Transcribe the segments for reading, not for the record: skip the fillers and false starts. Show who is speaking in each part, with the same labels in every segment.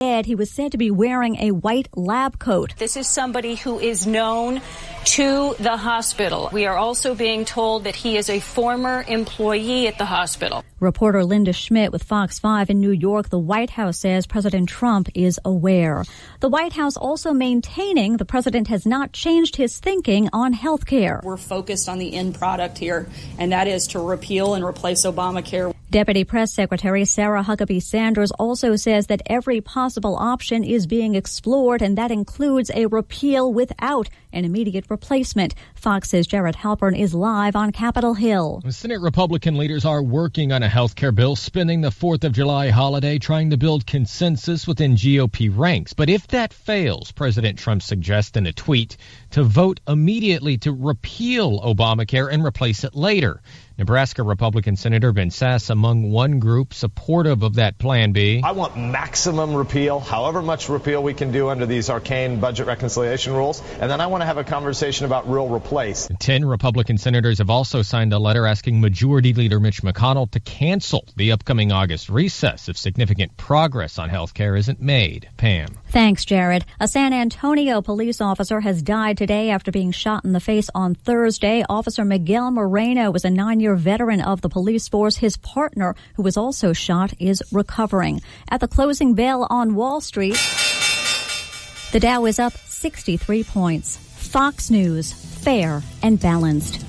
Speaker 1: He was said to be wearing a white lab coat.
Speaker 2: This is somebody who is known to the hospital. We are also being told that he is a former employee at the hospital.
Speaker 1: Reporter Linda Schmidt with Fox 5 in New York. The White House says President Trump is aware. The White House also maintaining the president has not changed his thinking on health care.
Speaker 3: We're focused on the end product here, and that is to repeal and replace Obamacare.
Speaker 1: Deputy Press Secretary Sarah Huckabee Sanders also says that every possible option is being explored, and that includes a repeal without an immediate replacement. Fox's Jared Halpern is live on Capitol Hill.
Speaker 4: Senate Republican leaders are working on a health care bill spending the 4th of July holiday, trying to build consensus within GOP ranks. But if that fails, President Trump suggests in a tweet to vote immediately to repeal Obamacare and replace it later. Nebraska Republican Senator Ben Sasse among one group supportive of that Plan B.
Speaker 5: I want maximum repeal, however much repeal we can do under these arcane budget reconciliation rules. And then I want to have a conversation about real replace.
Speaker 4: 10 Republican senators have also signed a letter asking Majority Leader Mitch McConnell to cancel the upcoming August recess if significant progress on health care isn't made. Pam.
Speaker 1: Thanks, Jared. A San Antonio police officer has died today after being shot in the face on Thursday. Officer Miguel Moreno was a 9-year veteran of the police force. His partner, who was also shot, is recovering. At the closing bell on Wall Street, the Dow is up 63 points. Fox News, fair and balanced.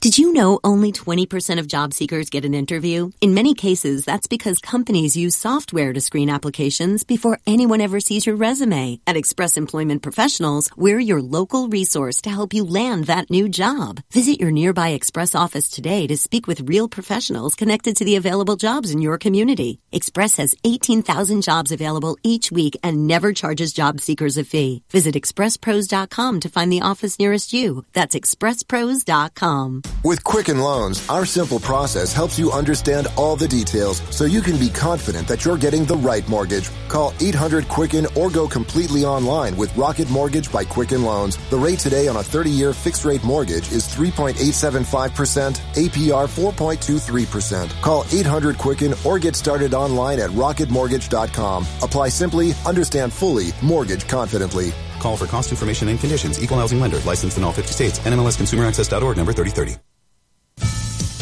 Speaker 6: Did you know only 20% of job seekers get an interview? In many cases, that's because companies use software to screen applications before anyone ever sees your resume. At Express Employment Professionals, we're your local resource to help you land that new job. Visit your nearby Express office today to speak with real professionals connected to the available jobs in your community. Express has 18,000 jobs available each week and never charges job seekers a fee. Visit expresspros.com to find the office nearest you. That's expresspros.com.
Speaker 7: With Quicken Loans, our simple process helps you understand all the details so you can be confident that you're getting the right mortgage. Call 800-QUICKEN or go completely online with Rocket Mortgage by Quicken Loans. The rate today on a 30-year fixed-rate mortgage is 3.875%, APR 4.23%. Call 800-QUICKEN or get started online at rocketmortgage.com. Apply simply, understand fully, mortgage confidently.
Speaker 8: Call for cost information and conditions. Equal housing lender. Licensed in all 50 states. NMLSConsumerAccess.org number 3030.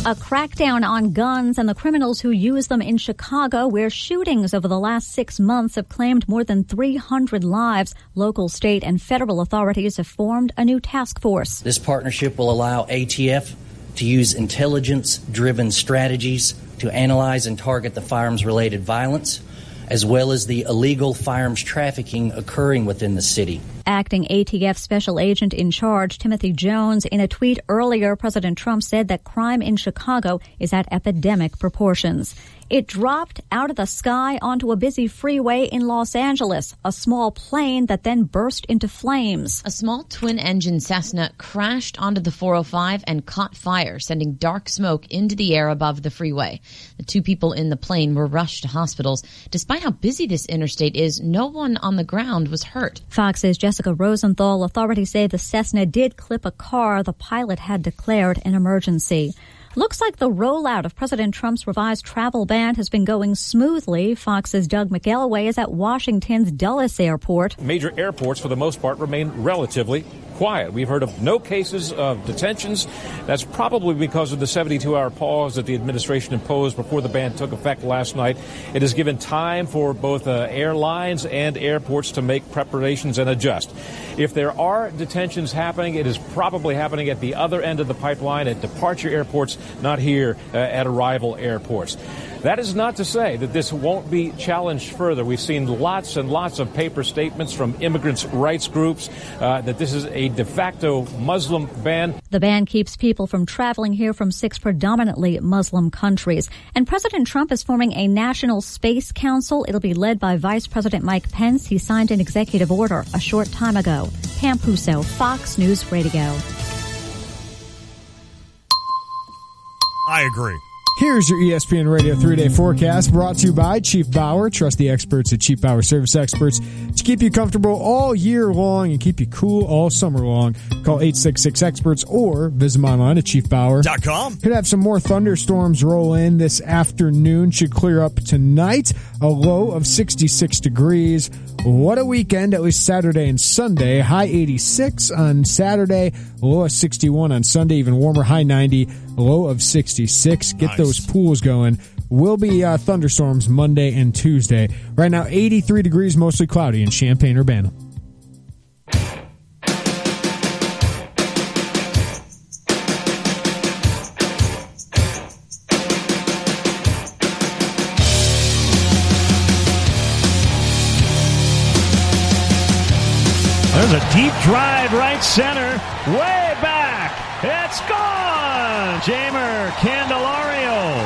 Speaker 1: A crackdown on guns and the criminals who use them in Chicago, where shootings over the last 6 months have claimed more than 300 lives. Local, state, and federal authorities have formed a new task force.
Speaker 9: This partnership will allow ATF to use intelligence-driven strategies to analyze and target the firearms-related violence, as well as the illegal firearms trafficking occurring within the city.
Speaker 1: Acting ATF Special Agent in Charge Timothy Jones, in a tweet earlier, President Trump said that crime in Chicago is at epidemic proportions. It dropped out of the sky onto a busy freeway in Los Angeles, a small plane that then burst into flames.
Speaker 10: A small twin-engine Cessna crashed onto the 405 and caught fire, sending dark smoke into the air above the freeway. The 2 people in the plane were rushed to hospitals. Despite how busy this interstate is, no one on the ground was hurt.
Speaker 1: Fox's Jessica Rosenthal. Authorities say the Cessna did clip a car. The pilot had declared an emergency. Looks like the rollout of President Trump's revised travel ban has been going smoothly. Fox's Doug McElway is at Washington's Dulles Airport.
Speaker 11: Major airports, for the most part, remain relatively quiet. We've heard of no cases of detentions. That's probably because of the 72-hour pause that the administration imposed before the ban took effect last night. It has given time for both airlines and airports to make preparations and adjust. If there are detentions happening, it is probably happening at the other end of the pipeline at departure airports, not here at arrival airports. That is not to say that this won't be challenged further. We've seen lots and lots of paper statements from immigrants' rights groups that this is a de facto Muslim ban.
Speaker 1: The ban keeps people from traveling here from 6 predominantly Muslim countries. And President Trump is forming a national space council. It'll be led by Vice President Mike Pence. He signed an executive order a short time ago. Pam Puso, Fox News Radio.
Speaker 12: I agree. Here's your ESPN Radio 3-day forecast brought to you by Chief Bauer. Trust the experts at Chief Bauer Service Experts to keep you comfortable all year long and keep you cool all summer long. Call 866-EXPERTS or visit them online at chiefbauer.com. Could have some more thunderstorms roll in this afternoon. Should clear up tonight. A low of 66 degrees. What a weekend, at least Saturday and Sunday. High 86 on Saturday, low of 61 on Sunday, even warmer, high 90, low of 66. Get those pools going. Will be thunderstorms Monday and Tuesday. Right now, 83 degrees, mostly cloudy in Champaign-Urbana.
Speaker 13: There's a deep drive right center, way back. It's gone. Jamer Candelario,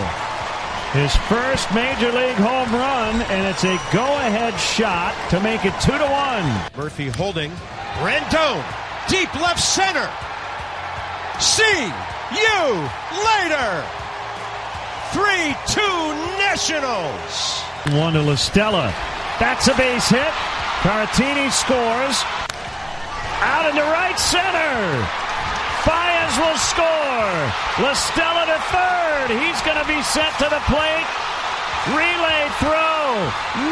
Speaker 13: his first major league home run, and it's a go-ahead shot to make it 2-1.
Speaker 14: Murphy holding. Rendon, deep left center. See you later. 3-2 Nationals.
Speaker 13: One to La Stella. That's a base hit. Caratini scores. Out into right center. Baez will score. La Stella to third. He's going to be sent to the plate. Relay throw.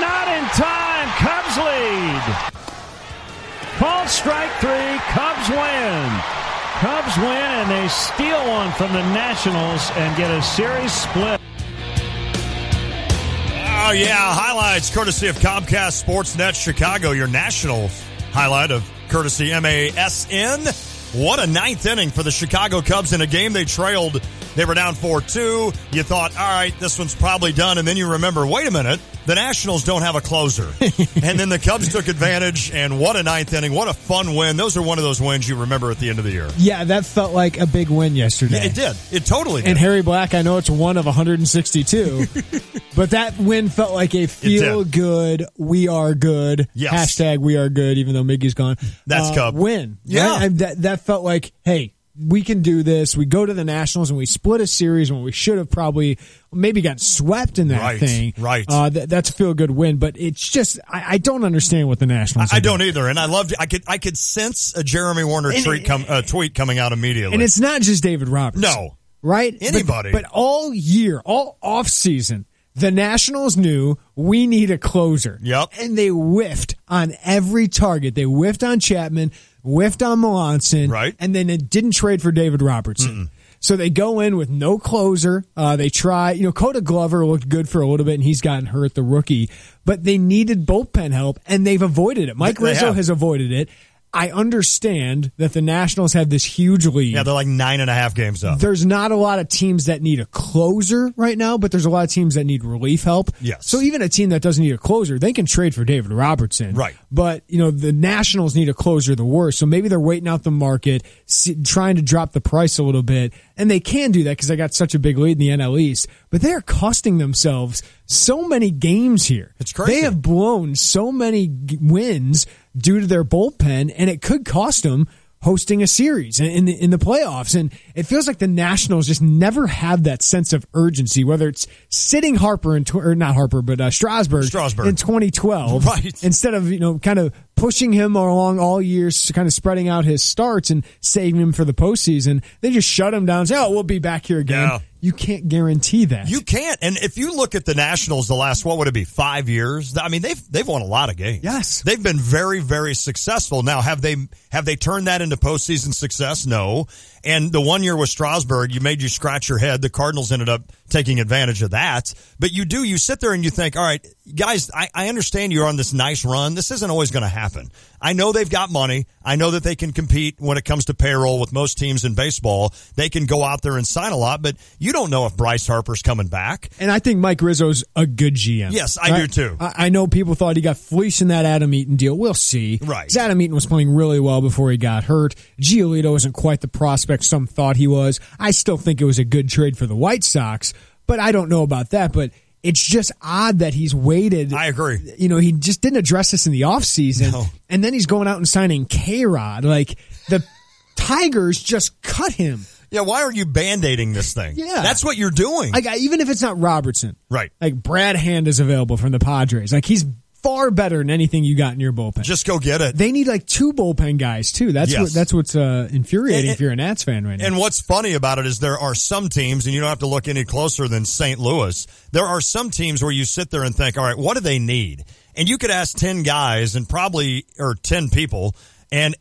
Speaker 13: Not in time. Cubs lead. Called strike three. Cubs win. Cubs win, and they steal one from the Nationals and get a series split.
Speaker 15: Oh, yeah. Highlights courtesy of Comcast Sportsnet Chicago. Your Nationals highlight of courtesy MASN. What a ninth inning for the Chicago Cubs in a game they trailed. They were down 4-2. You thought, all right, this one's probably done. And then you remember, wait a minute, the Nationals don't have a closer. And then the Cubs took advantage, and what a ninth inning. What a fun win. Those are one of those wins you remember at the end of the year.
Speaker 12: Yeah, that felt like a big win yesterday.
Speaker 15: Yeah, it did. It totally did.
Speaker 12: And Harry Black, I know it's one of 162, but that win felt like a feel good, we are good, hashtag we are good, even though Miggy's gone.
Speaker 15: That's Cub.
Speaker 12: Win.
Speaker 15: Yeah.
Speaker 12: Right? That felt like, hey, we can do this. We go to the Nationals and we split a series when we should have probably maybe got swept in that thing.
Speaker 15: Right.
Speaker 12: That's a feel-good win, but it's just I don't understand what the Nationals.
Speaker 15: I don't either, and I loved. I could sense a Jeremy Warner tweet coming out immediately,
Speaker 12: and it's not just David Roberts.
Speaker 15: No,
Speaker 12: right?
Speaker 15: Anybody.
Speaker 12: But all year, all off season, the Nationals knew we need a closer.
Speaker 15: Yep.
Speaker 12: And they whiffed on every target. They whiffed on Chapman, whiffed on Melanson,
Speaker 15: right?
Speaker 12: And then it didn't trade for David Robertson.
Speaker 15: Mm-mm.
Speaker 12: So they go in with no closer. They try, Coda Glover looked good for a little bit, and he's gotten hurt, the rookie. But they needed bullpen help, and they've avoided it. Mike Rizzo has avoided it. I understand that the Nationals have this huge lead.
Speaker 15: Yeah, they're like 9.5 games up.
Speaker 12: There's not a lot of teams that need a closer right now, but there's a lot of teams that need relief help.
Speaker 15: Yes.
Speaker 12: So even a team that doesn't need a closer, they can trade for David Robertson.
Speaker 15: Right.
Speaker 12: But, the Nationals need a closer the worst. So maybe they're waiting out the market, trying to drop the price a little bit. And they can do that because they got such a big lead in the NL East. But they're costing themselves so many games here.
Speaker 15: It's crazy.
Speaker 12: They have blown so many wins due to their bullpen, and it could cost them hosting a series in the playoffs. And it feels like the Nationals just never have that sense of urgency, whether it's sitting Strasburg in 2012.
Speaker 15: Right.
Speaker 12: Instead of, kind of pushing him along all year, kind of spreading out his starts and saving him for the postseason. They just shut him down and say, we'll be back here again.
Speaker 15: Yeah.
Speaker 12: You can't guarantee that.
Speaker 15: You can't. And if you look at the Nationals the last, 5 years? I mean, they've won a lot of games.
Speaker 12: Yes.
Speaker 15: They've been very, very successful. Now, have they turned that into postseason success? No. And the 1 year with Strasburg, you scratch your head. The Cardinals ended up taking advantage of that. But you sit there and you think, all right, guys, I understand you're on this nice run. This isn't always going to happen. I know they've got money. I know that they can compete when it comes to payroll with most teams in baseball. They can go out there and sign a lot, but you don't know if Bryce Harper's coming back.
Speaker 12: And I think Mike Rizzo's a good GM.
Speaker 15: Yes, I do too.
Speaker 12: I know people thought he got fleeced in that Adam Eaton deal. We'll see.
Speaker 15: Right.
Speaker 12: Adam Eaton was playing really well before he got hurt. Giolito isn't quite the prospect some thought he was. I still think it was a good trade for the White Sox, but I don't know about that. But it's just odd that he's waited.
Speaker 15: I agree.
Speaker 12: He just didn't address this in the offseason.
Speaker 15: No.
Speaker 12: And then he's going out and signing K-Rod. Like, the Tigers just cut him
Speaker 15: Yeah, why are you Band-Aiding this thing?
Speaker 12: Yeah.
Speaker 15: That's what you're doing.
Speaker 12: Like, even if it's not Robertson.
Speaker 15: Right.
Speaker 12: Like, Brad Hand is available from the Padres. Like, he's far better than anything you got in your bullpen.
Speaker 15: Just go get it.
Speaker 12: They need like 2 bullpen guys too. That's
Speaker 15: Yes.
Speaker 12: what's infuriating if you're a Nats fan right now.
Speaker 15: And what's funny about it is there are some teams, and you don't have to look any closer than St. Louis. There are some teams where you sit there and think, all right, what do they need? And you could ask 10 guys and or 10 people, and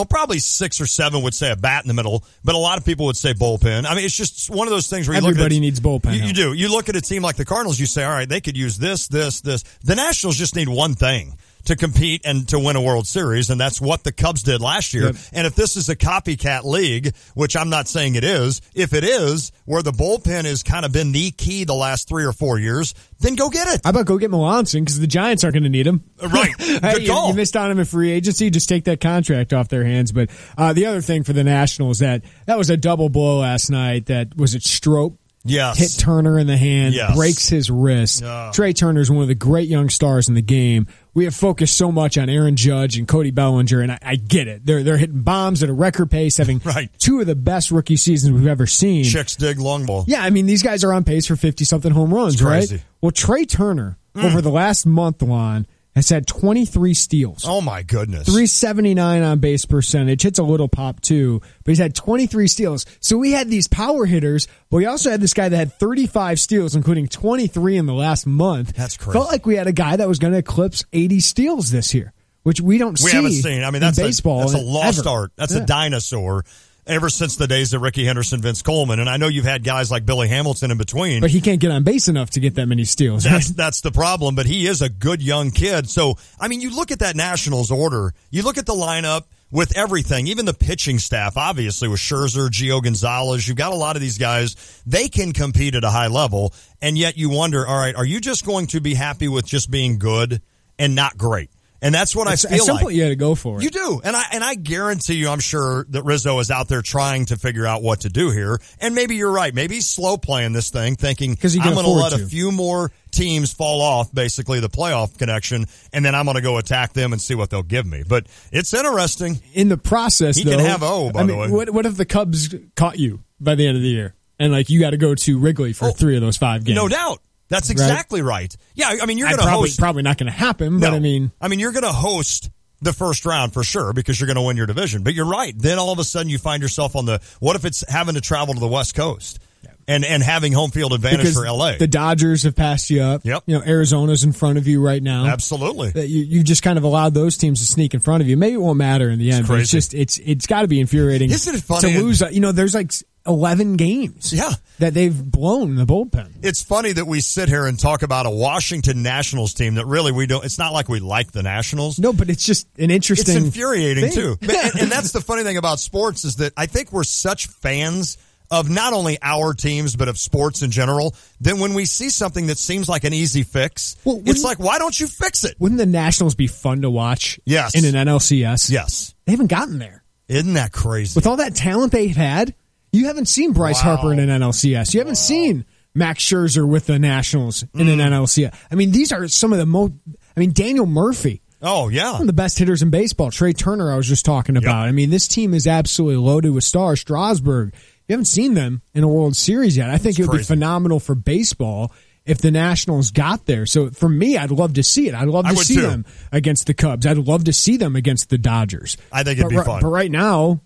Speaker 15: probably 6 or 7 would say a bat in the middle, but a lot of people would say bullpen. I mean, it's just one of those things where
Speaker 12: everybody needs bullpen.
Speaker 15: You do. You look at a team like the Cardinals, you say, all right, they could use this. The Nationals just need one thing to compete and to win a World Series, and that's what the Cubs did last year. Yep. And if this is a copycat league, which I'm not saying it is, if it is, where the bullpen has kind of been the key the last 3 or 4 years, then go get it.
Speaker 12: How about go get Melanson, because the Giants aren't going to need him.
Speaker 15: Right. Good call.
Speaker 12: You missed on him in free agency. Just take that contract off their hands. But the other thing for the Nationals, that was a double blow last night. That was it Strope.
Speaker 15: Yes.
Speaker 12: Hit Turner in the hand,
Speaker 15: yes.
Speaker 12: breaks his wrist. Trey Turner's one of the great young stars in the game. We have focused so much on Aaron Judge and Cody Bellinger, and I get it. They're hitting bombs at a record pace, having 2 of the best rookie seasons we've ever seen.
Speaker 15: Chicks dig long ball.
Speaker 12: Yeah, I mean, these guys are on pace for 50-something home runs, right? Well, Trey Turner, over the last month, Lon, has had 23 steals.
Speaker 15: Oh, my goodness.
Speaker 12: 379 on base percentage. Hits a little pop, too. But he's had 23 steals. So we had these power hitters, but we also had this guy that had 35 steals, including 23 in the last month.
Speaker 15: That's crazy.
Speaker 12: Felt like we had a guy that was going to eclipse 80 steals this year, which we haven't seen.
Speaker 15: I mean, that's
Speaker 12: baseball.
Speaker 15: That's a lost
Speaker 12: ever.
Speaker 15: art. That's a dinosaur. Ever since the days of Ricky Henderson, Vince Coleman, and I know you've had guys like Billy Hamilton in between.
Speaker 12: But he can't get on base enough to get that many steals.
Speaker 15: That's the problem, but he is a good young kid. So, I mean, you look at that Nationals order, you look at the lineup with everything, even the pitching staff, obviously, with Scherzer, Gio Gonzalez. You've got a lot of these guys. They can compete at a high level, and yet you wonder, all right, are you just going to be happy with just being good and not great? And that's what I feel like.
Speaker 12: At some point, you had to go for it.
Speaker 15: You do. And I guarantee you, I'm sure that Rizzo is out there trying to figure out what to do here. And maybe you're right. Maybe he's slow playing this thing, thinking, I'm going to let a few more teams fall off, basically the playoff connection, and then I'm going to go attack them and see what they'll give me. But it's interesting.
Speaker 12: In the process,
Speaker 15: he can have by the way.
Speaker 12: What if the Cubs caught you by the end of the year? And, you got to go to Wrigley for 3 of those 5 games.
Speaker 15: No doubt. That's exactly right. Yeah, I mean, you're going to host.
Speaker 12: Probably not going to happen, but
Speaker 15: I mean, you're going to host the first round for sure because you're going to win your division. But you're right. Then all of a sudden you find yourself on what if it's having to travel to the West Coast and having home field advantage for LA?
Speaker 12: The Dodgers have passed you up.
Speaker 15: Yep.
Speaker 12: Arizona's in front of you right now.
Speaker 15: Absolutely.
Speaker 12: You just kind of allowed those teams to sneak in front of you. Maybe it won't matter in the end, but it's got to be infuriating.
Speaker 15: Isn't it funny?
Speaker 12: To lose, there's 11 games that they've blown in the bullpen.
Speaker 15: It's funny that we sit here and talk about a Washington Nationals team that really we don't. It's not like we like the Nationals.
Speaker 12: No, but it's just an interesting.
Speaker 15: It's infuriating
Speaker 12: thing.
Speaker 15: too. And that's the funny thing about sports is that I think we're such fans of not only our teams but of sports in general. Then when we see something that seems like an easy fix, it's like, why don't you fix it?
Speaker 12: Wouldn't the Nationals be fun to watch?
Speaker 15: Yes.
Speaker 12: In an NLCS.
Speaker 15: Yes.
Speaker 12: They haven't gotten there.
Speaker 15: Isn't that crazy?
Speaker 12: With all that talent they've had. You haven't seen Bryce Harper in an NLCS. You haven't seen Max Scherzer with the Nationals in an NLCS. I mean, these are some of the most. I mean, Daniel Murphy.
Speaker 15: Oh, yeah.
Speaker 12: One of the best hitters in baseball. Trey Turner, I was just talking about. I mean, this team is absolutely loaded with stars. Strasburg. You haven't seen them in a World Series yet. I think it would be phenomenal for baseball if the Nationals got there. So for me, I'd love to see it. I'd love to see them against the Cubs. I'd love to see them against the Dodgers.
Speaker 15: I think it'd be fun.
Speaker 12: But right now,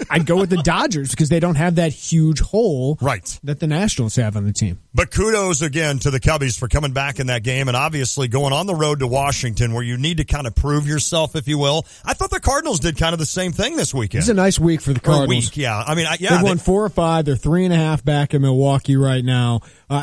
Speaker 12: I'd go with the Dodgers because they don't have that huge hole that the Nationals have on the team.
Speaker 15: But kudos again to the Cubbies for coming back in that game and obviously going on the road to Washington where you need to kind of prove yourself, if you will. I thought the Cardinals did kind of the same thing this weekend.
Speaker 12: It's a nice week for the Cardinals.
Speaker 15: I mean,
Speaker 12: they've won 4 or 5. They're 3.5 back in Milwaukee right now.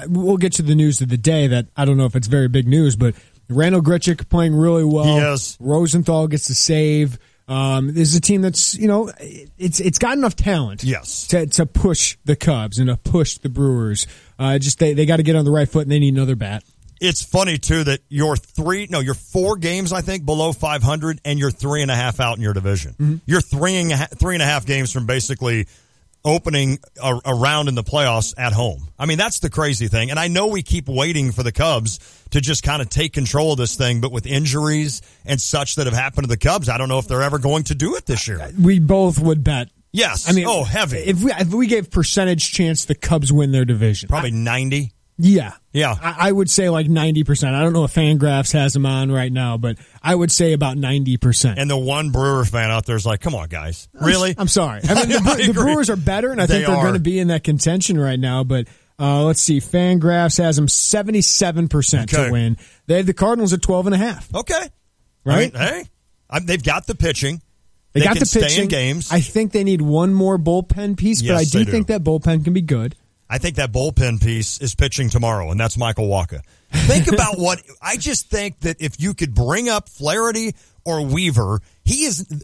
Speaker 12: We'll get to the news of the day that I don't know if it's very big news, but Randall Grichuk playing really well.
Speaker 15: He is.
Speaker 12: Rosenthal gets the save. This is a team that's, it's got enough talent to push the Cubs and to push the Brewers. They got to get on the right foot and they need another bat.
Speaker 15: It's funny, too, that you're 4 games, I think, below 500 and you're 3.5 out in your division. Mm-hmm. You're 3.5 games from basically opening a round in the playoffs at home. I mean, that's the crazy thing. And I know we keep waiting for the Cubs to just kind of take control of this thing, but with injuries and such that have happened to the Cubs, I don't know if they're ever going to do it this year.
Speaker 12: We both would bet
Speaker 15: Yes.
Speaker 12: I mean,
Speaker 15: heavy.
Speaker 12: If we gave percentage chance the Cubs win their division.
Speaker 15: Probably 90.
Speaker 12: Yeah.
Speaker 15: Yeah.
Speaker 12: I would say like 90%. I don't know if Fangraphs has them on right now, but I would say about 90%.
Speaker 15: And the one Brewer fan out there is like, come on, guys. Really?
Speaker 12: I'm sorry. I mean, the Brewers are better, and I think they're going to be in that contention right now, but let's see. Fangraphs has them 77% to win. They have the Cardinals at 12.5.
Speaker 15: Okay.
Speaker 12: Right?
Speaker 15: I mean, hey, they've got the pitching.
Speaker 12: They got
Speaker 15: can
Speaker 12: the
Speaker 15: stay
Speaker 12: pitching.
Speaker 15: in games.
Speaker 12: I think they need one more bullpen piece, but
Speaker 15: Yes,
Speaker 12: I do
Speaker 15: they
Speaker 12: think that bullpen can be good.
Speaker 15: I think that bullpen piece is pitching tomorrow, and that's Michael Wacha. Think about I just think that if you could bring up Flaherty or Weaver,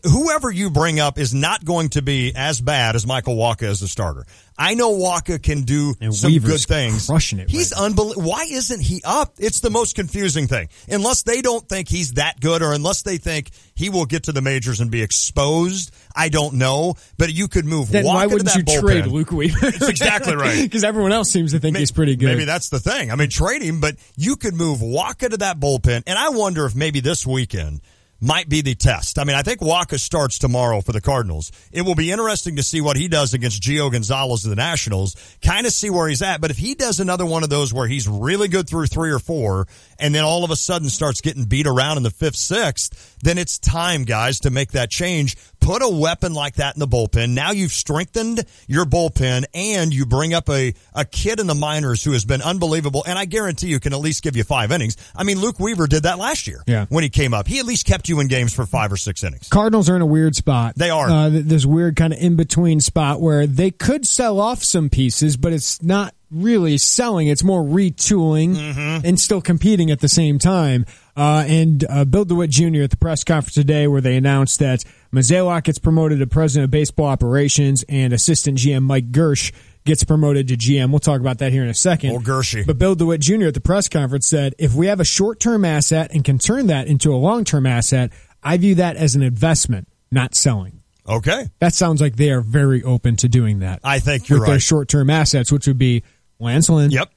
Speaker 15: whoever you bring up is not going to be as bad as Michael Wacha as a starter. I know Wacha can do some
Speaker 12: Weaver's
Speaker 15: good things.
Speaker 12: Crushing it.
Speaker 15: He's unbelievable. Why isn't he up? It's the most confusing thing. Unless they don't think he's that good, or unless they think he will get to the majors and be exposed, I don't know. But you could move
Speaker 12: Then
Speaker 15: Wacha
Speaker 12: why
Speaker 15: to
Speaker 12: wouldn't
Speaker 15: that
Speaker 12: you
Speaker 15: bullpen.
Speaker 12: trade Luke Weaver?
Speaker 15: That's exactly right.
Speaker 12: Because everyone else seems to think he's pretty good.
Speaker 15: Maybe that's the thing. I mean, trade him, but you could move Wacha to that bullpen. And I wonder if maybe this weekend might be the test. I mean, I think Wacha starts tomorrow for the Cardinals. It will be interesting to see what he does against Gio Gonzalez of the Nationals, kind of see where he's at. But if he does another one of those where he's really good through 3 or 4 and then all of a sudden starts getting beat around in the 5th, 6th, then it's time, guys, to make that change. Put a weapon like that in the bullpen. Now you've strengthened your bullpen, and you bring up a kid in the minors who has been unbelievable, and I guarantee you can at least give you 5 innings. I mean, Luke Weaver did that last year when he came up. He at least kept you in games for 5 or 6 innings.
Speaker 12: Cardinals are in a weird spot.
Speaker 15: They are.
Speaker 12: This weird kind of in-between spot where they could sell off some pieces, but it's not really selling. It's more retooling and still competing at the same time. And Bill DeWitt Jr. at the press conference today where they announced that Mozeliak gets promoted to president of baseball operations and assistant GM Mike Gersh gets promoted to GM. We'll talk about that here in a second.
Speaker 15: Old Gershie.
Speaker 12: But Bill DeWitt Jr. at the press conference said, if we have a short-term asset and can turn that into a long-term asset, I view that as an investment, not selling.
Speaker 15: Okay.
Speaker 12: That sounds like they are very open to doing that.
Speaker 15: I think you're
Speaker 12: with their
Speaker 15: right.
Speaker 12: short-term assets, which would be Lance Lynn.
Speaker 15: Yep.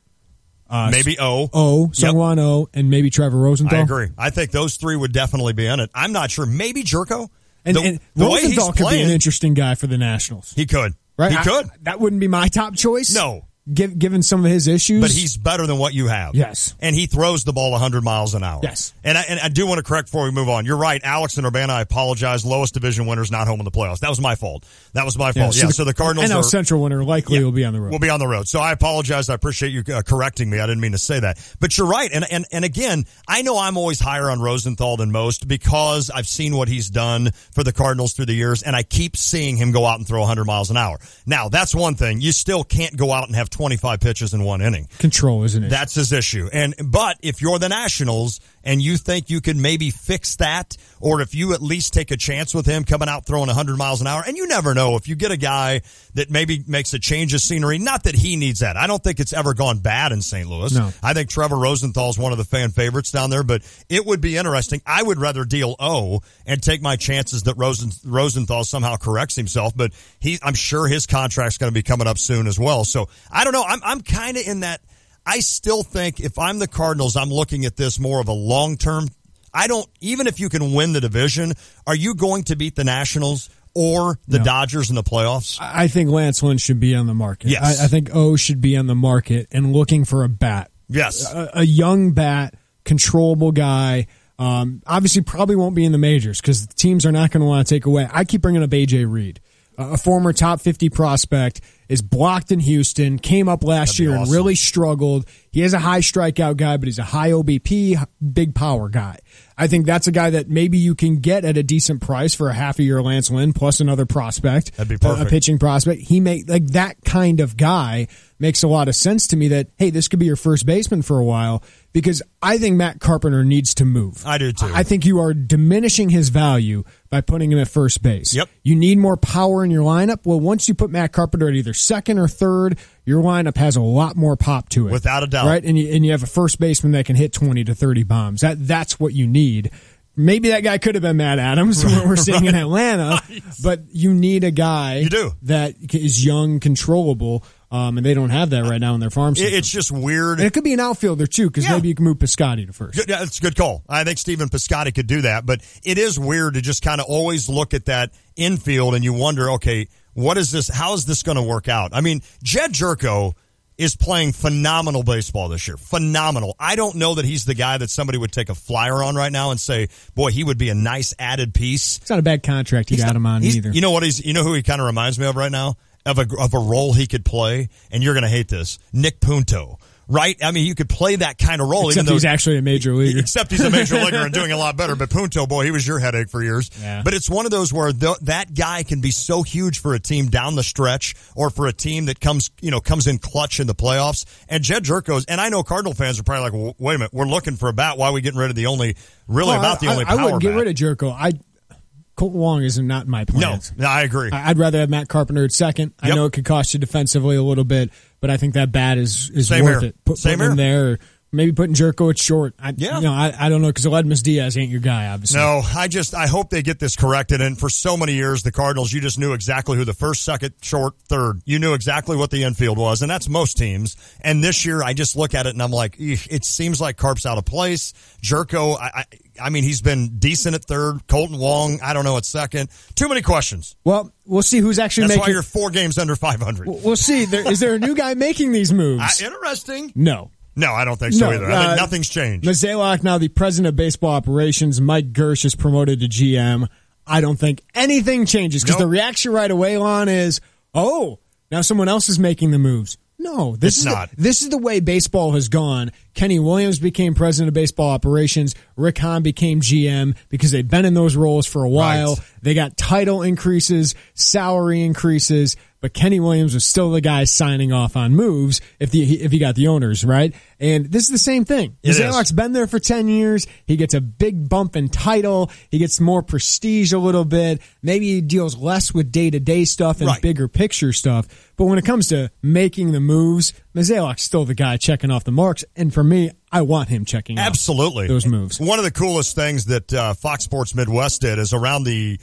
Speaker 15: Maybe
Speaker 12: Sungwon O, and maybe Trevor Rosenthal.
Speaker 15: I agree. I think those 3 would definitely be in it. I'm not sure. Maybe Jerko.
Speaker 12: And
Speaker 15: the way
Speaker 12: Rosenthal
Speaker 15: he's
Speaker 12: could
Speaker 15: playing,
Speaker 12: be an interesting guy for the Nationals.
Speaker 15: He could.
Speaker 12: Right?
Speaker 15: He could.
Speaker 12: That wouldn't be my top choice.
Speaker 15: No.
Speaker 12: Given some of his issues.
Speaker 15: But he's better than what you have.
Speaker 12: Yes.
Speaker 15: And he throws the ball 100 miles an hour.
Speaker 12: Yes.
Speaker 15: And I do want to correct before we move on. You're right. Alex and Urbana, I apologize. Lowest division winners not home in the playoffs. That was my fault. So the Cardinals
Speaker 12: NL Central winner likely will be on the road.
Speaker 15: Will be on the road. So I apologize. I appreciate you correcting me. I didn't mean to say that. But you're right. And again, I know I'm always higher on Rosenthal than most because I've seen what he's done for the Cardinals through the years, and I keep seeing him go out and throw 100 miles an hour. Now, that's one thing. You still can't go out and have 25 pitches in 1 inning.
Speaker 12: Control isn't it?
Speaker 15: That's his issue. But if you're the Nationals and you think you could maybe fix that, or if you at least take a chance with him coming out throwing 100 miles an hour, and you never know if you get a guy that maybe makes a change of scenery, not that he needs that. I don't think it's ever gone bad in St. Louis.
Speaker 12: No.
Speaker 15: I think Trevor Rosenthal is one of the fan favorites down there, but it would be interesting. I would rather deal O and take my chances that Rosenthal somehow corrects himself, but I'm sure his contract's going to be coming up soon as well. So I don't know. I'm kind of in that. I still think if I'm the Cardinals, I'm looking at this more of a long-term. Even if you can win the division, are you going to beat the Nationals or the Dodgers in the playoffs?
Speaker 12: I think Lance Lynn should be on the market.
Speaker 15: Yes.
Speaker 12: I think O should be on the market and looking for a bat.
Speaker 15: Yes.
Speaker 12: A young bat, controllable guy. Obviously probably won't be in the majors because the teams are not going to want to take away. I keep bringing up A.J. Reed, a former top 50 prospect, is blocked in Houston, came up last year and really struggled. He is a high strikeout guy, but he's a high OBP, big power guy. I think that's a guy that maybe you can get at a decent price for a half a year Lance Lynn plus another prospect.
Speaker 15: That'd be perfect.
Speaker 12: A pitching prospect. That kind of guy makes a lot of sense to me that, hey, this could be your first baseman for a while because I think Matt Carpenter needs to move.
Speaker 15: I do too.
Speaker 12: I think you are diminishing his value by putting him at first base.
Speaker 15: Yep.
Speaker 12: You need more power in your lineup. Well, once you put Matt Carpenter at either second or third, your lineup has a lot more pop to it.
Speaker 15: Without a doubt.
Speaker 12: Right? And you have a first baseman that can hit 20 to 30 bombs. That's what you need. Maybe that guy could have been Matt Adams, what we're seeing in Atlanta, but you need a guy that is young, controllable, and they don't have that right now in their farm system.
Speaker 15: It's just weird.
Speaker 12: And it could be an outfielder, too, because maybe you can move Piscotty to first.
Speaker 15: Yeah, it's a good call. I think Stephen Piscotty could do that, but it is weird to just kind of always look at that infield and you wonder, okay, what is this? How is this going to work out? I mean, Jed Jerko is playing phenomenal baseball this year. Phenomenal. I don't know that he's the guy that somebody would take a flyer on right now and say, boy, he would be a nice added piece.
Speaker 12: It's not a bad contract you got him on either.
Speaker 15: You know what you know who he kind of reminds me of right now? Of a role he could play, and you're going to hate this, Nick Punto. Right? I mean, you could play that kind of role.
Speaker 12: Except he's actually a major leaguer.
Speaker 15: Except he's a major leaguer and doing a lot better. But Punto, boy, he was your headache for years.
Speaker 12: Yeah.
Speaker 15: But it's one of those where that guy can be so huge for a team down the stretch or for a team that comes in clutch in the playoffs. And Jed Jerko's, and I know Cardinal fans are probably like, well, wait a minute, we're looking for a bat. Why are we getting rid of the only power
Speaker 12: I wouldn't get rid of Jerko. Colton Wong is not my plans.
Speaker 15: No, I agree.
Speaker 12: I'd rather have Matt Carpenter at second. Yep. I know it could cost you defensively a little bit, but I think that bat is worth it. Putting him there, or maybe putting Jerko at short. I don't know, because Aledmus Diaz ain't your guy, obviously.
Speaker 15: No, I hope they get this corrected. And for so many years, the Cardinals, you just knew exactly who the first, second, short, third. You knew exactly what the infield was, and that's most teams. And this year, I just look at it and I'm like, it seems like Carp's out of place. Jerko, I mean, he's been decent at third. Colton Wong, I don't know, at second. Too many questions.
Speaker 12: Well, we'll see who's actually
Speaker 15: That's
Speaker 12: making.
Speaker 15: That's why you're 4 games under 500.
Speaker 12: We'll see. Is there a new guy making these moves?
Speaker 15: Interesting.
Speaker 12: No,
Speaker 15: I don't think so either. I think nothing's changed.
Speaker 12: Mozeliak, now the president of baseball operations. Mike Gersh is promoted to GM. I don't think anything changes because the reaction right away, Lon, is, oh, now someone else is making the moves. No, this is the way baseball has gone. Kenny Williams became president of baseball operations. Rick Hahn became GM because they've been in those roles for a while. Right. They got title increases, salary increases, but Kenny Williams was still the guy signing off on moves if he got the owners, right? And this is the same thing. Mozeliak's been there for 10 years. He gets a big bump in title. He gets more prestige a little bit. Maybe he deals less with day-to-day stuff and bigger picture stuff. But when it comes to making the moves, Mozeliak's still the guy checking off the marks. And for me, I want him checking off those moves.
Speaker 15: One of the coolest things that Fox Sports Midwest did is around the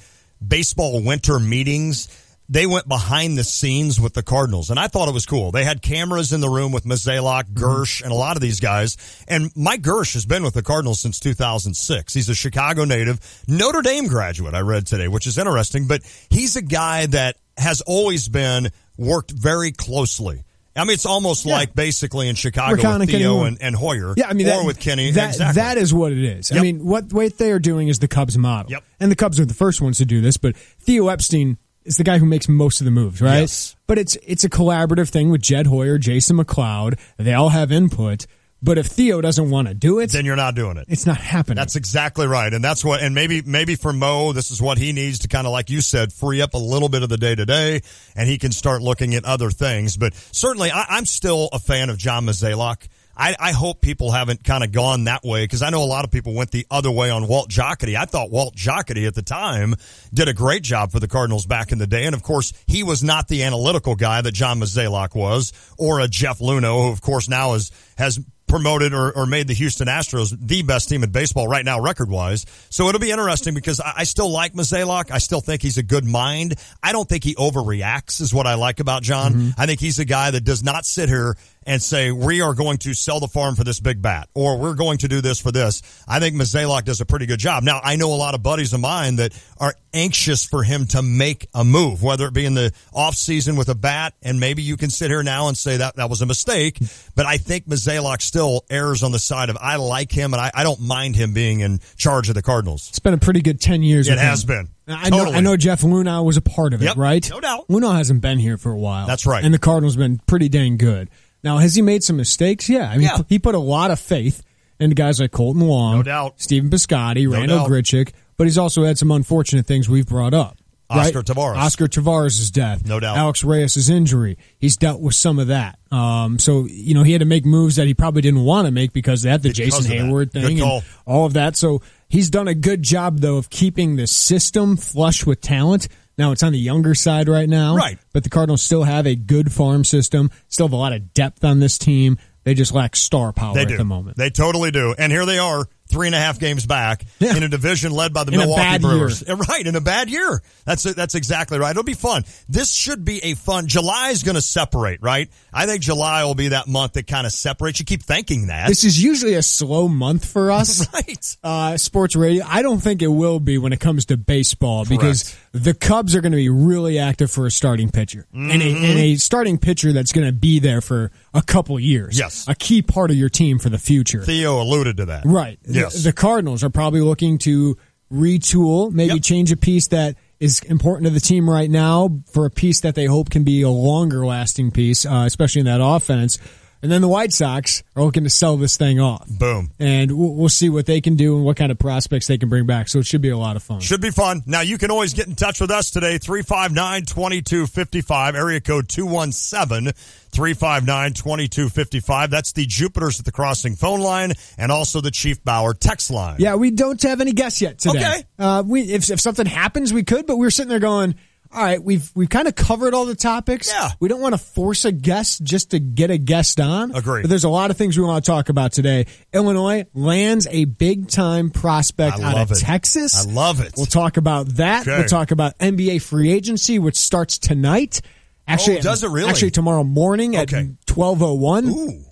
Speaker 15: baseball winter meetings, they went behind the scenes with the Cardinals, and I thought it was cool. They had cameras in the room with Mozeliak, Gersh, and a lot of these guys. And Mike Gersh has been with the Cardinals since 2006. He's a Chicago native, Notre Dame graduate, I read today, which is interesting. But he's a guy that has always been worked very closely. I mean, it's almost like basically in Chicago with Theo and Hoyer.
Speaker 12: Yeah, I mean,
Speaker 15: or with Kenny.
Speaker 12: Exactly. That is what it is. Yep. I mean, what they are doing is the Cubs model.
Speaker 15: Yep.
Speaker 12: And the Cubs are the first ones to do this, but Theo Epstein is the guy who makes most of the moves, right?
Speaker 15: Yes.
Speaker 12: But it's a collaborative thing with Jed Hoyer, Jason McLeod. They all have input. But if Theo doesn't want to do it,
Speaker 15: then you're not doing it.
Speaker 12: It's not happening.
Speaker 15: That's exactly right. And that's what, and maybe for Mo, this is what he needs to kind of, like you said, free up a little bit of the day to day, and he can start looking at other things. But certainly, I'm still a fan of John Mozeliak. I hope people haven't kind of gone that way, because I know a lot of people went the other way on Walt Jocketty. I thought Walt Jocketty at the time did a great job for the Cardinals back in the day. And of course, he was not the analytical guy that John Mozeliak was, or a Jeff Luhnow, who of course now has promoted or made the Houston Astros the best team in baseball right now, record-wise. So it'll be interesting, because I still like Mozeliak. I still think he's a good mind. I don't think he overreacts, is what I like about John. Mm-hmm. I think he's a guy that does not sit here and say, we are going to sell the farm for this big bat, or we're going to do this for this. I think Mozeliak does a pretty good job. Now, I know a lot of buddies of mine that are anxious for him to make a move, whether it be in the offseason with a bat, and maybe you can sit here now and say that was a mistake, but I think Mozeliak still errs on the side of, I like him, and I don't mind him being in charge of the Cardinals.
Speaker 12: It's been a pretty good 10 years.
Speaker 15: It has been.
Speaker 12: I know Jeff Luhnow was a part of it, right?
Speaker 15: No doubt.
Speaker 12: Luhnow hasn't been here for a while.
Speaker 15: That's right.
Speaker 12: And the Cardinals have been pretty dang good. Now, has he made some mistakes? Yeah. I mean, he put a lot of faith into guys like Colton Wong,
Speaker 15: no doubt,
Speaker 12: Stephen Piscotty, Randall Grichuk, but he's also had some unfortunate things we've brought up.
Speaker 15: Oscar
Speaker 12: right?
Speaker 15: Tavares.
Speaker 12: Oscar Tavares' death.
Speaker 15: No doubt.
Speaker 12: Alex Reyes' injury. He's dealt with some of that. So, he had to make moves that he probably didn't want to make because they had the Jason Hayward thing and all of that. So he's done a good job, though, of keeping the system flush with talent. Now, it's on the younger side right now.
Speaker 15: Right.
Speaker 12: But the Cardinals still have a good farm system, still have a lot of depth on this team. They just lack star power at the moment.
Speaker 15: They totally do. And here they are, 3.5 games back in a division led by the Milwaukee Brewers. Right, in a bad year. That's exactly right. It'll be fun. This should be a fun. July is going to separate, right? I think July will be that month that kind of separates. You keep thinking that.
Speaker 12: This is usually a slow month for us.
Speaker 15: Right.
Speaker 12: Sports radio. I don't think it will be when it comes to baseball.
Speaker 15: Correct.
Speaker 12: Because the Cubs are going to be really active for a starting pitcher, and a starting pitcher that's going to be there for a couple years.
Speaker 15: Yes.
Speaker 12: A key part of your team for the future.
Speaker 15: Theo alluded to that.
Speaker 12: Right.
Speaker 15: Yes.
Speaker 12: The Cardinals are probably looking to retool, maybe change a piece that is important to the team right now for a piece that they hope can be a longer lasting piece, especially in that offense. And then the White Sox are looking to sell this thing off.
Speaker 15: Boom.
Speaker 12: And we'll see what they can do and what kind of prospects they can bring back. So it should be a lot of fun.
Speaker 15: Should be fun. Now, you can always get in touch with us today, 359-2255, area code 217-359-2255. That's the Jupiters at the Crossing phone line and also the Chief Bauer text line.
Speaker 12: Yeah, we don't have any guests yet today.
Speaker 15: Okay.
Speaker 12: If something happens, we could, but we're sitting there going, all right, we've kind of covered all the topics.
Speaker 15: Yeah.
Speaker 12: We don't want to force a guest just to get a guest on.
Speaker 15: Agreed.
Speaker 12: But there's a lot of things we want to talk about today. Illinois lands a big-time prospect out of Texas.
Speaker 15: I love it.
Speaker 12: We'll talk about that.
Speaker 15: Okay.
Speaker 12: We'll talk about NBA free agency, which starts tonight. Actually,
Speaker 15: does it really?
Speaker 12: Actually, tomorrow morning at 12:01.
Speaker 15: Ooh.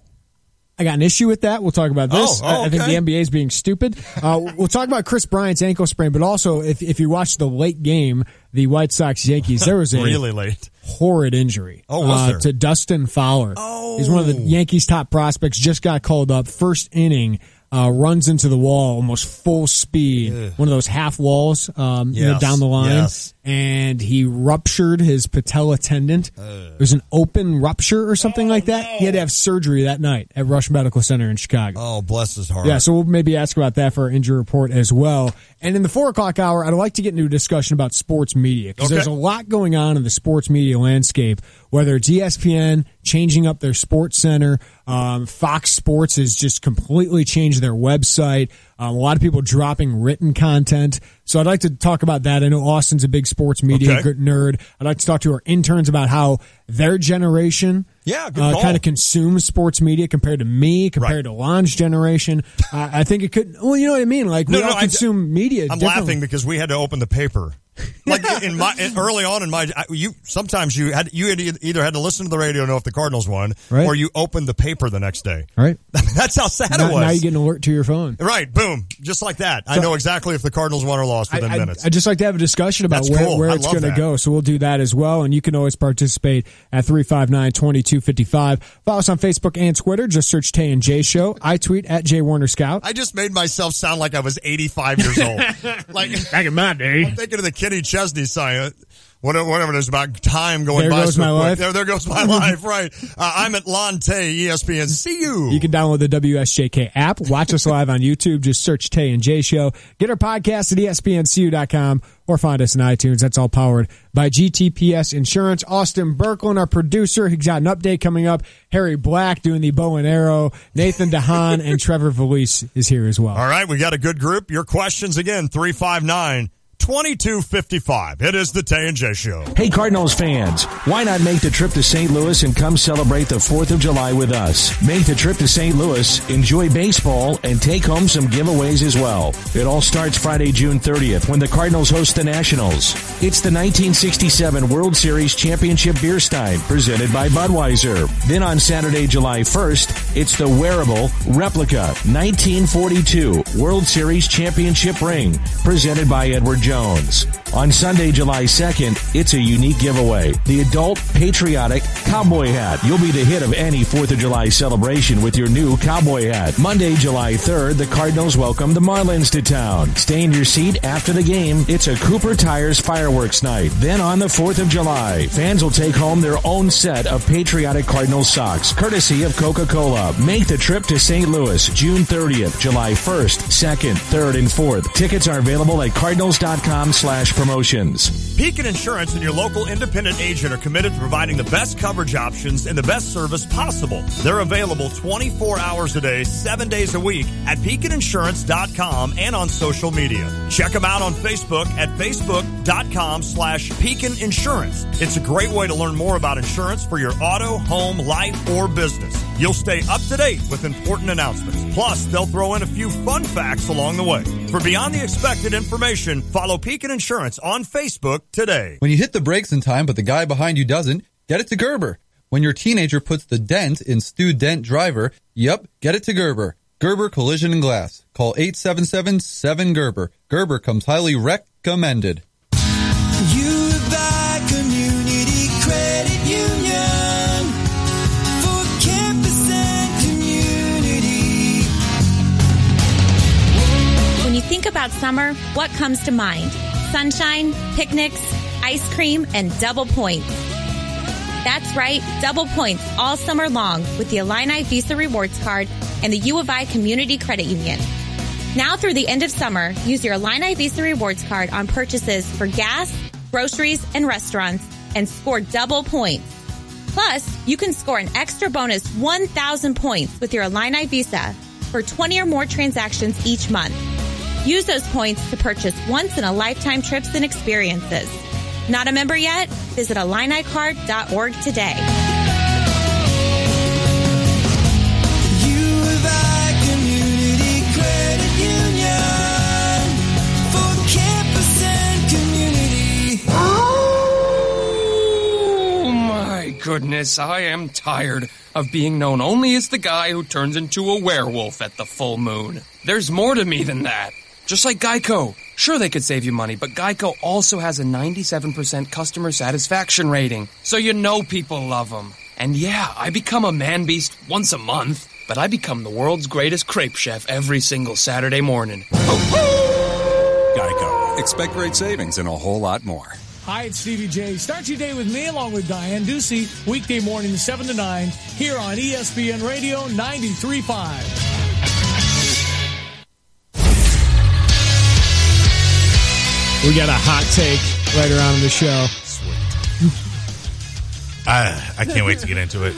Speaker 12: I got an issue with that. We'll talk about this.
Speaker 15: Oh,
Speaker 12: I think
Speaker 15: okay.
Speaker 12: the NBA is being stupid. We'll talk about Chris Bryant's ankle sprain, but also if you watch the late game, the White Sox-Yankees, there was a
Speaker 15: really late
Speaker 12: horrid injury
Speaker 15: was there?
Speaker 12: to Dustin Fowler.
Speaker 15: Oh.
Speaker 12: He's one of the Yankees' top prospects, just got called up. First inning, runs into the wall almost full speed.
Speaker 15: Ugh.
Speaker 12: One of those half walls down the line.
Speaker 15: Yes.
Speaker 12: And he ruptured his patella tendon. It was an open rupture or something like that.
Speaker 15: No.
Speaker 12: He had to have surgery that night at Rush Medical Center in Chicago.
Speaker 15: Oh, bless his heart.
Speaker 12: Yeah, so we'll maybe ask about that for our injury report as well. And in the 4 o'clock hour, I'd like to get into a discussion about sports media because there's a lot going on in the sports media landscape, whether it's ESPN changing up their sports center, Fox Sports has just completely changed their website, a lot of people dropping written content. So I'd like to talk about that. I know Austin's a big sports media nerd. I'd like to talk to our interns about how their generation kind of consumes sports media compared to me, compared to Lon's generation. I think it could, well, you know what I mean? Like, we all consume media
Speaker 15: I'm
Speaker 12: differently.
Speaker 15: laughing because we had to open the paper. Like early on in my, sometimes you either had to listen to the radio to know if the Cardinals won, or you opened the paper the next day.
Speaker 12: Right.
Speaker 15: That's how sad it was.
Speaker 12: Now you get an alert to your phone.
Speaker 15: Right. Boom. Just like that. So, I know exactly if the Cardinals won or lost within minutes.
Speaker 12: I'd just like to have a discussion about where it's going to go. So we'll do that as well. And you can always participate at 359-2255. Follow us on Facebook and Twitter. Just search Tay and J Show. I tweet at J Warner Scout.
Speaker 15: I just made myself sound like I was 85 years old. Like
Speaker 12: back in my day.
Speaker 15: I'm thinking of the Kenny Chesney sign. Whatever it is about time going
Speaker 12: there
Speaker 15: by
Speaker 12: goes
Speaker 15: so
Speaker 12: my
Speaker 15: quick.
Speaker 12: life.
Speaker 15: There goes my life, right. I'm at Lon Tay, ESPN. See you.
Speaker 12: You can download the WSJK app. Watch us live on YouTube. Just search Tay and J Show. Get our podcast at ESPNCU.com or find us on iTunes. That's all powered by GTPS Insurance. Austin Berkland, our producer, he's got an update coming up. Harry Black doing the bow and arrow. Nathan DeHaan and Trevor Valise is here as well.
Speaker 15: All right, we got a good group. Your questions again, 359-2255. It is the Tay and J Show.
Speaker 13: Hey, Cardinals fans, why not make the trip to St. Louis and come celebrate the 4th of July with us? Make the trip to St. Louis, enjoy baseball, and take home some giveaways as well. It all starts Friday, June 30th when the Cardinals host the Nationals. It's the 1967 World Series Championship Beer Stein presented by Budweiser. Then on Saturday, July 1st, it's the wearable replica 1942 World Series Championship ring presented by Edward Jones. On Sunday, July 2nd, it's a unique giveaway. The adult patriotic cowboy hat. You'll be the hit of any 4th of July celebration with your new cowboy hat. Monday, July 3rd, the Cardinals welcome the Marlins to town. Stay in your seat after the game. It's a Cooper Tires fireworks night. Then on the 4th of July, fans will take home their own set of patriotic Cardinals socks, courtesy of Coca-Cola. Make the trip to St. Louis, June 30th, July 1st, 2nd, 3rd, and 4th. Tickets are available at cardinals.com/promotions.
Speaker 15: Pekin Insurance and your local independent agent are committed to providing the best coverage options and the best service possible. They're available 24 hours a day, 7 days a week at PekinInsurance.com and on social media. Check them out on Facebook at Facebook.com/Pekin Insurance. It's a great way to learn more about insurance for your auto, home, life, or business. You'll stay up to date with important announcements. Plus, they'll throw in a few fun facts along the way. For beyond the expected information, follow Pekin Insurance on Facebook today.
Speaker 16: When you hit the brakes in time but the guy behind you doesn't, get it to Gerber. When your teenager puts the dent in Stu Dent Driver, yep, get it to Gerber. Gerber Collision and Glass. Call 877-7-GERBER. Gerber comes highly recommended.
Speaker 17: about summer, what comes to mind? Sunshine, picnics, ice cream, and double points. That's right, double points all summer long with the Illini Visa Rewards Card and the U of I Community Credit Union. Now through the end of summer, use your Illini Visa Rewards Card on purchases for gas, groceries, and restaurants and score double points. Plus, you can score an extra bonus 1,000 points with your Illini Visa for 20 or more transactions each month. Use those points to purchase once-in-a-lifetime trips and experiences. Not a member yet? Visit IlliniCard.org today.
Speaker 18: U of I Community Credit Union for campus and community.
Speaker 19: Oh my goodness, I am tired of being known only as the guy who turns into a werewolf at the full moon. There's more to me than that. Just like Geico. Sure, they could save you money, but Geico also has a 97% customer satisfaction rating, so you know people love them. And yeah, I become a man-beast once a month, but I become the world's greatest crepe chef every single Saturday morning.
Speaker 20: Geico. Expect great savings and a whole lot more.
Speaker 21: Hi, it's Stevie J. Start your day with me along with Diane Ducey, weekday mornings 7 to 9, here on ESPN Radio 93.5.
Speaker 12: We got a hot take later on in the show.
Speaker 22: I can't wait to get into it.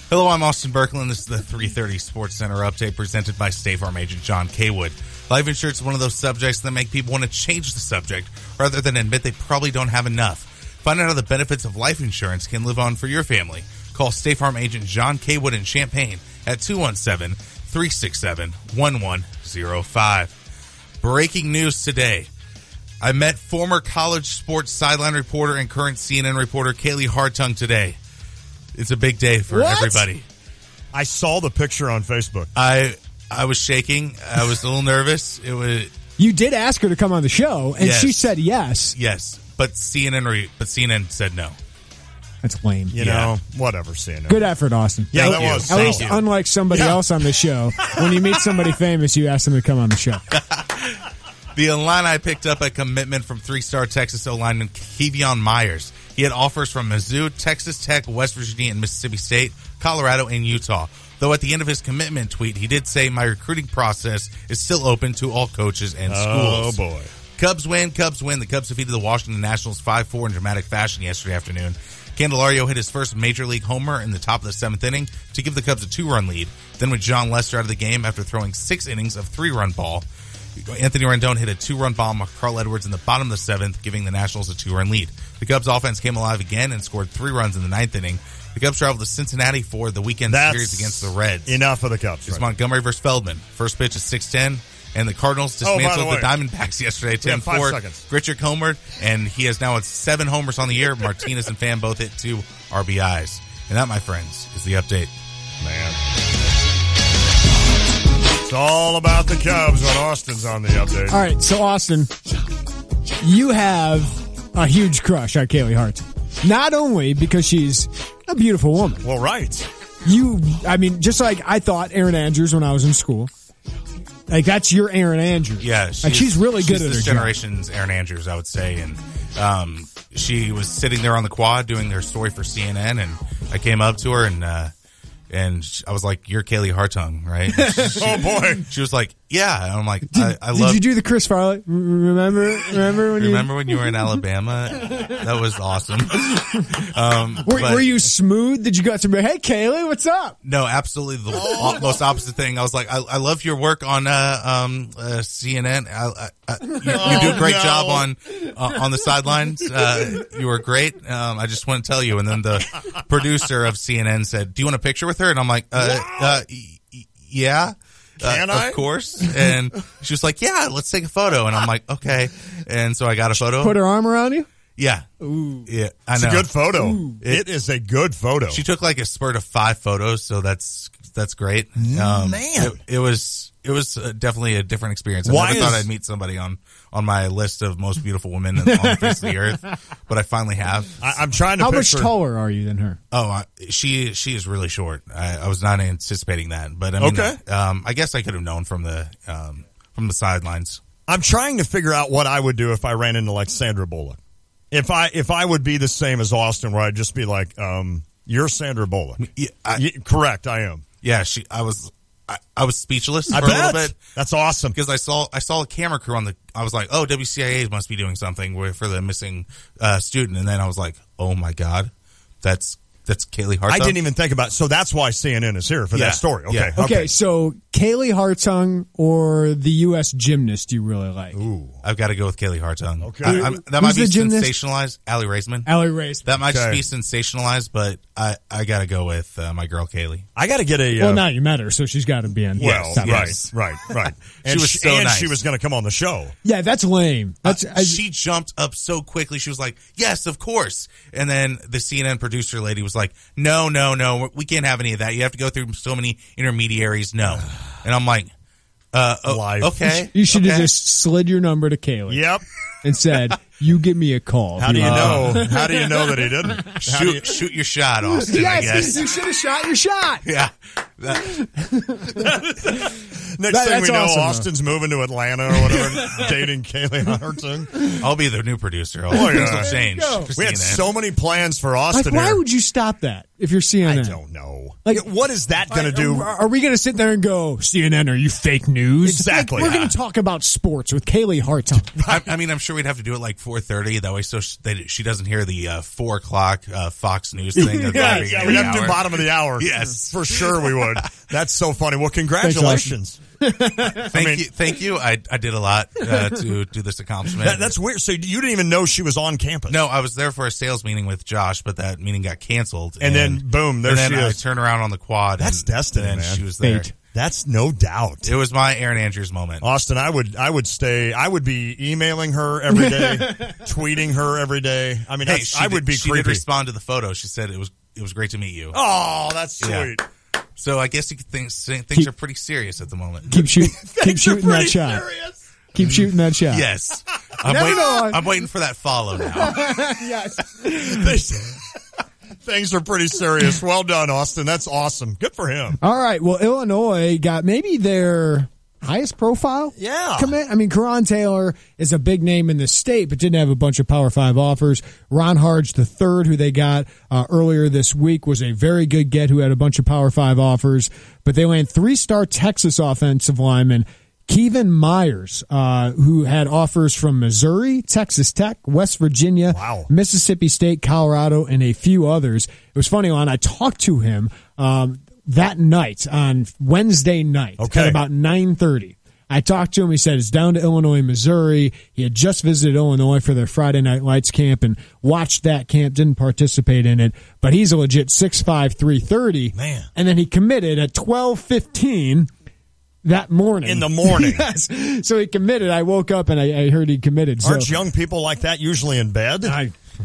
Speaker 22: Hello, I'm Austin Berkland. This is the 3:30 Sports Center update presented by State Farm agent John Kaywood. Life insurance is one of those subjects that make people want to change the subject rather than admit they probably don't have enough. Find out how the benefits of life insurance can live on for your family. Call State Farm agent John Kaywood in Champaign at 217-367-1105. Breaking news today. I met former college sports sideline reporter and current CNN reporter Kaylee Hartung today. It's a big day for everybody.
Speaker 15: I saw the picture on Facebook.
Speaker 22: I was shaking. I was a little nervous.
Speaker 12: You did ask her to come on the show, and she said yes.
Speaker 22: Yes, but CNN said no.
Speaker 12: That's lame.
Speaker 15: You know, whatever, CNN.
Speaker 12: Good effort, Austin.
Speaker 15: Yeah, that was.
Speaker 12: At least, unlike somebody else on the show, when you meet somebody famous, you ask them to come on the show.
Speaker 22: The Illini picked up a commitment from three-star Texas O-lineman Kevion Myers. He had offers from Mizzou, Texas Tech, West Virginia, and Mississippi State, Colorado, and Utah. Though at the end of his commitment tweet, he did say, "My recruiting process is still open to all coaches and schools."
Speaker 15: Oh, boy.
Speaker 22: Cubs win. The Cubs defeated the Washington Nationals 5-4 in dramatic fashion yesterday afternoon. Candelario hit his first Major League homer in the top of the seventh inning to give the Cubs a 2-run lead. Then with John Lester out of the game after throwing 6 innings of 3-run ball, Anthony Rendon hit a 2-run bomb off Carl Edwards in the bottom of the 7th, giving the Nationals a 2-run lead. The Cubs offense came alive again and scored 3 runs in the 9th inning. The Cubs traveled to Cincinnati for the weekend series against the Reds.
Speaker 15: Enough of the Cubs.
Speaker 22: It's Montgomery versus Feldman. First pitch is 6-10, and the Cardinals dismantled the Diamondbacks yesterday 10-4. Gritchick homered, and he has now 7 homers on the year. Martinez and Pham both hit 2 RBIs. And that, my friends, is the update.
Speaker 15: Man. It's all about the Cubs when Austin's on the update.
Speaker 12: All right, so Austin, you have a huge crush on Kaylee Hart. Not only because she's a beautiful woman.
Speaker 15: Well, right.
Speaker 12: Just like I thought Erin Andrews when I was in school. Like, that's your Erin Andrews.
Speaker 22: Yeah.
Speaker 12: She's really good at her
Speaker 22: this
Speaker 12: job.
Speaker 22: generation's Erin Andrews, I would say. And she was sitting there on the quad doing her story for CNN, and I came up to her, and I was like, "You're Kaylee Hartung, right?"
Speaker 15: Oh, boy.
Speaker 22: She was like, "Yeah." And I'm like,
Speaker 12: Did you do the Chris Farley? Remember when
Speaker 22: you were in Alabama? That was awesome.
Speaker 12: Were you smooth? Did you go to me, "Hey, Kaylee, what's up"?
Speaker 22: No, absolutely the most opposite thing. I was like, I love your work on CNN. You do a great job on the sidelines. You were great. I just want to tell you. And then the producer of CNN said, "Do you want a picture with her?" And I'm like, yeah.
Speaker 15: Can I?
Speaker 22: Of course. And she was like, "Yeah, let's take a photo." And I'm like, "Okay." And so I got a photo.
Speaker 12: Put her arm around you?
Speaker 22: Yeah.
Speaker 12: Ooh.
Speaker 22: Yeah, I know.
Speaker 15: It's a good photo. It is a good photo.
Speaker 22: She took like a spurt of 5 photos, so that's great.
Speaker 15: Man.
Speaker 22: It was definitely a different experience. I never thought I'd meet somebody on my list of most beautiful women on the face of the earth, but I finally have.
Speaker 15: I'm trying to
Speaker 12: How
Speaker 15: picture.
Speaker 12: much taller are you than her?
Speaker 22: Oh, she is really short. I was not anticipating that, but I mean,
Speaker 15: okay.
Speaker 22: I guess I could have known from the sidelines.
Speaker 15: I'm trying to figure out what I would do if I ran into like Sandra Bullock. If I would be the same as Austin, where I'd just be like, "You're Sandra Bullock." Yeah, correct, I am.
Speaker 22: Yeah, I was speechless for
Speaker 15: a
Speaker 22: little bit.
Speaker 15: That's awesome
Speaker 22: because I saw a camera crew I was like, oh, WCIA must be doing something for the missing student, and then I was like, oh my god, that's Kaylee Hartung.
Speaker 15: I didn't even think about it. So that's why CNN is here for that story. Okay.
Speaker 12: Yeah. Okay, so Kaylee Hartung or the U.S. gymnast you really like?
Speaker 15: Ooh.
Speaker 22: I've got to go with Kaylee Hartung.
Speaker 15: Okay.
Speaker 22: That might be sensationalized. Allie Raisman. That might be sensationalized, but I got to go with my girl Kaylee.
Speaker 15: I got to get a...
Speaker 12: well, now you met her, so she's got to be in.
Speaker 15: Well, right. And
Speaker 22: she was so nice.
Speaker 15: She was going to come on the show.
Speaker 12: Yeah, that's lame.
Speaker 22: She jumped up so quickly. She was like, yes, of course. And then the CNN producer lady was like, no, we can't have any of that. You have to go through so many intermediaries. No. And I'm like, okay.
Speaker 12: You should have just slid your number to Kaylee.
Speaker 15: Yep.
Speaker 12: And said, you give me a call.
Speaker 15: How do you know? How do you know that he didn't?
Speaker 22: Shoot your shot, Austin,
Speaker 12: yes,
Speaker 22: I guess.
Speaker 12: You should have shot your shot.
Speaker 22: Yeah.
Speaker 15: Next thing we know, awesome, Austin's moving to Atlanta or whatever, dating Kaylee Hartung.
Speaker 22: I'll be the new producer. Things will change.
Speaker 15: We had so many plans for Austin.
Speaker 12: Why would you stop that if you're CNN?
Speaker 15: I don't know. What is that going to do?
Speaker 12: Are we going to sit there and go, CNN, are you fake news?
Speaker 15: Exactly.
Speaker 12: We're going to talk about sports with Kaylee Hartung.
Speaker 22: I mean, I'm sure we'd have to do it like 4:30. That way, so she doesn't hear the 4 o'clock Fox News thing.
Speaker 15: We'd have to do bottom of the hour.
Speaker 22: Yes,
Speaker 15: for sure we would. That's so funny. Well, congratulations.
Speaker 22: Thank you. I did a lot to do this accomplishment.
Speaker 15: That's weird. So you didn't even know she was on campus?
Speaker 22: No, I was there for a sales meeting with Josh, but that meeting got canceled.
Speaker 15: And then boom, there she is.
Speaker 22: I turned around on the quad.
Speaker 15: That's destiny,
Speaker 22: man.
Speaker 15: She
Speaker 22: was there.
Speaker 15: Fate. That's no doubt.
Speaker 22: It was my Aaron Andrews moment.
Speaker 15: Austin, I would stay. I would be emailing her every day, tweeting her every day. I mean, I would be
Speaker 22: she
Speaker 15: creepy.
Speaker 22: Did respond to the photo. She said it was great to meet you.
Speaker 15: Oh, that's sweet.
Speaker 22: Yeah. So I guess you could think things are pretty serious at the moment.
Speaker 12: Keep shooting that shot. Keep shooting that shot.
Speaker 22: Yes. I'm waiting for that follow now.
Speaker 12: Yes.
Speaker 15: Things are pretty serious. Well done, Austin. That's awesome. Good for him.
Speaker 12: All right. Well, Illinois got maybe their highest profile commit. I mean, Karan Taylor is a big name in the state, but didn't have a bunch of Power 5 offers. Ron Harge III, who they got earlier this week, was a very good get who had a bunch of Power 5 offers, but they land 3-star Texas offensive lineman Kevin Myers, who had offers from Missouri, Texas Tech, West Virginia, Mississippi State, Colorado, and a few others. It was funny, Lon, I talked to him that night, on Wednesday night, at about 9:30. I talked to him. He said it's down to Illinois, Missouri. He had just visited Illinois for their Friday Night Lights camp and watched that camp, didn't participate in it, but he's a legit 6'5", 330.
Speaker 15: Man.
Speaker 12: And then he committed at 12:15 that morning.
Speaker 15: In the morning.
Speaker 12: Yes. So he committed. I woke up and I heard he committed.
Speaker 15: Aren't young people like that usually in bed?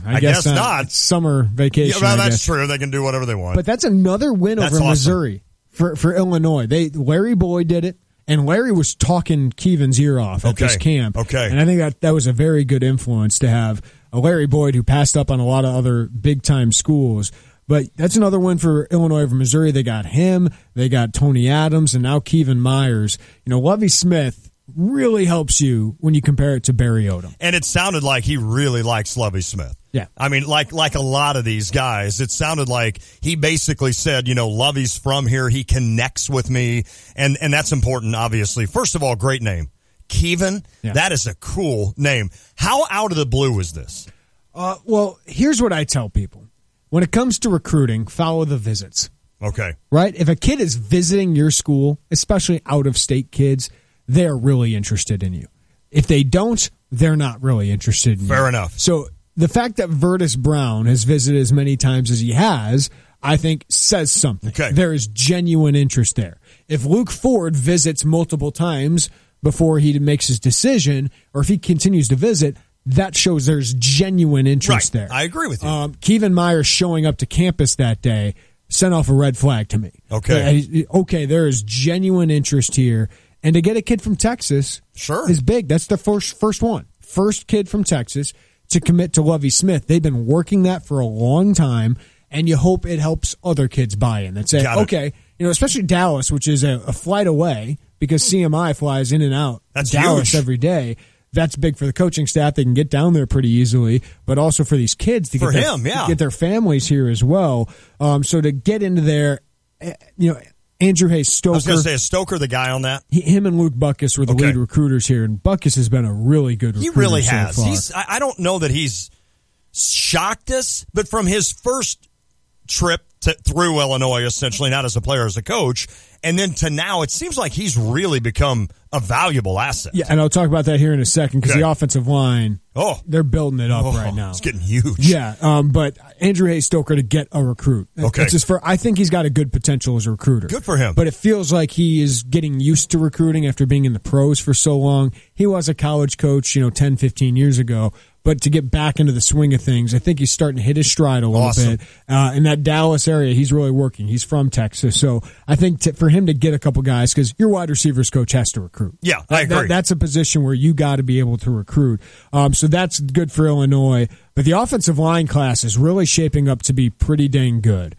Speaker 12: I guess not. Summer vacation.
Speaker 15: Yeah, well, that's true. They can do whatever they want.
Speaker 12: But that's another win over Missouri for Illinois. Larry Boyd did it, and Larry was talking Keevan's ear off at this camp.
Speaker 15: Okay.
Speaker 12: And I think that was a very good influence to have a Larry Boyd who passed up on a lot of other big-time schools. But that's another win for Illinois over Missouri. They got him. They got Tony Adams, and now Kevin Myers. Lovie Smith really helps you when you compare it to Barry Odom.
Speaker 15: And it sounded like he really likes Lovie Smith.
Speaker 12: Yeah.
Speaker 15: I mean, like a lot of these guys, it sounded like he basically said, Lovie's from here. He connects with me. And that's important, obviously. First of all, great name. Kevin, that is a cool name. How out of the blue is this?
Speaker 12: Well, here's what I tell people. When it comes to recruiting, follow the visits.
Speaker 15: Okay.
Speaker 12: Right? If a kid is visiting your school, especially out-of-state kids, they're really interested in you. If they don't, they're not really interested in you.
Speaker 15: Fair enough.
Speaker 12: So the fact that Vertus Brown has visited as many times as he has, I think, says something.
Speaker 15: Okay.
Speaker 12: There is genuine interest there. If Luke Ford visits multiple times before he makes his decision, or if he continues to visit, that shows there's genuine interest there.
Speaker 15: I agree with you.
Speaker 12: Kevin Myers showing up to campus that day sent off a red flag to me.
Speaker 15: Okay.
Speaker 12: Okay, there is genuine interest here. And to get a kid from Texas is big. That's the first one. First kid from Texas to commit to Lovie Smith. They've been working that for a long time, and you hope it helps other kids buy in. That say, okay, especially Dallas, which is a flight away because CMI flies in and out.
Speaker 15: That's
Speaker 12: Dallas
Speaker 15: huge.
Speaker 12: every day. That's big for the coaching staff. They can get down there pretty easily, but also for these kids to get their families here as well. So to get into there, Andrew Hayes Stoker.
Speaker 15: I was going to say, is Stoker the guy on that?
Speaker 12: Him and Luke Buckus were the lead recruiters here, and Buckus has been a really good recruiter.
Speaker 15: He really has.
Speaker 12: So far.
Speaker 15: I don't know that he's shocked us, but from his first trip through Illinois, essentially, not as a player, as a coach, and then to now, it seems like he's really become a valuable asset.
Speaker 12: Yeah, and I'll talk about that here in a second because the offensive line, they're building it up right now.
Speaker 15: It's getting huge.
Speaker 12: Yeah, but Andrew Hayes Stoker to get a recruit.
Speaker 15: Okay.
Speaker 12: I think he's got a good potential as a recruiter.
Speaker 15: Good for him.
Speaker 12: But it feels like he is getting used to recruiting after being in the pros for so long. He was a college coach, 10, 15 years ago. But to get back into the swing of things, I think he's starting to hit his stride a little bit. In that Dallas area, he's really working. He's from Texas. So I think for him to get a couple guys, because your wide receivers coach has to recruit.
Speaker 15: Yeah, I agree.
Speaker 12: That's a position where you got to be able to recruit. So that's good for Illinois. But the offensive line class is really shaping up to be pretty dang good.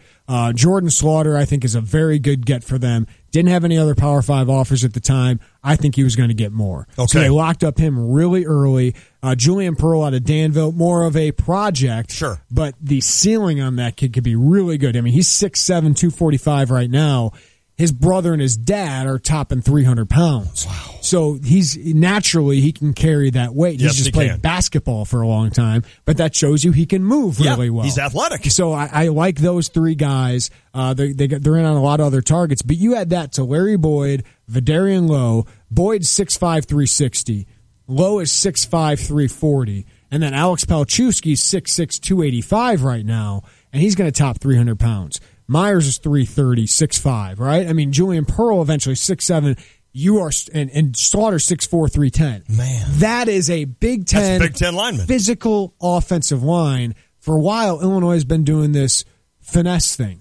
Speaker 12: Jordan Slaughter, I think, is a very good get for them. Didn't have any other Power 5 offers at the time. I think he was going to get more.
Speaker 15: Okay.
Speaker 12: So they locked up him really early. Julian Pearl out of Danville, more of a project.
Speaker 15: Sure.
Speaker 12: But the ceiling on that kid could be really good. I mean, he's 6'7", 245 right now. His brother and his dad are topping 300 pounds.
Speaker 15: Wow.
Speaker 12: So he can carry that weight.
Speaker 15: Yes,
Speaker 12: he's just
Speaker 15: he
Speaker 12: played
Speaker 15: can.
Speaker 12: basketball for a long time, but that shows you he can move really well.
Speaker 15: He's athletic.
Speaker 12: So I like those three guys. They're in on a lot of other targets, but you add that to Larry Boyd, Vidarian Lowe. Boyd's 6'5", 360. Lowe is 6'5", 340. And then Alex Palczewski's 6'6", 285 right now, and he's going to top 300 pounds. Myers is 330, 6'5", right? I mean, Julian Pearl eventually 6'7". You are and Slaughter 6'4", 310.
Speaker 15: Man,
Speaker 12: that is a Big Ten,
Speaker 15: Big Ten lineman,
Speaker 12: physical offensive line. For a while, Illinois has been doing this finesse thing,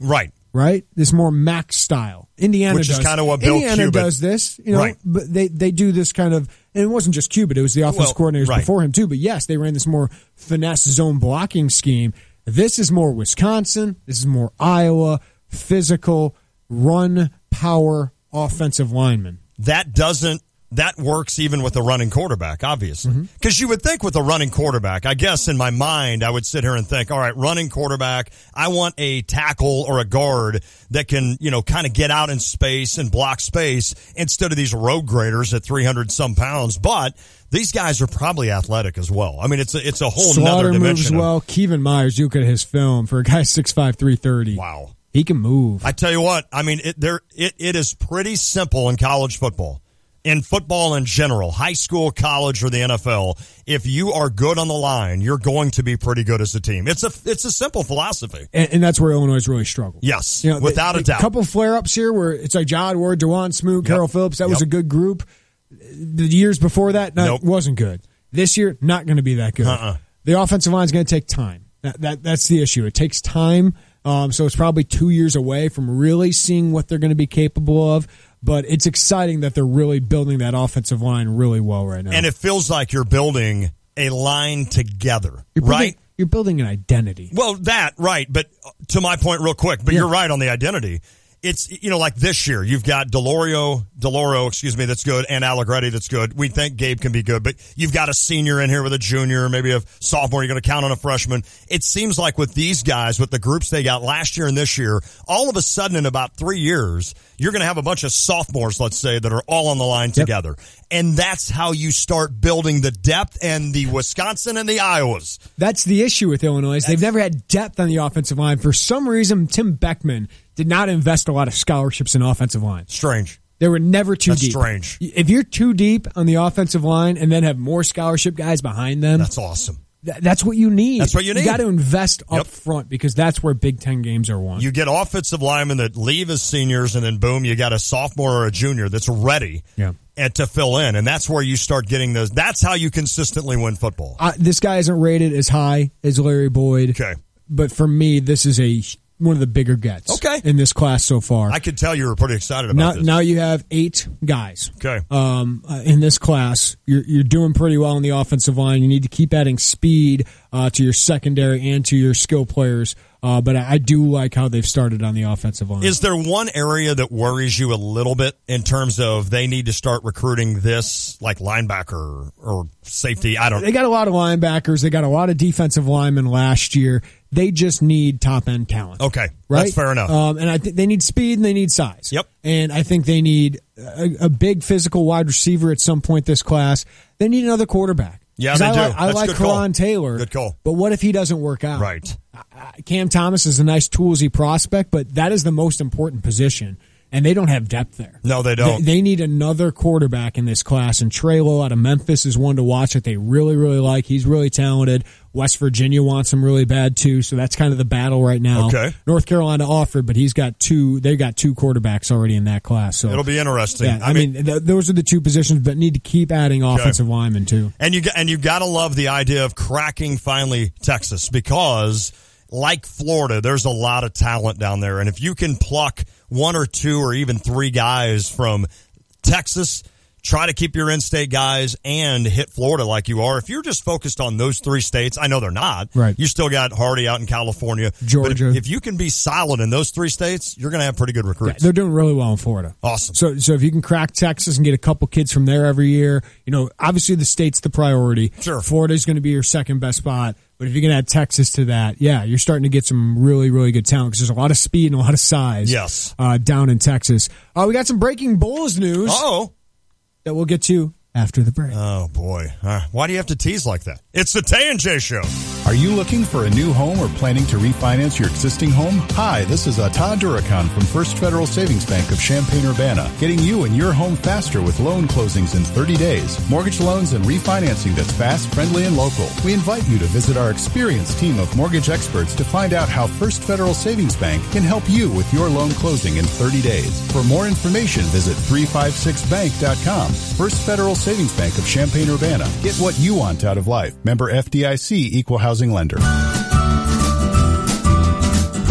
Speaker 15: right?
Speaker 12: This more Mac style. Indiana,
Speaker 15: which
Speaker 12: does.
Speaker 15: is kind of what Bill
Speaker 12: Indiana
Speaker 15: Cubitt
Speaker 12: does this,
Speaker 15: right?
Speaker 12: But they do this kind of, and it wasn't just Cubitt; it was the offense coordinators before him too. But yes, they ran this more finesse zone blocking scheme. This is more Wisconsin. This is more Iowa. Physical, run, power, offensive lineman.
Speaker 15: That works even with a running quarterback, obviously. Because you would think with a running quarterback, I guess in my mind, I would sit here and think, all right, running quarterback, I want a tackle or a guard that can, kind of get out in space and block space instead of these road graders at 300-some pounds. But these guys are probably athletic as well. I mean, it's a whole nother dimension.
Speaker 12: Moves well. Kevin Myers, you look at his film for a guy 6'5", 330.
Speaker 15: Wow.
Speaker 12: He can move.
Speaker 15: I tell you what, I mean, it is pretty simple in college football. In football in general, high school, college, or the NFL, if you are good on the line, you're going to be pretty good as a team. It's a simple philosophy.
Speaker 12: And that's where Illinois really struggled.
Speaker 15: Yes, without a doubt.
Speaker 12: A couple flare-ups here where it's like John Ward, DeJuan Smoot, Carroll Phillips. That was a good group. The years before that, wasn't good. This year, not going to be that good. The offensive line is going to take time. That's the issue. It takes time. So it's probably 2 years away from really seeing what they're going to be capable of. But it's exciting that they're really building that offensive line really well right now.
Speaker 15: And it feels like you're building a line together, right?
Speaker 12: You're building an identity.
Speaker 15: Well, right. But to my point real quick, but you're right on the identity. It's, like this year, you've got Deloro, that's good, and Allegretti, that's good. We think Gabe can be good, but you've got a senior in here with a junior, maybe a sophomore. You're going to count on a freshman. It seems like with these guys, with the groups they got last year and this year, all of a sudden in about 3 years, you're going to have a bunch of sophomores, let's say, that are all on the line together. And that's how you start building the depth and the Wisconsin and the Iowas.
Speaker 12: That's the issue with Illinois. They've never had depth on the offensive line. For some reason, Tim Beckman did not invest a lot of scholarships in offensive line.
Speaker 15: Strange.
Speaker 12: They were never too deep.
Speaker 15: That's strange.
Speaker 12: If you're too deep on the offensive line and then have more scholarship guys behind them,
Speaker 15: that's awesome.
Speaker 12: That's what you need.
Speaker 15: That's what you need.
Speaker 12: You got to invest up front because that's where Big Ten games are won.
Speaker 15: You get offensive linemen that leave as seniors, and then boom, you got a sophomore or a junior that's ready and to fill in, and that's where you start getting those. That's how you consistently win football.
Speaker 12: This guy isn't rated as high as Larry Boyd.
Speaker 15: Okay.
Speaker 12: But for me, this is one of the bigger gets in this class so far.
Speaker 15: I could tell you were pretty excited about this.
Speaker 12: Now you have 8 guys.
Speaker 15: Okay.
Speaker 12: In this class, you're doing pretty well on the offensive line. You need to keep adding speed to your secondary and to your skill players But I do like how they've started on the offensive line.
Speaker 15: Is there one area that worries you a little bit in terms of they need to start recruiting this, like linebacker or safety?
Speaker 12: They got a lot of linebackers. They got a lot of defensive linemen last year. They just need top-end talent.
Speaker 15: Okay,
Speaker 12: right?
Speaker 15: That's fair enough.
Speaker 12: And I think they need speed and they need size.
Speaker 15: Yep.
Speaker 12: And I think they need a big physical wide receiver at some point this class. They need another quarterback.
Speaker 15: Yeah, they do.
Speaker 12: I like Karan Taylor.
Speaker 15: Good call.
Speaker 12: But what if he doesn't work out?
Speaker 15: Right.
Speaker 12: Cam Thomas is a nice toolsy prospect, but that is the most important position. And they don't have depth there.
Speaker 15: No, they don't.
Speaker 12: They need another quarterback in this class. And Treloar out of Memphis is one to watch that they really, really like. He's really talented. West Virginia wants him really bad, too. So that's kind of the battle right now.
Speaker 15: Okay.
Speaker 12: North Carolina offered, but they've got two quarterbacks already in that class. So
Speaker 15: it'll be interesting.
Speaker 12: Yeah, I mean those are the two positions, but need to keep adding offensive linemen, too.
Speaker 15: And you got to love the idea of cracking, finally, Texas, because like Florida, there's a lot of talent down there. And if you can pluck one or two or even three guys from Texas, try to keep your in-state guys and hit Florida like you are. If you're just focused on those three states, I know they're not.
Speaker 12: Right.
Speaker 15: You still got Hardy out in California.
Speaker 12: Georgia.
Speaker 15: But if you can be solid in those three states, you're going to have pretty good recruits.
Speaker 12: Yeah, they're doing really well in Florida.
Speaker 15: Awesome.
Speaker 12: So if you can crack Texas and get a couple kids from there every year, obviously the state's the priority.
Speaker 15: Sure.
Speaker 12: Florida's going to be your second best spot. But if you can add Texas to that, yeah, you're starting to get some really, really good talent because there's a lot of speed and a lot of size.
Speaker 15: Yes.
Speaker 12: Down in Texas. We got some breaking Bulls news.
Speaker 15: Uh-oh.
Speaker 12: That we'll get to after the break.
Speaker 15: Oh, boy. Why do you have to tease like that? It's the Tay and J Show.
Speaker 2: Are you looking for a new home or planning to refinance your existing home? Hi, this is Todd Duracon from First Federal Savings Bank of Champaign-Urbana, getting you and your home faster with loan closings in 30 days. Mortgage loans and refinancing that's fast, friendly, and local. We invite you to visit our experienced team of mortgage experts to find out how First Federal Savings Bank can help you with your loan closing in 30 days. For more information, visit 356bank.com. First Federal Savings Bank of Champaign-Urbana. Get what you want out of life. Member FDIC, Equal Housing Lender.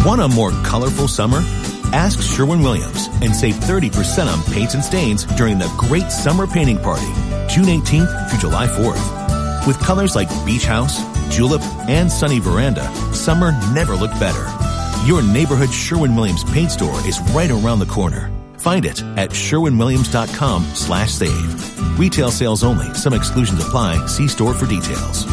Speaker 3: Want a more colorful summer? Ask Sherwin-Williams and save 30% on paints and stains during the Great Summer Painting Party, June 18th through July 4th. With colors like Beach House, Julep, and Sunny Veranda, summer never looked better. Your neighborhood Sherwin-Williams paint store is right around the corner. Find it at sherwinwilliams.com/save. Retail sales only. Some exclusions apply. See store for details.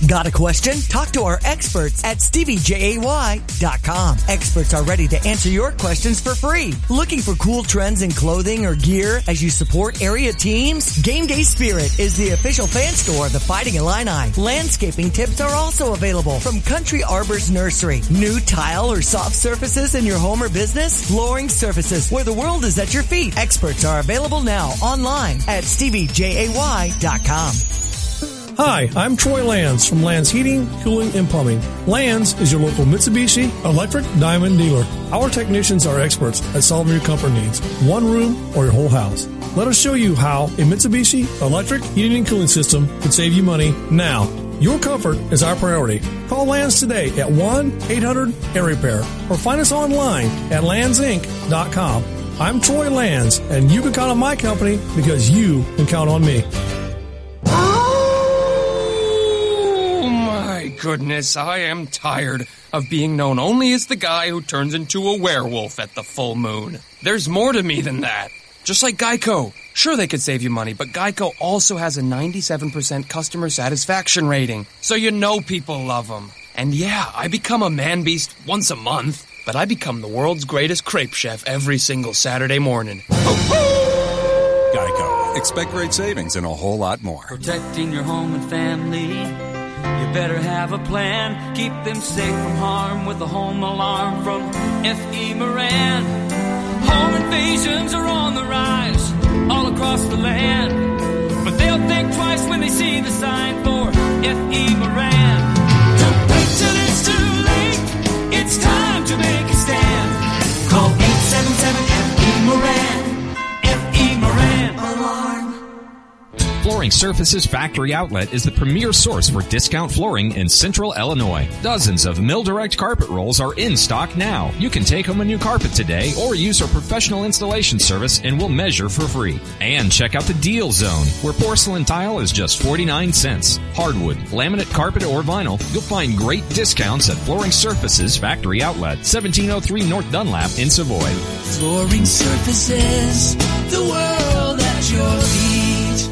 Speaker 23: Got a question? Talk to our experts at StevieJay.com. Experts are ready to answer your questions for free. Looking for cool trends in clothing or gear as you support area teams? Game Day Spirit is the official fan store of the Fighting Illini. Landscaping tips are also available from Country Arbor's Nursery. New tile or soft surfaces in your home or business? Flooring Surfaces, where the world is at your feet. Experts are available now online at StevieJay.com.
Speaker 21: Hi, I'm Troy Lands from Lands Heating, Cooling, and Plumbing. Lands is your local Mitsubishi Electric Diamond dealer. Our technicians are experts at solving your comfort needs, one room or your whole house. Let us show you how a Mitsubishi Electric Heating and Cooling System can save you money now. Your comfort is our priority. Call Lands today at 1-800-AIR-REPAIR or find us online at landsinc.com. I'm Troy Lands, and you can count on my company because you can count on me.
Speaker 19: Goodness, I am tired of being known only as the guy who turns into a werewolf at the full moon. There's more to me than that. Just like Geico. Sure, they could save you money, but Geico also has a 97% customer satisfaction rating, so you know people love them. And yeah, I become a man-beast once a month, but I become the world's greatest crepe chef every single Saturday morning.
Speaker 20: Geico. Expect great savings and a whole lot more.
Speaker 18: Protecting your home and family. You better have a plan. Keep them safe from harm with a home alarm from F.E. Moran. Home invasions are on the rise all across the land, but they'll think twice when they see the sign for F.E. Moran. Don't wait till it's too late. It's time to make a stand. Call 877 F.E. Moran. F.E. Moran. Alarm.
Speaker 4: Flooring
Speaker 5: Flooring Surfaces Factory Outlet is the premier source for discount flooring in Central Illinois. Dozens of Mill Direct carpet rolls are in stock now. You can take home a new carpet today or use our professional installation service and we'll measure for free. And check out the Deal Zone, where porcelain tile is just 49 cents. Hardwood, laminate carpet, or vinyl, you'll find great discounts at Flooring Surfaces Factory Outlet, 1703 North Dunlap in Savoy.
Speaker 18: Flooring Surfaces, the world at your feet.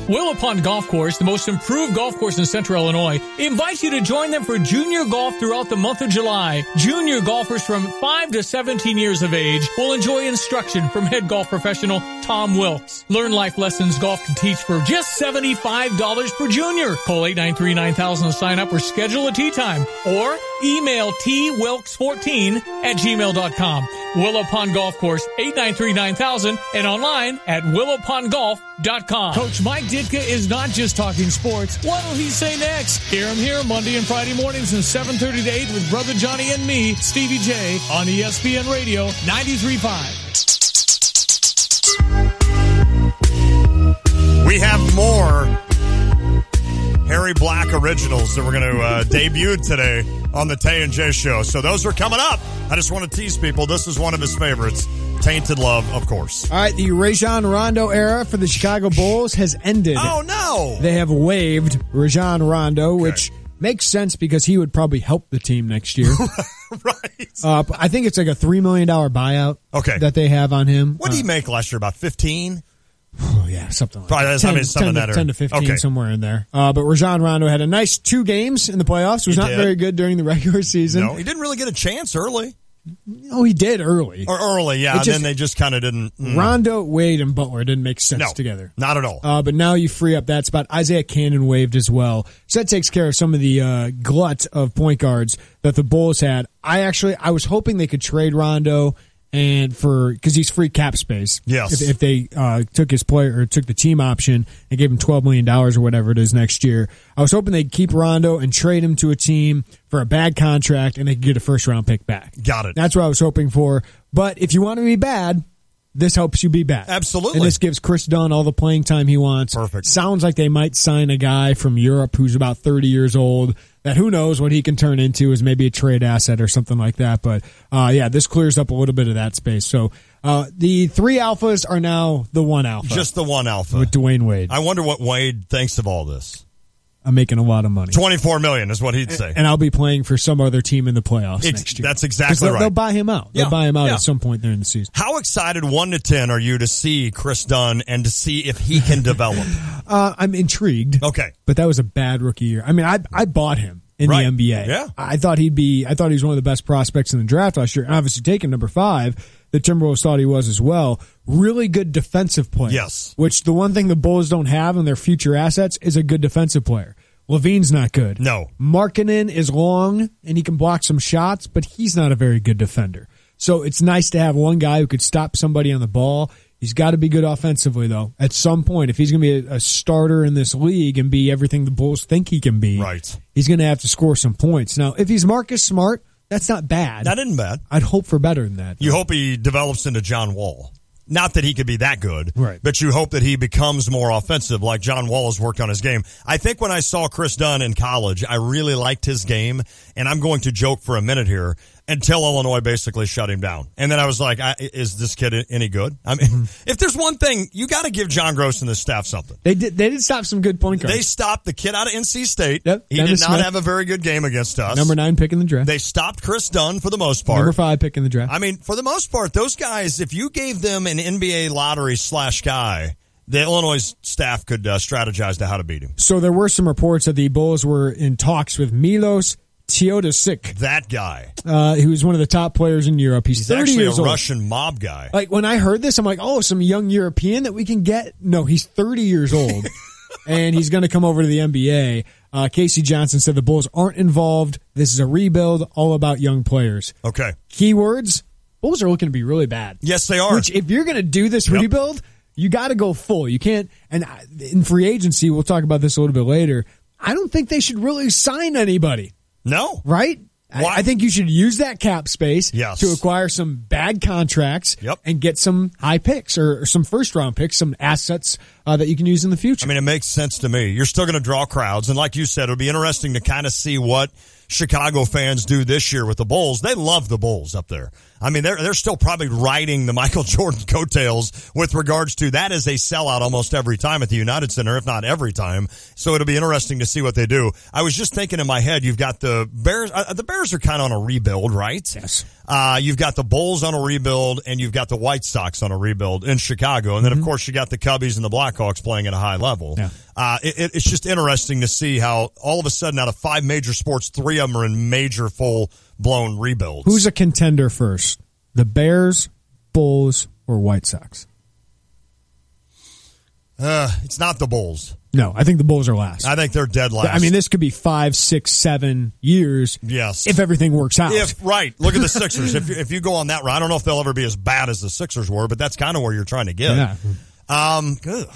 Speaker 6: Willow Pond Golf Course, the most improved golf course in Central Illinois, invites you to join them for junior golf throughout the month of July. Junior golfers from 5 to 17 years of age will enjoy instruction from head golf professional Tom Wilkes. Learn life lessons golf can teach for just $75 per junior. Call 893-9000 to sign up or schedule a tee time. Or email twilkes14@gmail.com. Willow Pond Golf Course, 893-9000, and online at willowpondgolf.com. Coach Mike Ditka is not just talking sports. What will he say next? Hear him here Monday and Friday mornings from 7:30 to 8 with Brother Johnny and me, Stevie J, on ESPN Radio 93.5.
Speaker 15: We have more Harry Black originals that we're going to debut today on the Tay and J Show. So those are coming up. I just want to tease people. This is one of his favorites. Tainted Love, of course.
Speaker 12: All right, the Rajon Rondo era for the Chicago Bulls has ended.
Speaker 15: Oh, no.
Speaker 12: They have waived Rajon Rondo, which makes sense because he would probably help the team next year.
Speaker 15: Right.
Speaker 12: I think it's like a $3 million buyout that they have on him.
Speaker 15: What did he make last year? About 15?
Speaker 12: Oh, yeah, something like
Speaker 15: probably,
Speaker 12: that. 10 to 15,
Speaker 15: okay.
Speaker 12: somewhere in there. But Rajon Rondo had a nice 2 games in the playoffs. Was not very good during the regular season.
Speaker 15: No, he didn't really get a chance early.
Speaker 12: No, he did early.
Speaker 15: Or early, yeah. Then they just kind of didn't.
Speaker 12: Rondo, Wade, and Butler didn't make sense together.
Speaker 15: Not at all.
Speaker 12: But now you free up that spot. Isaiah Cannon waived as well. So that takes care of some of the glut of point guards that the Bulls had. I was hoping they could trade Rondo because he's free cap space.
Speaker 15: Yes.
Speaker 12: If they took his player or took the team option and gave him $12 million or whatever it is next year, I was hoping they'd keep Rondo and trade him to a team for a bad contract and they could get a first round pick back.
Speaker 15: Got it.
Speaker 12: That's what I was hoping for. But if you want to be bad, this helps you be bad.
Speaker 15: Absolutely.
Speaker 12: And this gives Chris Dunn all the playing time he wants.
Speaker 15: Perfect.
Speaker 12: Sounds like they might sign a guy from Europe who's about 30 years old that who knows what he can turn into as maybe a trade asset or something like that. But, this clears up a little bit of that space. So, the 3 alphas are now the 1 alpha.
Speaker 15: Just the 1 alpha.
Speaker 12: With Dwayne Wade.
Speaker 15: I wonder what Wade thinks of all this.
Speaker 12: I'm making a lot of money.
Speaker 15: $24 million is what he'd say.
Speaker 12: And I'll be playing for some other team in the playoffs next year.
Speaker 15: That's exactly right.
Speaker 12: They'll buy him out.
Speaker 15: Yeah.
Speaker 12: They'll buy him out at some point during the season.
Speaker 15: How excited 1 to 10 are you to see Chris Dunn and to see if he can develop?
Speaker 12: I'm intrigued.
Speaker 15: Okay.
Speaker 12: But that was a bad rookie year. I mean, I bought him in the NBA.
Speaker 15: Yeah.
Speaker 12: I thought he was one of the best prospects in the draft last year. And obviously taking number 5, the Timberwolves thought he was as well. Really good defensive player.
Speaker 15: Yes.
Speaker 12: Which the one thing the Bulls don't have in their future assets is a good defensive player. Levine's not good.
Speaker 15: No.
Speaker 12: Markkanen is long and he can block some shots, but he's not a very good defender. So it's nice to have one guy who could stop somebody on the ball. He's got to be good offensively, though. At some point, if he's going to be a starter in this league and be everything the Bulls think he can be, he's going to have to score some points. Now, if he's Marcus Smart, that's not bad.
Speaker 15: That isn't bad.
Speaker 12: I'd hope for better than that.
Speaker 15: You hope he develops into John Wall. Not that he could be that good,
Speaker 12: right?
Speaker 15: But you hope that he becomes more offensive, like John Wall has worked on his game. I think when I saw Chris Dunn in college, I really liked his game, and I'm going to joke for a minute here, until Illinois basically shut him down. And then I was like, is this kid any good? I mean, if there's one thing, you got to give John Gross and the staff something.
Speaker 12: They did stop some good point guards.
Speaker 15: They stopped the kid out of NC State.
Speaker 12: Yep.
Speaker 15: He did not have a very good game against us.
Speaker 12: Number 9 pick in the draft.
Speaker 15: They stopped Chris Dunn for the most part.
Speaker 12: Number 5 pick in the draft.
Speaker 15: I mean, for the most part, those guys, if you gave them an NBA lottery /guy, the Illinois staff could strategize to how to beat him.
Speaker 12: So there were some reports that the Bulls were in talks with Milos Teodosic.
Speaker 15: That guy.
Speaker 12: He was one of the top players in Europe. He's 30
Speaker 15: actually
Speaker 12: years
Speaker 15: a
Speaker 12: old.
Speaker 15: Russian mob guy.
Speaker 12: Like, when I heard this, I'm like, oh, some young European that we can get? No, he's 30 years old, and he's going to come over to the NBA. Casey Johnson said the Bulls aren't involved. This is a rebuild, all about young players.
Speaker 15: Okay.
Speaker 12: Keywords, Bulls are looking to be really bad.
Speaker 15: Yes, they are.
Speaker 12: Which, if you're going to do this rebuild, you got to go full. You can't, and in free agency, we'll talk about this a little bit later, I don't think they should really sign anybody.
Speaker 15: No.
Speaker 12: Right? I think you should use that cap space
Speaker 15: Yes.
Speaker 12: to acquire some bad contracts
Speaker 15: Yep.
Speaker 12: and get some high picks or some first-round picks, some assets that you can use in the future.
Speaker 15: I mean, it makes sense to me. You're still going to draw crowds. And like you said, it'll be interesting to kind of see what Chicago fans do this year with the Bulls. They love the Bulls up there. I mean, they're still probably riding the Michael Jordan coattails with regards to that is a sellout almost every time at the United Center, if not every time. So it'll be interesting to see what they do. I was just thinking in my head, you've got the Bears. The Bears are kind of on a rebuild, right?
Speaker 12: Yes.
Speaker 15: You've got the Bulls on a rebuild, and you've got the White Sox on a rebuild in Chicago. And then, of course, you got the Cubbies and the Blackhawks playing at a high level.
Speaker 12: Yeah.
Speaker 15: It's just interesting to see how all of a sudden out of 5 major sports, 3 of them are in major full-blown rebuilds.
Speaker 12: Who's a contender first? The Bears, Bulls, or White Sox?
Speaker 15: It's not the Bulls.
Speaker 12: No, I think the Bulls are last.
Speaker 15: I think they're dead last.
Speaker 12: I mean, this could be 5, 6, 7 years.
Speaker 15: Yes.
Speaker 12: If everything works out.
Speaker 15: Right. Look at the Sixers. If you go on that route, I don't know if they'll ever be as bad as the Sixers were, but that's kind of where you're trying to get.
Speaker 12: Yeah.
Speaker 15: Good.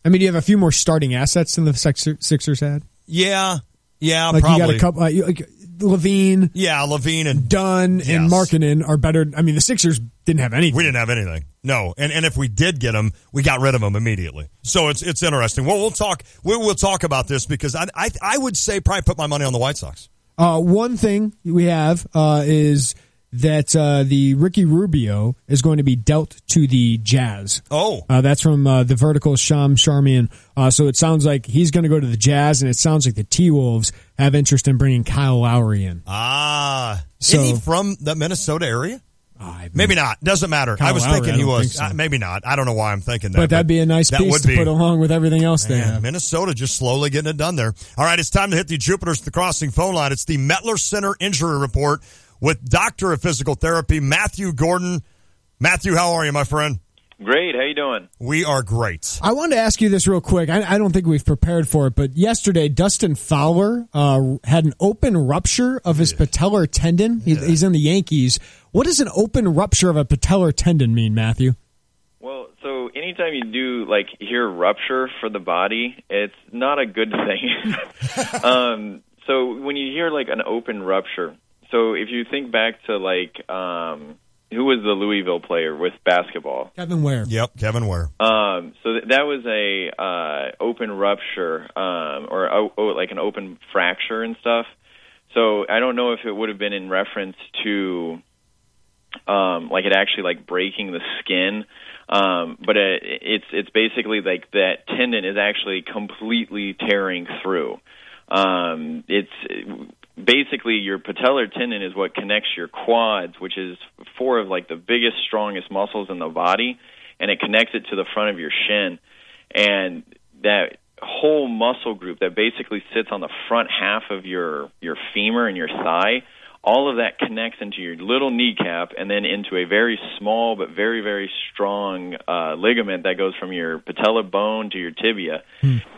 Speaker 12: I mean, you have a few more starting assets than the Sixers had.
Speaker 15: Yeah,
Speaker 12: like
Speaker 15: probably.
Speaker 12: You got a couple, like Levine.
Speaker 15: Yeah, Levine and
Speaker 12: Dunn and Markkanen are better. I mean, the Sixers didn't have anything.
Speaker 15: We didn't have anything. No, and if we did get them, we got rid of them immediately. So it's interesting. Well, we'll talk about this because I would say probably put my money on the White Sox.
Speaker 12: One thing we have is that the Ricky Rubio is going to be dealt to the Jazz.
Speaker 15: Oh.
Speaker 12: That's from the Vertical Sham Charmian. So it sounds like he's going to go to the Jazz, and it sounds like the T-Wolves have interest in bringing Kyle Lowry in.
Speaker 15: Isn't he from the Minnesota area? Maybe not. Doesn't matter.
Speaker 12: Kyle
Speaker 15: I was
Speaker 12: Lowry,
Speaker 15: thinking he was.
Speaker 12: so.
Speaker 15: Maybe not. I don't know why I'm thinking that.
Speaker 12: But that'd be a nice piece to put along with everything else they have.
Speaker 15: Minnesota just slowly getting it done there. All right, it's time to hit the Jupiter's at the Crossing phone line. It's the Mettler Center Injury Report with Doctor of Physical Therapy, Matthew Gordon. Matthew, how are you, my friend?
Speaker 7: Great. How you doing?
Speaker 15: We are great.
Speaker 12: I wanted to ask you this real quick. I don't think we've prepared for it, but yesterday Dustin Fowler had an open rupture of his patellar tendon. He's in the Yankees. What does an open rupture of a patellar tendon mean, Matthew?
Speaker 7: Well, so anytime you do hear rupture for the body, it's not a good thing. So when you hear an open rupture, so if you think back to who was the Louisville player with basketball?
Speaker 12: Kevin Ware.
Speaker 15: Yep, Kevin Ware.
Speaker 7: So that was a open rupture or like an open fracture and stuff. So I don't know if it would have been in reference to it actually breaking the skin, but it's basically that tendon is actually completely tearing through. It's basically your patellar tendon is what connects your quads, which is 4 of the biggest, strongest muscles in the body, and it connects it to the front of your shin. And that whole muscle group that basically sits on the front half of your femur and your thigh, all of that connects into your little kneecap and then into a very small but very, very strong ligament that goes from your patella bone to your tibia.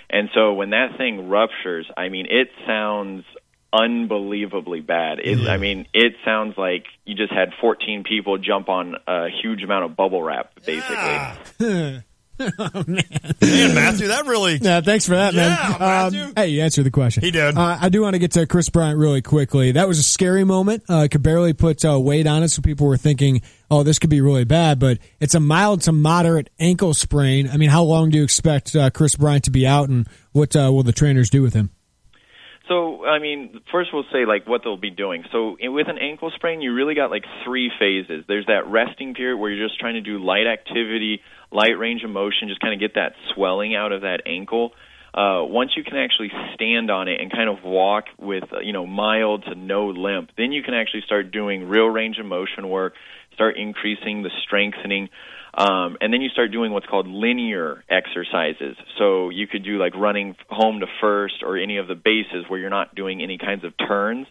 Speaker 7: And so when that thing ruptures, I mean, it sounds unbelievably bad. It sounds like you just had 14 people jump on a huge amount of bubble wrap, basically.
Speaker 12: Oh, man.
Speaker 15: Man, Matthew, that really...
Speaker 12: Yeah, thanks for that, man. Hey, you answered the question.
Speaker 15: He did.
Speaker 12: I do want to get to Chris Bryant really quickly. That was a scary moment. Could barely put weight on it, so people were thinking, oh, this could be really bad, but it's a mild to moderate ankle sprain. I mean, how long do you expect Chris Bryant to be out, and what will the trainers do with him?
Speaker 7: So, I mean, first we'll say, what they'll be doing. So, with an ankle sprain, you really got, 3 phases. There's that resting period where you're just trying to do light activity, light range of motion, just kind of get that swelling out of that ankle. Once you can actually stand on it and kind of walk with, mild to no limp, then you can actually start doing real range of motion work, start increasing the strengthening. And then you start doing what's called linear exercises. So you could do running home to first or any of the bases where you're not doing any kinds of turns.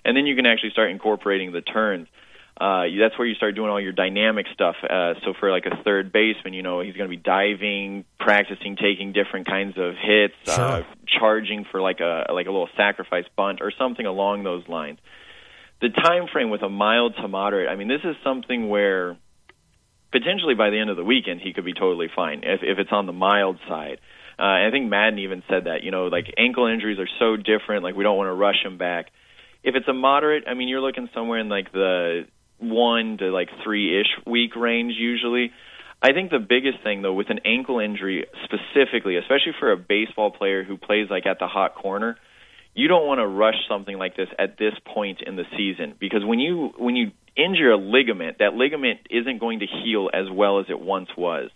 Speaker 7: And then you can actually start incorporating the turns. That's where you start doing all your dynamic stuff. So for a third baseman, he's going to be diving, practicing taking different kinds of hits, charging for a little sacrifice bunt or something along those lines. The time frame with a mild to moderate, I mean, this is something where potentially by the end of the weekend, he could be totally fine if it's on the mild side. I think Madden even said that, ankle injuries are so different, we don't want to rush him back. If it's a moderate, I mean, you're looking somewhere in like the 1 to like 3-ish week range usually. I think the biggest thing, though, with an ankle injury specifically, especially for a baseball player who plays like at the hot corner, you don't want to rush something like this at this point in the season, because when you injure a ligament, that ligament isn't going to heal as well as it once was.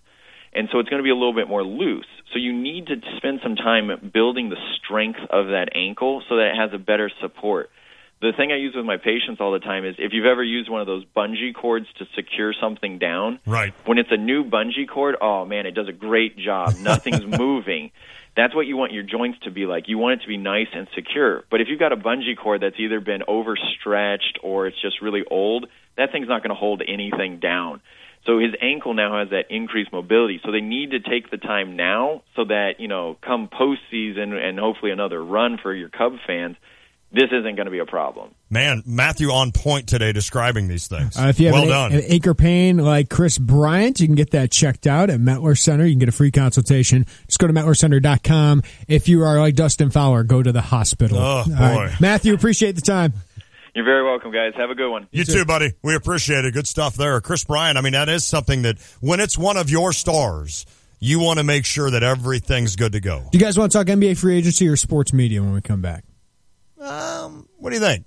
Speaker 7: And so it's going to be a little bit more loose. So you need to spend some time building the strength of that ankle so that it has a better support. The thing I use with my patients all the time is if you've ever used one of those bungee cords to secure something down,
Speaker 15: right?
Speaker 7: When it's a new bungee cord, oh, man, it does a great job. Nothing's moving. That's what you want your joints to be like. You want it to be nice and secure. But if you've got a bungee cord that's either been overstretched or it's just really old, that thing's not going to hold anything down. So his ankle now has that increased mobility. So they need to take the time now so that, come postseason and hopefully another run for your Cub fans, this isn't going to be a problem.
Speaker 15: Man, Matthew on point today describing these things.
Speaker 12: If you have
Speaker 15: done.
Speaker 12: An ankle pain like Chris Bryant, you can get that checked out at Mettler Center. You can get a free consultation. Just go to MettlerCenter.com. If you are like Dustin Fowler, go to the hospital.
Speaker 15: Oh, boy.
Speaker 12: Right. Matthew, appreciate the time.
Speaker 7: You're very welcome, guys. Have a good one.
Speaker 15: You too, buddy. We appreciate it. Good stuff there. Chris Bryant, I mean, that is something that when it's one of your stars, you want to make sure that everything's good to go.
Speaker 12: Do you guys want to talk NBA free agency or sports media when we come back?
Speaker 15: What do you think?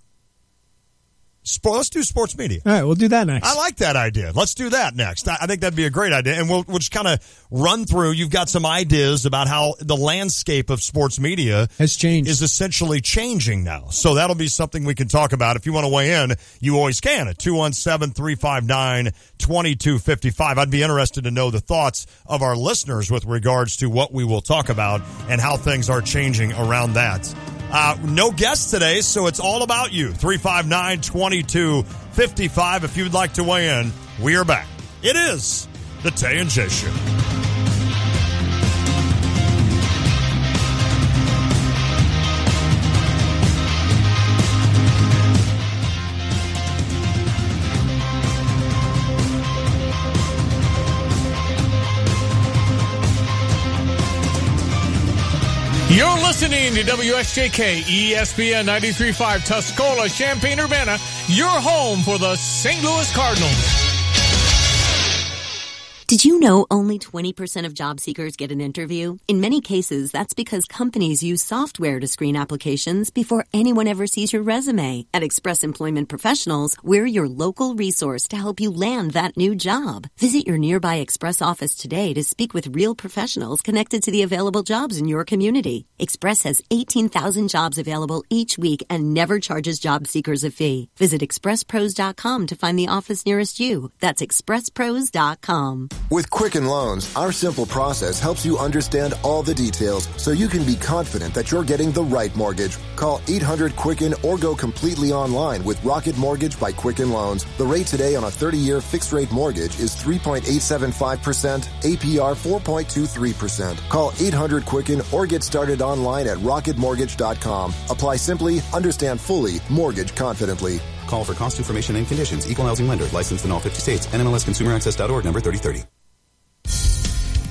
Speaker 15: Let's do sports media.
Speaker 12: All right, we'll do that next.
Speaker 15: I like that idea. Let's do that next. I think that'd be a great idea. And we'll just kind of run through. You've got some ideas about how the landscape of sports media
Speaker 12: has changed,
Speaker 15: is essentially changing now. So that'll be something we can talk about. If you want to weigh in, you always can at 217-359-2255. I'd be interested to know the thoughts of our listeners with regards to what we will talk about and how things are changing around that. No guests today, so it's all about you. 359-2255. If you'd like to weigh in, we are back. It is the Tay and J Show.
Speaker 6: You're listening to WSJK ESPN 93.5 Tuscola, Champaign-Urbana, your home for the St. Louis Cardinals.
Speaker 8: Did you know only 20% of job seekers get an interview? In many cases, that's because companies use software to screen applications before anyone ever sees your resume. At Express Employment Professionals, we're your local resource to help you land that new job. Visit your nearby Express office today to speak with real professionals connected to the available jobs in your community. Express has 18,000 jobs available each week and never charges job seekers a fee. Visit expresspros.com to find the office nearest you. That's expresspros.com.
Speaker 9: With Quicken Loans, our simple process helps you understand all the details so you can be confident that you're getting the right mortgage. Call 800-QUICKEN or go completely online with Rocket Mortgage by Quicken Loans. The rate today on a 30-year fixed-rate mortgage is 3.875%, APR 4.23%. Call 800-QUICKEN or get started online at rocketmortgage.com. Apply simply, understand fully, mortgage confidently.
Speaker 20: Call for cost information and conditions. Equal housing lender. Licensed in all 50 states. NMLSConsumerAccess.org number 3030.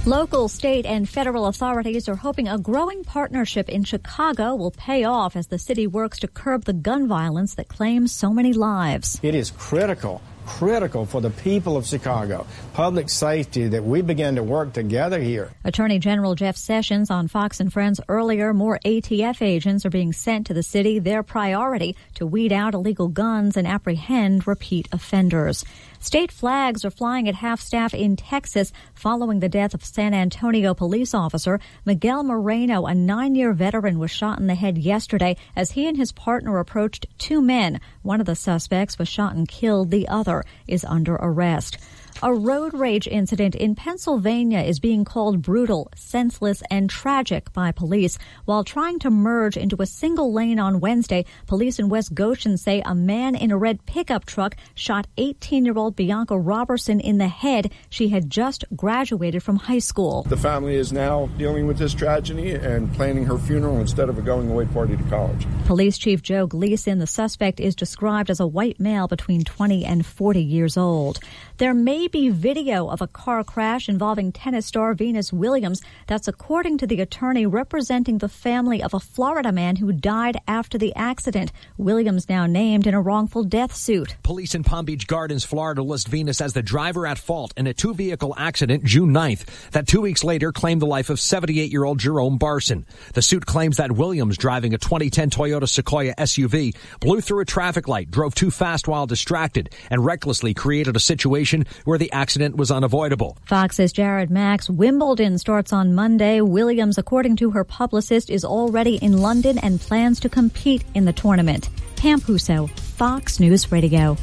Speaker 1: Local, state, and federal authorities are hoping a growing partnership in Chicago will pay off as the city works to curb the gun violence that claims so many lives.
Speaker 10: It is critical for the people of Chicago, public safety, that we begin to work together here.
Speaker 1: Attorney General Jeff Sessions on Fox and Friends earlier, more ATF agents are being sent to the city, their priority to weed out illegal guns and apprehend repeat offenders. State flags are flying at half-staff in Texas following the death of San Antonio police officer Miguel Moreno. A 9-year veteran was shot in the head yesterday as he and his partner approached two men. One of the suspects was shot and killed. The other is under arrest. A road rage incident in Pennsylvania is being called brutal, senseless, and tragic by police. While trying to merge into a single lane on Wednesday, police in West Goshen say a man in a red pickup truck shot 18-year-old Bianca Robertson in the head. She had just graduated from high school.
Speaker 24: The family is now dealing with this tragedy and planning her funeral instead of a going-away party to college.
Speaker 1: Police Chief Joe Gleason, the suspect, is described as a white male between 20 and 40 years old. There may creepy video of a car crash involving tennis star Venus Williams. That's according to the attorney representing the family of a Florida man who died after the accident. Williams now named in a wrongful death suit.
Speaker 11: Police in Palm Beach Gardens, Florida, list Venus as the driver at fault in a two-vehicle accident June 9th that 2 weeks later claimed the life of 78-year-old Jerome Barson. The suit claims that Williams, driving a 2010 Toyota Sequoia SUV, blew through a traffic light, drove too fast while distracted, and recklessly created a situation where the accident was unavoidable.
Speaker 1: Fox's Jared Max. Wimbledon starts on Monday. Williams, according to her publicist, is already in London and plans to compete in the tournament. Pam Puso, Fox News Radio.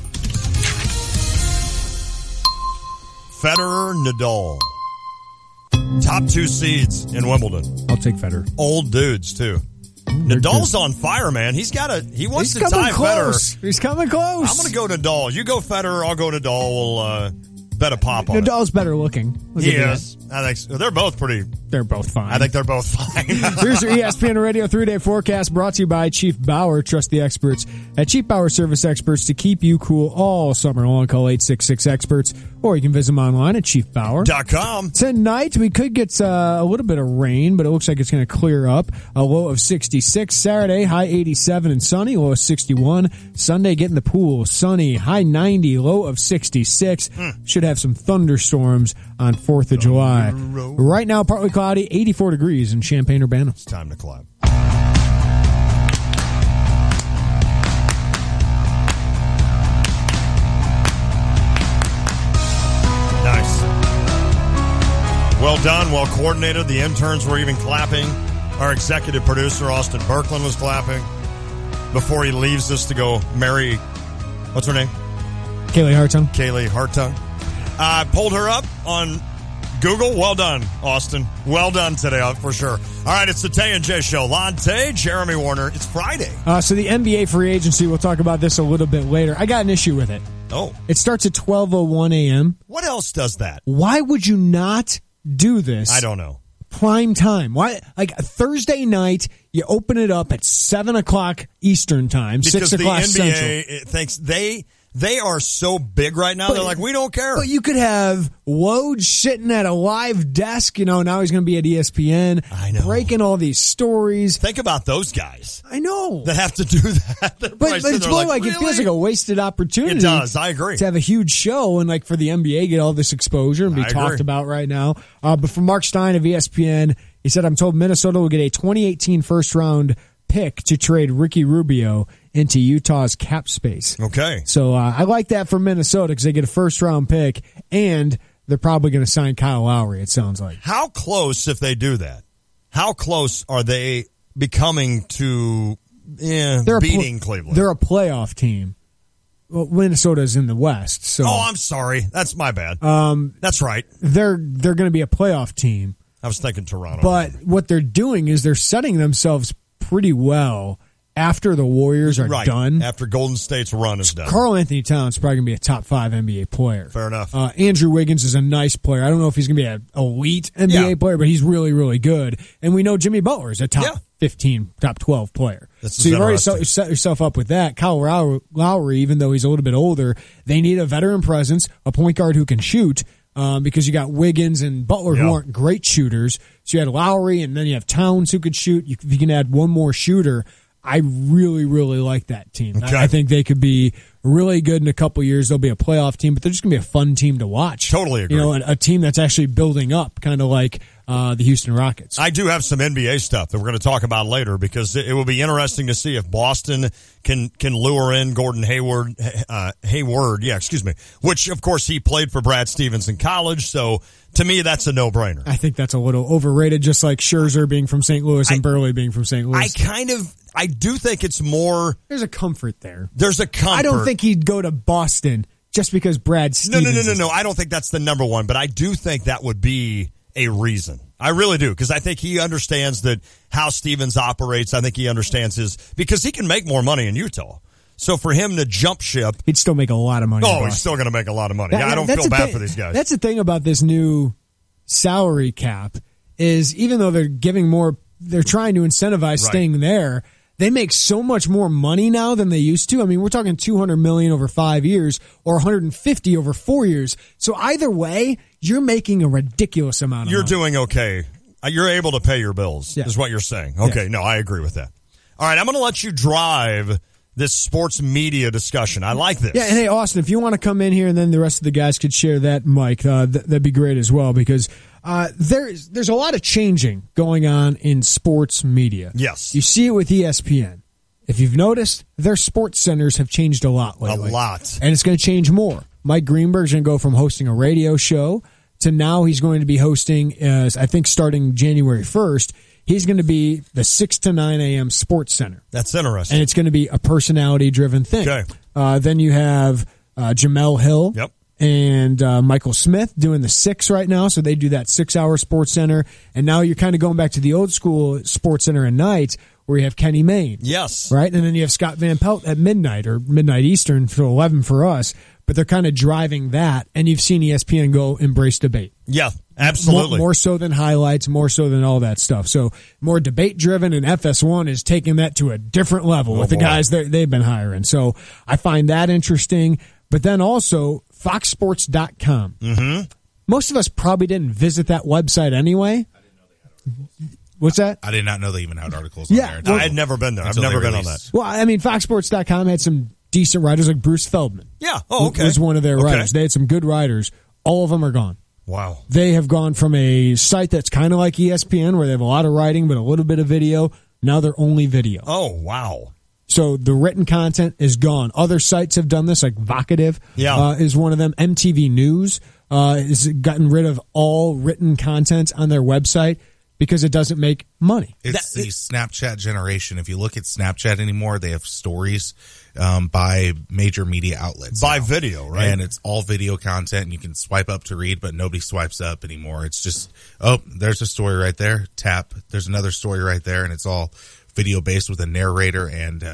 Speaker 15: Federer, Nadal. Top 2 seeds in Wimbledon.
Speaker 12: I'll take Federer.
Speaker 15: Old dudes, too. Nadal's on fire, man. He wants to tie
Speaker 12: close.
Speaker 15: Federer.
Speaker 12: He's coming close.
Speaker 15: I'm going to go Nadal. You go Federer, I'll go Nadal. We'll bet a pop on
Speaker 12: Nadal's better looking.
Speaker 15: He is. I think so. They're both pretty.
Speaker 12: They're both fine.
Speaker 15: I think they're both fine.
Speaker 12: Here's your ESPN Radio 3-day forecast brought to you by Chief Bauer. Trust the experts at Chief Bauer Service Experts to keep you cool all summer long. Call 866-EXPERTS, or you can visit them online at chiefbauer.com. Tonight, we could get a little bit of rain, but it looks like it's going to clear up. A low of 66. Saturday, high 87 and sunny, low of 61. Sunday, get in the pool, sunny, high 90, low of 66. Should have some thunderstorms on 4th of July. Right now, partly cloudy, 84 degrees in Champaign-Urbana.
Speaker 15: It's time to clap. Nice. Well done, well coordinated. The interns were even clapping. Our executive producer, Austin Berkland, was clapping before he leaves us to go marry, what's her name?
Speaker 12: Kaylee Hartung.
Speaker 15: Kaylee Hartung. Pulled her up on Google. Well done, Austin. Well done today, for sure. All right, it's the Tay and J Show. Lon Tay, Jeremy Warner. It's Friday.
Speaker 12: So the NBA free agency, we'll talk about this a little bit later. I got an issue with it.
Speaker 15: Oh.
Speaker 12: It starts at 12:01 a.m.
Speaker 15: What else does that?
Speaker 12: Why would you not do this?
Speaker 15: I don't know.
Speaker 12: Prime time. Why? Like Thursday night, you open it up at 7 o'clock Eastern time,
Speaker 15: because
Speaker 12: 6 o'clock
Speaker 15: the NBA
Speaker 12: Central.
Speaker 15: thinks they are so big right now. They're like, we don't care.
Speaker 12: But you could have Woj sitting at a live desk. Now he's going to be at ESPN.
Speaker 15: I know.
Speaker 12: Breaking all these stories.
Speaker 15: Think about those guys.
Speaker 12: I know.
Speaker 15: That have to do that.
Speaker 12: But it's more like it feels like a wasted opportunity.
Speaker 15: It does. I agree.
Speaker 12: To have a huge show and for the NBA get all this exposure and be talked about right now. But for Mark Stein of ESPN, he said, I'm told Minnesota will get a 2018 first round pick to trade Ricky Rubio into Utah's cap space.
Speaker 15: Okay.
Speaker 12: So I like that for Minnesota because they get a first-round pick, and they're probably going to sign Kyle Lowry, it sounds like.
Speaker 15: How close, if they do that, how close are they becoming to beating Cleveland?
Speaker 12: They're a playoff team. Well, Minnesota's in the West. So.
Speaker 15: Oh, I'm sorry. That's my bad. That's right.
Speaker 12: They're going to be a playoff team.
Speaker 15: I was thinking Toronto.
Speaker 12: But what they're doing is they're setting themselves pretty well after the Warriors are done.
Speaker 15: After Golden State's run is done.
Speaker 12: Karl Anthony Towns is probably going to be a top 5 NBA player.
Speaker 15: Fair enough.
Speaker 12: Andrew Wiggins is a nice player. I don't know if he's going to be an elite NBA player, but he's really, really good. And we know Jimmy Butler is a top 15, top 12 player. So you've already set yourself up with that. Kyle Lowry, even though he's a little bit older, they need a veteran presence, a point guard who can shoot. Because you got Wiggins and Butler who aren't great shooters. So you had Lowry, and then you have Towns who could shoot. If you can add one more shooter, I really, really like that team. Okay. I think they could be really good in a couple years. They'll be a playoff team, but they're just going to be a fun team to watch.
Speaker 15: Totally agree.
Speaker 12: A team that's actually building up, kind of like the Houston Rockets.
Speaker 15: I do have some NBA stuff that we're going to talk about later because it will be interesting to see if Boston can lure in Gordon Hayward, which of course he played for Brad Stevens in college. So to me, that's a no-brainer.
Speaker 12: I think that's a little overrated, just like Scherzer being from St. Louis and Burley being from St. Louis.
Speaker 15: I do think it's more.
Speaker 12: There's a comfort there.
Speaker 15: There's a comfort.
Speaker 12: I don't think he'd go to Boston just because Brad Stevens.
Speaker 15: No. I don't think that's the number one, but I do think that would be a reason. I really do, because I think he understands that how Stevens operates. I think he understands because he can make more money in Utah. So for him to jump ship,
Speaker 12: he'd still make a lot of money.
Speaker 15: Oh, he's still going to make a lot of money. I don't feel bad for these guys.
Speaker 12: That's the thing about this new salary cap is even though they're giving more, they're trying to incentivize staying there. they make so much more money now than they used to. I mean, we're talking $200 million over 5 years or $150 over 4 years. So either way, you're making a ridiculous amount of money.
Speaker 15: You're doing okay. You're able to pay your bills, is what you're saying. Okay, no, I agree with that. All right, I'm going to let you drive this sports media discussion. I like this.
Speaker 12: Yeah, and hey, Austin, if you want to come in here and then the rest of the guys could share that mic, that'd be great as well, because there's a lot of changing going on in sports media.
Speaker 15: Yes.
Speaker 12: You see it with ESPN. If you've noticed, their sports centers have changed a lot lately.
Speaker 15: A lot.
Speaker 12: And it's going to change more. Mike Greenberg's going to go from hosting a radio show to now he's going to be hosting, I think starting January 1st, he's going to be the 6 to 9 a.m. Sports Center.
Speaker 15: That's interesting.
Speaker 12: And it's going to be a personality-driven thing.
Speaker 15: Okay.
Speaker 12: Then you have Jamel Hill and Michael Smith doing the 6 right now, so they do that 6-hour Sports Center. And now you're kind of going back to the old school Sports Center at night where you have Kenny Mayne.
Speaker 15: Yes.
Speaker 12: Right? And then you have Scott Van Pelt at midnight or midnight Eastern for 11 for us. But they're kind of driving that, and you've seen ESPN go embrace debate.
Speaker 15: Yeah, absolutely.
Speaker 12: More so than highlights, more so than all that stuff. So more debate-driven, and FS1 is taking that to a different level with the guys they've been hiring. So I find that interesting. But then also, FoxSports.com.
Speaker 15: Mm-hmm.
Speaker 12: Most of us probably didn't visit that website anyway. What's that?
Speaker 22: I did not know they even had articles on there.
Speaker 15: I had never been there. I've never been on that.
Speaker 12: Well, I mean, FoxSports.com had some decent writers like Bruce Feldman.
Speaker 15: Yeah. Oh, okay.
Speaker 12: Was one of their writers. They had some good writers. All of them are gone.
Speaker 15: Wow.
Speaker 12: They have gone from a site that's kind of like ESPN where they have a lot of writing but a little bit of video. Now they're only video.
Speaker 15: Oh, wow.
Speaker 12: So the written content is gone. Other sites have done this, like Vocative is one of them. MTV News has gotten rid of all written content on their website because it doesn't make money.
Speaker 22: It's the Snapchat generation. If you look at Snapchat anymore, they have stories by major media outlets.
Speaker 15: By video, right?
Speaker 22: And it's all video content, and you can swipe up to read, but nobody swipes up anymore. It's just, there's a story right there. Tap. There's another story right there, and it's all video-based with a narrator and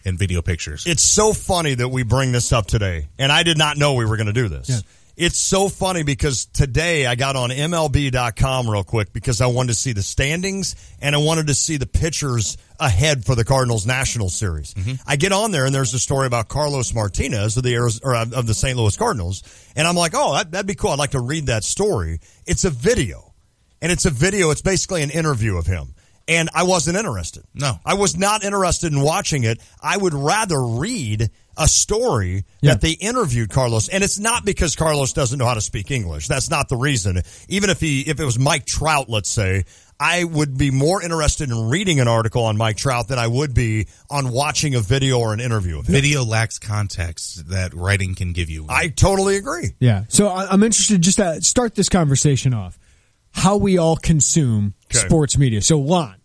Speaker 22: video pictures.
Speaker 15: It's so funny that we bring this up today, and I did not know we were going to do this.
Speaker 12: Yeah.
Speaker 15: It's so funny because today I got on MLB.com real quick because I wanted to see the standings and I wanted to see the pitchers ahead for the Cardinals National Series. Mm-hmm. I get on there and there's a story about Carlos Martinez of the St. Louis Cardinals, and I'm like, that'd be cool. I'd like to read that story. It's a video, and it's basically an interview of him. And I wasn't interested.
Speaker 22: No.
Speaker 15: I was not interested in watching it. I would rather read a story that they interviewed Carlos. And it's not because Carlos doesn't know how to speak English. That's not the reason. Even if it was Mike Trout, let's say, I would be more interested in reading an article on Mike Trout than I would be on watching a video or an interview of him.
Speaker 22: Video lacks context that writing can give you.
Speaker 15: I totally agree.
Speaker 12: Yeah. So I'm interested just to start this conversation off. How we all consume sports media. So, Lon,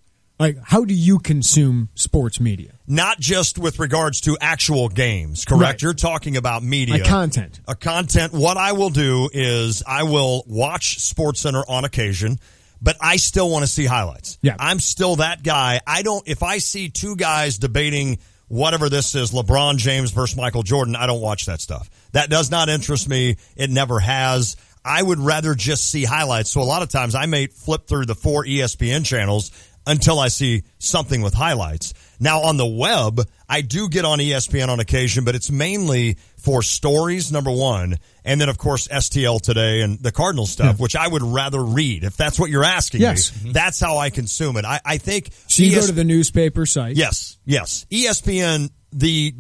Speaker 12: how do you consume sports media?
Speaker 15: Not just with regards to actual games, correct? Right. You're talking about media.
Speaker 12: Like content.
Speaker 15: Content. What I will do is I will watch SportsCenter on occasion, but I still want to see highlights.
Speaker 12: Yeah.
Speaker 15: I'm still that guy. If I see two guys debating whatever this is, LeBron James versus Michael Jordan, I don't watch that stuff. That does not interest me. It never has. I would rather just see highlights. So a lot of times I may flip through the 4 ESPN channels until I see something with highlights. Now on the web, I do get on ESPN on occasion, but it's mainly for stories, number one, and then of course STL Today and the Cardinals stuff, which I would rather read. If that's what you're asking me, that's how I consume it. I think.
Speaker 12: So you go to the newspaper site?
Speaker 15: Yes. ESPN, the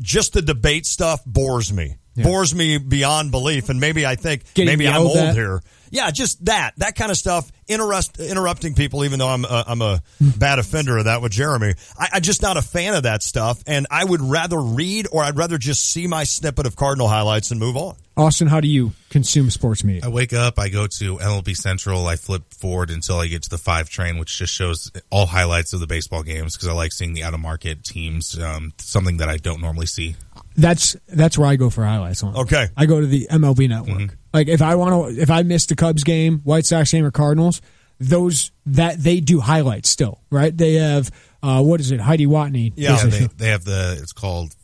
Speaker 15: debate stuff bores me. Bores me beyond belief, and maybe I think maybe I'm old here. Yeah, just that kind of stuff. Interrupting people, even though I'm a bad offender of that with Jeremy. I'm just not a fan of that stuff, and I would rather read, or I'd rather just see my snippet of Cardinal highlights and move on.
Speaker 12: Austin, how do you consume sports media?
Speaker 22: I wake up, I go to MLB Central, I flip forward until I get to the 5 train, which just shows all highlights of the baseball games because I like seeing the out-of-market teams, something that I don't normally see.
Speaker 12: That's where I go for highlights on.
Speaker 15: Okay.
Speaker 12: I go to the MLB Network. Mm-hmm. Like if I missed a Cubs game, White Sox game, or Cardinals, they do highlights still, right? They have what is it, Heidi Watney?
Speaker 22: Yeah, they have it's called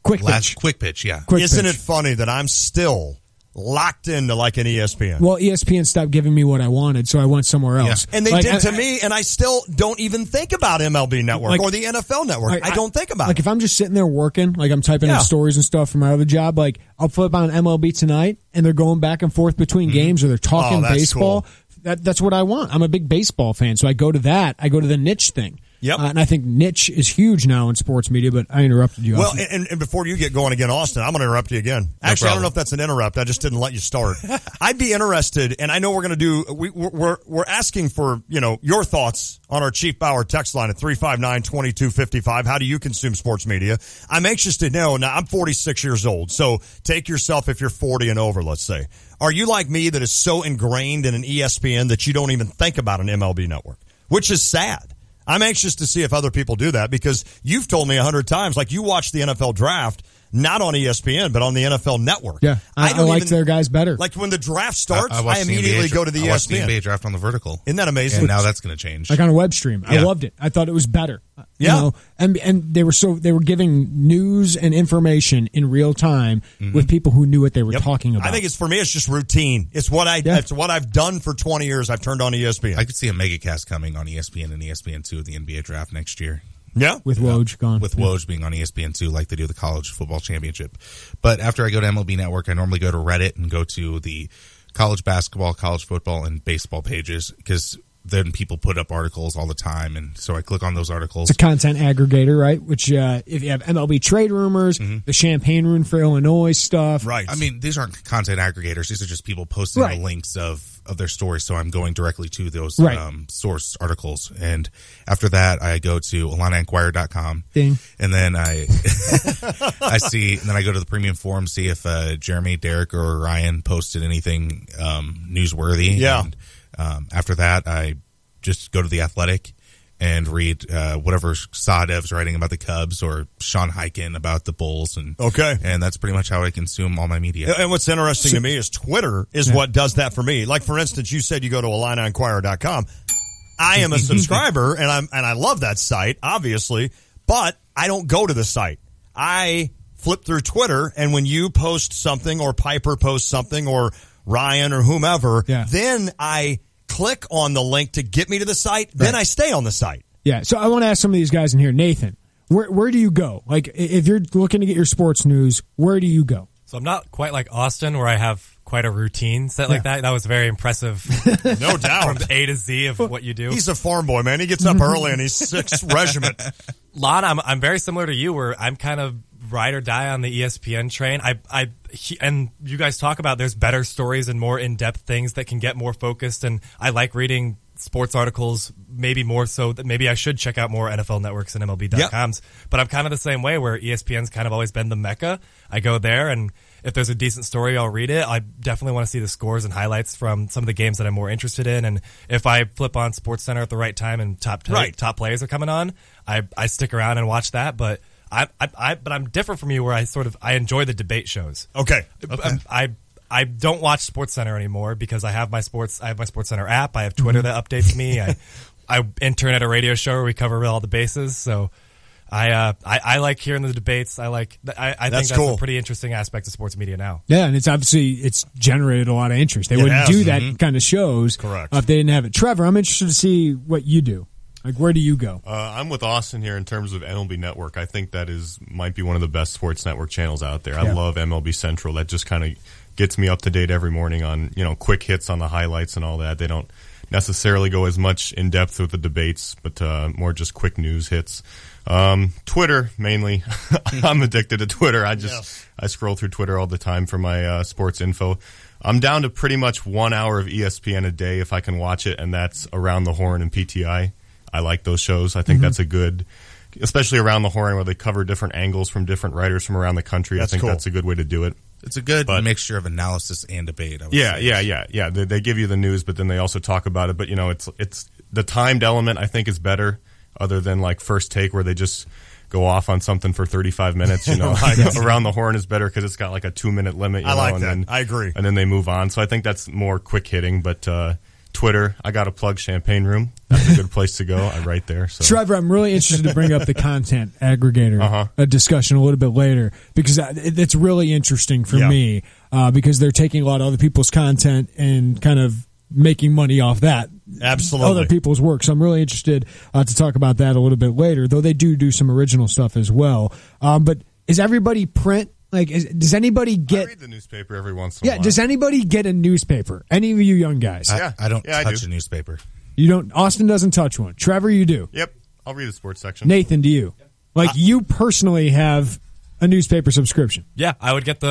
Speaker 12: Quick Pitch.
Speaker 22: Quick Pitch, yeah.
Speaker 15: Isn't it funny that I'm still locked into like an ESPN.
Speaker 12: Well, ESPN stopped giving me what I wanted, so I went somewhere else.
Speaker 15: Yeah. And they did to me, and I still don't even think about MLB Network or the NFL Network. I don't think about it.
Speaker 12: Like if I'm just sitting there working, like I'm typing in stories and stuff for my other job, like I'll flip on MLB Tonight, and they're going back and forth between games, or they're talking baseball. Cool. That's what I want. I'm a big baseball fan, so I go to that. I go to the niche thing.
Speaker 15: Yep.
Speaker 12: And I think niche is huge now in sports media, but I interrupted you.
Speaker 15: Well, and before you get going again, Austin, I'm going to interrupt you again. Actually, I don't know if that's an interrupt. I just didn't let you start. I'd be interested, and I know we're going to do, we're asking for, your thoughts on our Chief Bauer text line at 359-2255. How do you consume sports media? I'm anxious to know. Now, I'm 46 years old, so take yourself if you're 40 and over, let's say. Are you like me that is so ingrained in an ESPN that you don't even think about an MLB Network, which is sad? I'm anxious to see if other people do that, because you've told me 100 times, like you watch the NFL draft, not on ESPN, but on the NFL Network.
Speaker 12: Yeah, I like their guys better.
Speaker 15: Like when the draft starts, I immediately go to the ESPN.
Speaker 22: I watched the NBA draft on the vertical.
Speaker 15: Isn't that amazing?
Speaker 22: And now that's going to change.
Speaker 12: Like on a web stream. I loved it. I thought it was better.
Speaker 15: Yeah.
Speaker 12: And they were giving news and information in real time with people who knew what they were talking about.
Speaker 15: I think for me, it's just routine. It's what it's what I've done for 20 years. I've turned on ESPN.
Speaker 22: I could see a megacast coming on ESPN and ESPN2 of the NBA draft next year.
Speaker 15: Yeah.
Speaker 12: With Woj gone.
Speaker 22: With Woj being on ESPN2 like they do the college football championship. But after I go to MLB Network, I normally go to Reddit and go to the college basketball, college football, and baseball pages, because then people put up articles all the time, and so I click on those articles.
Speaker 12: It's a content aggregator, right? Which, if you have MLB trade rumors, the Champagne Room for Illinois stuff.
Speaker 15: Right.
Speaker 22: I mean, these aren't content aggregators. These are just people posting the links of their stories, so I'm going directly to those source articles. And after that, I go to IlliniInquirer.com.
Speaker 12: Ding.
Speaker 22: And then I see, and then I go to the premium forum, see if Jeremy, Derek, or Ryan posted anything newsworthy.
Speaker 15: Yeah.
Speaker 22: And, after that, I just go to The Athletic and read whatever Sadev's writing about the Cubs, or Sean Highkin about the Bulls. And that's pretty much how I consume all my media.
Speaker 15: And what's interesting to me is Twitter is what does that for me. Like, for instance, you said you go to IlliniInquirer.com. I am a subscriber, and I love that site, obviously, but I don't go to the site. I flip through Twitter, and when you post something, or Piper posts something, or Ryan or whomever, then I click on the link to get me to the site. Then I stay on the site.
Speaker 12: Yeah. So I want to ask some of these guys in here. Nathan, where do you go? Like, if you're looking to get your sports news, where do you go?
Speaker 13: So I'm not quite like Austin, where I have quite a routine set like that. That was very impressive.
Speaker 15: No doubt.
Speaker 13: From A to Z of what you do.
Speaker 15: He's a farm boy, man. He gets up early and he's 6th Regiment.
Speaker 13: Lon, I'm very similar to you, where I'm kind of ride or die on the ESPN train. And you guys talk about there's better stories and more in-depth things that can get more focused, and I like reading sports articles maybe more so that maybe I should check out more NFL Networks and MLB.coms. But I'm kind of the same way, where ESPN's kind of always been the mecca. I go there, and if there's a decent story, I'll read it. I definitely want to see the scores and highlights from some of the games that I'm more interested in. And if I flip on SportsCenter at the right time and top players are coming on, I stick around and watch that. But I'm different from you, where I enjoy the debate shows.
Speaker 15: Okay.
Speaker 13: I don't watch SportsCenter anymore, because I have my SportsCenter app. I have Twitter that updates me. I intern at a radio show where we cover all the bases. So I like hearing the debates. I think that's a pretty interesting aspect of sports media now.
Speaker 12: Yeah, and it's generated a lot of interest. They wouldn't do that kind of shows if they didn't have it. Trevor, I'm interested to see what you do. Like, where do you go?
Speaker 14: I'm with Austin here in terms of MLB Network. I think that might be one of the best sports network channels out there. I love MLB Central. That just kind of gets me up to date every morning on, quick hits on the highlights and all that. They don't necessarily go as much in depth with the debates, but more just quick news hits. Twitter, mainly. I'm addicted to Twitter. I scroll through Twitter all the time for my sports info. I'm down to pretty much 1 hour of ESPN a day if I can watch it, and that's Around the Horn and PTI. I like those shows. I think that's a good, especially Around the Horn, where they cover different angles from different writers from around the country. I think that's a good way to do it.
Speaker 22: It's a good mixture of analysis and debate.
Speaker 14: Yeah. They give you the news, but then they also talk about it. But it's the timed element, I think, is better, other than like First Take, where they just go off on something for 35 minutes. Around the Horn is better because it's got like a 2-minute limit.
Speaker 15: I like that. I agree.
Speaker 14: And then they move on. So I think that's more quick hitting, but. Twitter, I got to plug Champagne Room. That's a good place to go. I write there. So.
Speaker 12: Trevor, I'm really interested to bring up the content aggregator discussion a little bit later, because it's really interesting for me. because they're taking a lot of other people's content and kind of making money off that.
Speaker 15: Absolutely.
Speaker 12: Other people's work. So I'm really interested to talk about that a little bit later, though they do some original stuff as well. But is everybody print? Like, does anybody get...
Speaker 14: I read the newspaper every once in a while.
Speaker 12: Yeah, does anybody get a newspaper? Any of you young guys?
Speaker 22: I don't touch a newspaper.
Speaker 12: You don't? Austin doesn't touch one. Trevor, you do?
Speaker 14: Yep. I'll read the sports section.
Speaker 12: Nathan, do you? Like, you personally have a newspaper subscription?
Speaker 13: Yeah, I would get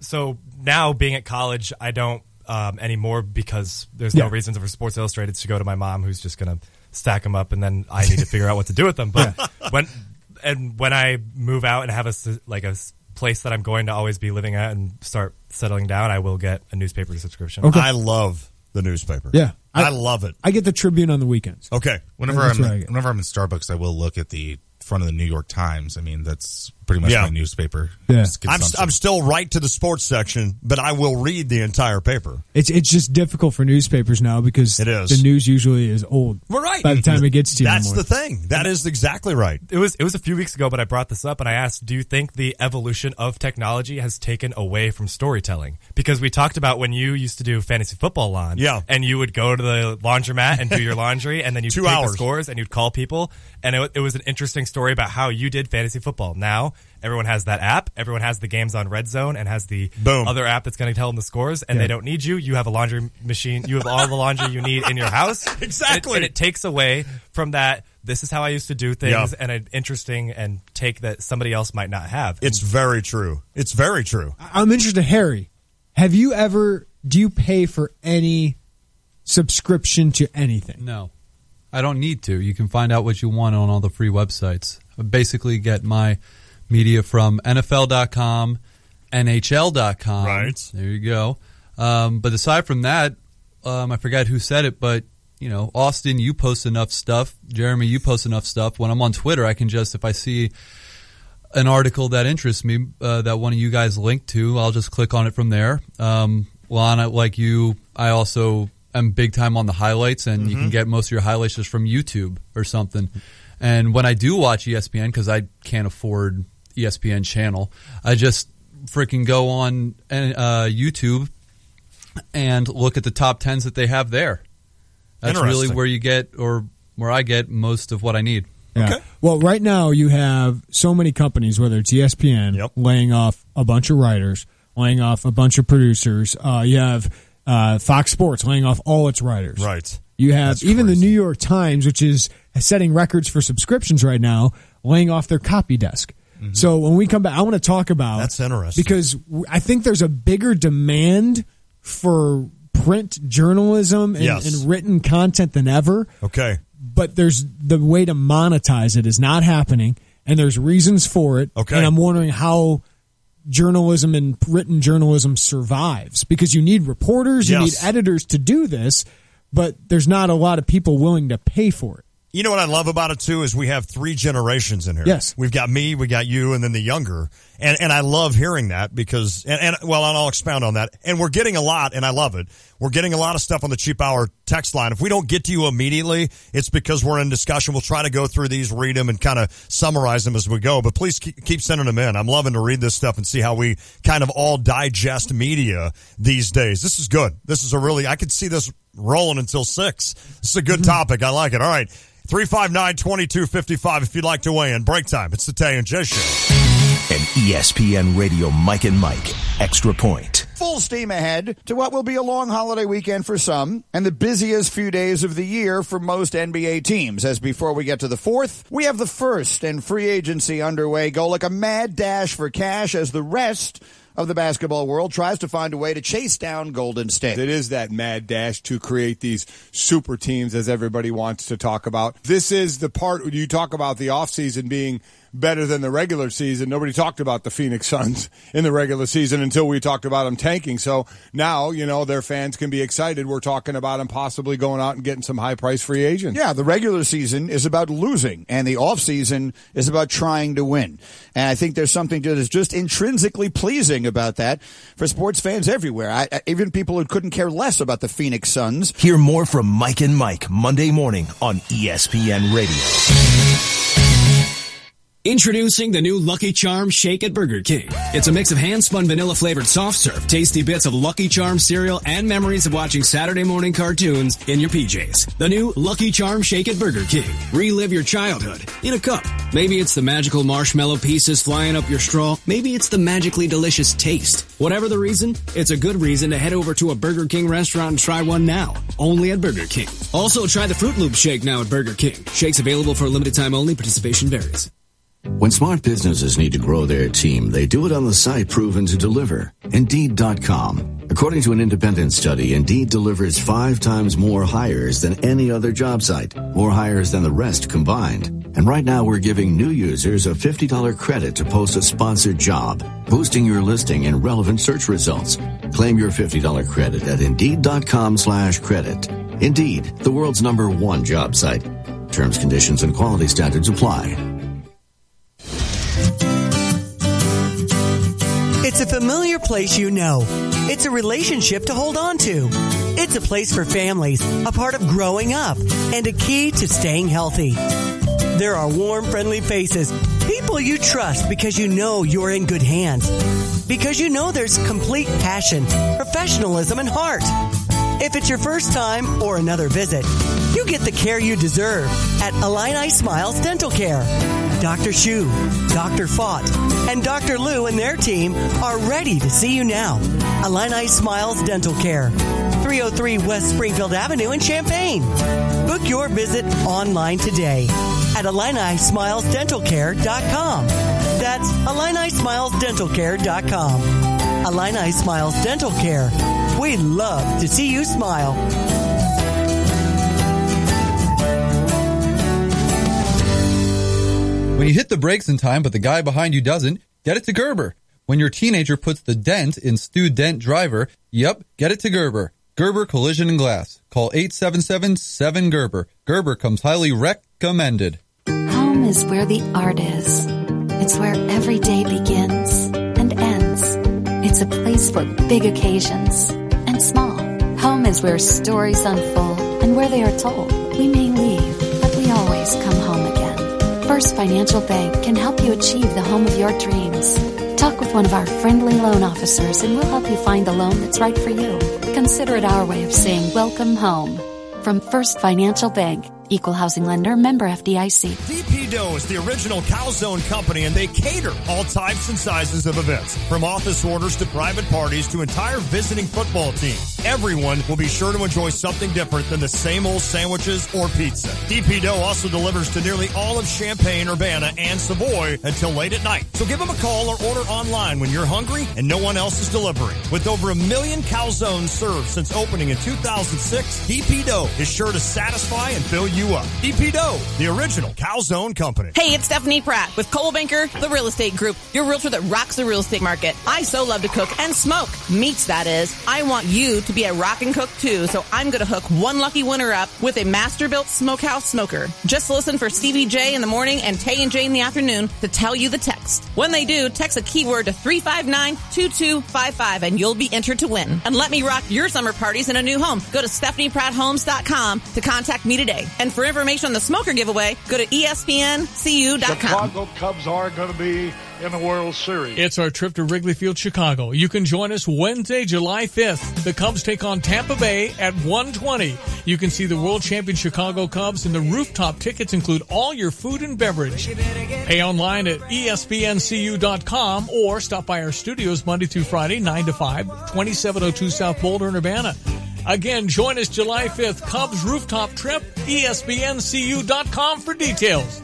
Speaker 13: so now being at college, I don't anymore because there's no reason for Sports Illustrated to go to my mom, who's just going to stack them up, and then I need to figure out what to do with them. But when I move out and have a place that I'm going to always be living at and start settling down, I will get a newspaper subscription.
Speaker 15: Okay. I love the newspaper.
Speaker 12: Yeah.
Speaker 15: I love it.
Speaker 12: I get the Tribune on the weekends.
Speaker 15: Okay.
Speaker 22: Whenever I'm in Starbucks, I will look at the front of the New York Times. I mean, that's pretty much my newspaper.
Speaker 12: Yeah.
Speaker 15: I'm still right to the sports section, but I will read the entire paper.
Speaker 12: It's just difficult for newspapers now because the news usually is old.
Speaker 15: We're right.
Speaker 12: By the time it gets to you.
Speaker 15: That's the thing. That is exactly right.
Speaker 13: It was a few weeks ago, but I brought this up and I asked, do you think the evolution of technology has taken away from storytelling? Because we talked about when you used to do fantasy football lawn.
Speaker 15: Yeah.
Speaker 13: And you would go to the laundromat and do your laundry and then you'd take the scores and you'd call people. And it was an interesting story about how you did fantasy football. Now, everyone has that app. Everyone has the games on Red Zone and has the other app that's going to tell them the scores. And they don't need you. You have a laundry machine. You have all the laundry you need in your house.
Speaker 15: Exactly.
Speaker 13: And it takes away from that. This is how I used to do things, and an interesting and take that somebody else might not have.
Speaker 15: It's very true. It's very true.
Speaker 12: I'm interested, Harry. Do you pay for any subscription to anything?
Speaker 2: No. I don't need to. You can find out what you want on all the free websites. I basically get my media from NFL.com, NHL.com.
Speaker 15: Right.
Speaker 2: There you go. But aside from that, I forgot who said it, but, Austin, you post enough stuff. Jeremy, you post enough stuff. When I'm on Twitter, I can just, if I see an article that interests me that one of you guys linked to, I'll just click on it from there. Lana, like you, I also am big time on the highlights, and you can get most of your highlights just from YouTube or something. And when I do watch ESPN, because I can't afford ESPN channel, I just freaking go on YouTube and look at the top 10s that they have there. That's really where you get, or where I get most of what I need.
Speaker 12: Yeah. Okay. Well, right now you have so many companies, whether it's ESPN, laying off a bunch of writers, laying off a bunch of producers. You have Fox Sports laying off all its writers.
Speaker 15: Right.
Speaker 12: You have even the New York Times, which is setting records for subscriptions right now, laying off their copy desk. Mm-hmm. So when we come back, I want to talk about...
Speaker 15: That's interesting.
Speaker 12: Because I think there's a bigger demand for print journalism and written content than ever.
Speaker 15: Okay.
Speaker 12: But there's the way to monetize it is not happening, and there's reasons for it.
Speaker 15: Okay.
Speaker 12: And I'm wondering how journalism and written journalism survives, because you need reporters, you need editors to do this, but there's not a lot of people willing to pay for it.
Speaker 15: You know what I love about it, too, is we have 3 generations in here.
Speaker 12: Yes.
Speaker 15: We've got me, we got you, and then the younger. And I love hearing that because, and I'll expound on that. And we're getting a lot, and I love it. We're getting a lot of stuff on the Cheap Hour text line. If we don't get to you immediately, it's because we're in discussion. We'll try to go through these, read them, and kind of summarize them as we go. But please keep sending them in. I'm loving to read this stuff and see how we kind of all digest media these days. This is good. This is I could see this rolling until 6. This is a good topic. I like it. All right. 359-2255 if you'd like to weigh in. Break time. It's the Tay and J Show.
Speaker 3: An ESPN Radio Mike and Mike Extra Point.
Speaker 16: Full steam ahead to what will be a long holiday weekend for some and the busiest few days of the year for most NBA teams. As before we get to the 4th, we have the first and free agency underway. Go like a mad dash for cash as the rest of the basketball world tries to find a way to chase down Golden State.
Speaker 17: It is that mad dash to create these super teams, as everybody wants to talk about. This is the part where you talk about the offseason being better than the regular season. Nobody talked about the Phoenix Suns in the regular season until we talked about them tanking. So now, their fans can be excited. We're talking about them possibly going out and getting some high-priced free agents.
Speaker 16: Yeah, the regular season is about losing, and the offseason is about trying to win. And I think there's something that is just intrinsically pleasing about that for sports fans everywhere. Even people who couldn't care less about the Phoenix Suns.
Speaker 3: Hear more from Mike and Mike Monday morning on ESPN Radio.
Speaker 4: Introducing the new Lucky Charms Shake at Burger King. It's a mix of hand-spun vanilla-flavored soft serve, tasty bits of Lucky Charms cereal, and memories of watching Saturday morning cartoons in your PJs. The new Lucky Charms Shake at Burger King. Relive your childhood in a cup. Maybe it's the magical marshmallow pieces flying up your straw. Maybe it's the magically delicious taste. Whatever the reason, it's a good reason to head over to a Burger King restaurant and try one now. Only at Burger King. Also, try the Fruit Loop Shake now at Burger King. Shakes available for a limited time only. Participation varies.
Speaker 19: When smart businesses need to grow their team, they do it on the site proven to deliver, Indeed.com. According to an independent study, Indeed delivers 5 times more hires than any other job site, more hires than the rest combined. And right now we're giving new users a $50 credit to post a sponsored job, boosting your listing in relevant search results. Claim your $50 credit at Indeed.com/credit. Indeed, the world's #1 job site. Terms, conditions, and quality standards apply.
Speaker 21: It's a familiar place you know. It's a relationship to hold on to. It's a place for families, a part of growing up, and a key to staying healthy. There are warm, friendly faces, people you trust because you know you're in good hands. Because you know there's complete passion, professionalism, and heart. If it's your first time or another visit, you get the care you deserve at Illini Smiles Dental Care. Dr. Shu, Dr. Fott, and Dr. Lou and their team are ready to see you now. Illini Smiles Dental Care, 303 West Springfield Avenue in Champaign. Book your visit online today at IlliniSmilesDentalCare.com. That's IlliniSmilesDentalCare.com. Illini Smiles Dental Care. We love to see you smile.
Speaker 2: When you hit the brakes in time, but the guy behind you doesn't, get it to Gerber. When your teenager puts the dent in Stu Dent Driver, yep, get it to Gerber. Gerber Collision and Glass. Call 877-7-GERBER. Gerber comes highly recommended.
Speaker 23: Home is where the art is. It's where every day begins and ends. It's a place for big occasions and small. Home is where stories unfold and where they are told. We may leave, but we always come home again. First Financial Bank can help you achieve the home of your dreams. Talk with one of our friendly loan officers and we'll help you find the loan that's right for you. Consider it our way of saying welcome home. From First Financial Bank, Equal Housing Lender, member FDIC.
Speaker 15: DP Dough is the original Calzone company, and they cater all types and sizes of events, from office orders to private parties to entire visiting football teams. Everyone will be sure to enjoy something different than the same old sandwiches or pizza. DP Dough also delivers to nearly all of Champaign, Urbana, and Savoy until late at night. So give them a call or order online when you're hungry and no one else is delivering. With over 1 million calzones served since opening in 2006, DP Dough is sure to satisfy and fill you up. DP Dough, the original Calzone company.
Speaker 25: Hey, it's Stephanie Pratt with Coldwell Banker, the real estate group, your realtor that rocks the real estate market. I so love to cook and smoke. Meats, that is. I want you to be a rock and cook too, so I'm going to hook one lucky winner up with a master-built smokehouse smoker. Just listen for Stevie J in the morning and Tay and J in the afternoon to tell you the text. When they do, text a keyword to 359-2255 and you'll be entered to win. And let me rock your summer parties in a new home. Go to StephaniePrattHomes.com to contact me today. And for information on the smoker giveaway, go to ESPNCU.com.
Speaker 26: Chicago Cubs are going to be in the World Series.
Speaker 6: It's our trip to Wrigley Field, Chicago. You can join us Wednesday, July 5th. The Cubs take on Tampa Bay at 1:20. You can see the world champion Chicago Cubs, and the rooftop tickets include all your food and beverage. Pay online at ESPNCU.com or stop by our studios Monday through Friday, 9 to 5, 2702 South Boulder in Urbana. Again, join us July 5th, Cubs rooftop trip, ESPNCU.com for details.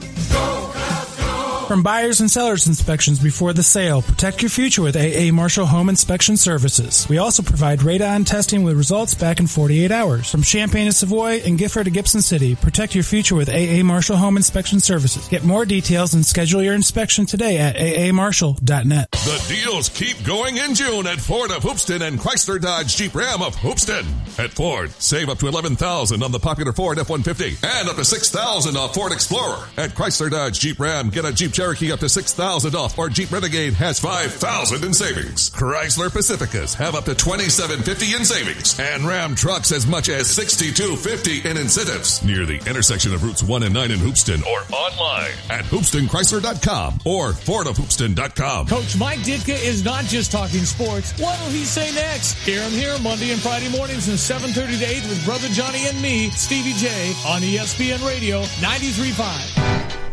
Speaker 27: From buyers and sellers inspections before the sale, protect your future with AA Marshall Home Inspection Services. We also provide radon testing with results back in 48 hours. From Champaign to Savoy and Gifford to Gibson City, protect your future with AA Marshall Home Inspection Services. Get more details and schedule your inspection today at aamarshall.net.
Speaker 28: The deals keep going in June at Ford of Hoopston and Chrysler Dodge Jeep Ram of Hoopston. At Ford, save up to $11,000 on the popular Ford F-150 and up to $6,000 off Ford Explorer. At Chrysler Dodge Jeep Ram, get a Jeep Cherokee up to $6,000 off, or Jeep Renegade has $5,000 in savings. Chrysler Pacificas have up to $2,750 in savings, and Ram trucks as much as $6,250 in incentives. Near the intersection of Routes 1 and 9 in Hoopeston, or online at HoopestonChrysler.com or FordofHoopeston.com.
Speaker 6: Coach Mike Ditka is not just talking sports. What will he say next? Hear him here Monday and Friday mornings from 7:30 to 8 with Brother Johnny and me, Stevie J, on ESPN Radio 93.5.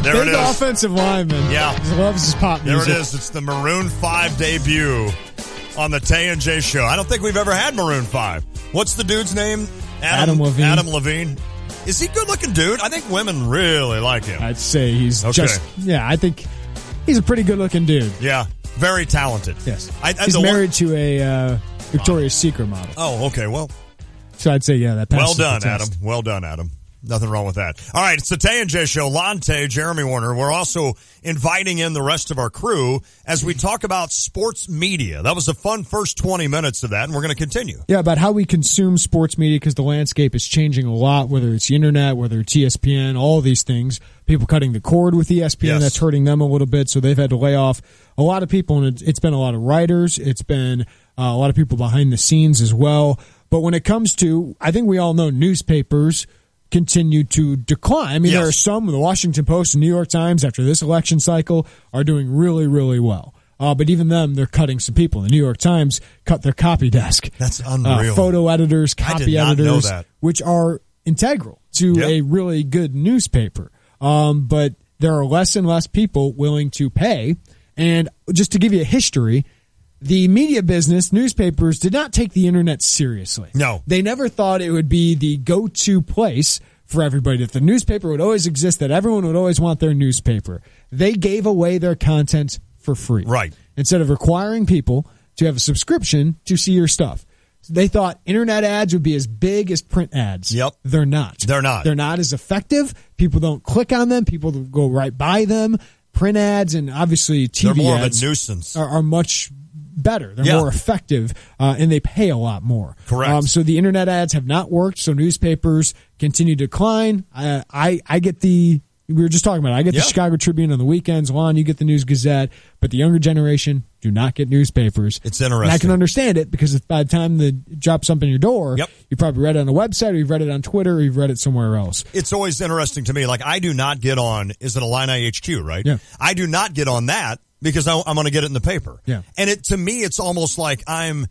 Speaker 15: There
Speaker 12: Big
Speaker 15: it is.
Speaker 12: Offensive lineman.
Speaker 15: Yeah.
Speaker 12: He loves his pop music.
Speaker 15: There it is. It's the Maroon 5 debut on the Tay and J Show. I don't think we've ever had Maroon 5. What's the dude's name?
Speaker 12: Adam Levine.
Speaker 15: Adam Levine. Is he a good-looking dude? I think women really like him.
Speaker 12: I'd say he's
Speaker 15: Okay.
Speaker 12: I think he's a pretty good-looking dude.
Speaker 15: Yeah. Very talented.
Speaker 12: Yes. He's married to a Victoria's Secret model.
Speaker 15: Oh, okay. Well,
Speaker 12: so I'd say, yeah, that passes
Speaker 15: well done,
Speaker 12: the test.
Speaker 15: Adam. Well done, Adam. Nothing wrong with that. All right, it's the Tay and J Show. Lon Tay, Jeremy Warner. We're also inviting in the rest of our crew as we talk about sports media. That was a fun first 20 minutes of that, and we're going to continue.
Speaker 12: Yeah, about how we consume sports media, because the landscape is changing a lot, whether it's the internet, whether it's ESPN, all these things. People cutting the cord with ESPN,
Speaker 15: Yes.
Speaker 12: that's hurting them a little bit, so they've had to lay off a lot of people, and it's been a lot of writers. It's been a lot of people behind the scenes as well. But when it comes to, I think we all know newspapers continue to decline. I mean,
Speaker 15: Yes.
Speaker 12: there are some, the Washington Post and New York Times, after this election cycle, are doing really, really well. But even them, they're cutting some people. The New York Times cut their copy desk.
Speaker 15: That's unreal.
Speaker 12: Photo editors, copy
Speaker 15: I did not
Speaker 12: editors,
Speaker 15: know that.
Speaker 12: which are integral to a really good newspaper. But there are less and less people willing to pay. And just to give you a history, the media business, newspapers, did not take the internet seriously.
Speaker 15: No.
Speaker 12: They never thought it would be the go-to place for everybody, that the newspaper would always exist, that everyone would always want their newspaper. They gave away their content for free.
Speaker 15: Right.
Speaker 12: Instead of requiring people to have a subscription to see your stuff. They thought internet ads would be as big as print ads.
Speaker 15: Yep.
Speaker 12: They're not.
Speaker 15: They're not.
Speaker 12: They're not as effective. People don't click on them. People go right by them. Print ads and obviously TV
Speaker 15: They're more
Speaker 12: ads
Speaker 15: of a nuisance.
Speaker 12: are much better. They're more effective, and they pay a lot more.
Speaker 15: Correct.
Speaker 12: So the internet ads have not worked, so newspapers continue to decline. I get the, we were just talking about it, I get the Chicago Tribune on the weekends. Lon, you get the News Gazette, but the younger generation do not get newspapers.
Speaker 15: It's interesting.
Speaker 12: And I can understand it, because by the time the drops something in your door, you probably read it on a website, or you've read it on Twitter, or you've read it somewhere else.
Speaker 15: It's always interesting to me. Like, I do not get on, is it Illini HQ, right?
Speaker 12: Yeah.
Speaker 15: I do not get on that because I'm going to get it in the paper.
Speaker 12: Yeah.
Speaker 15: And to me, it's almost like I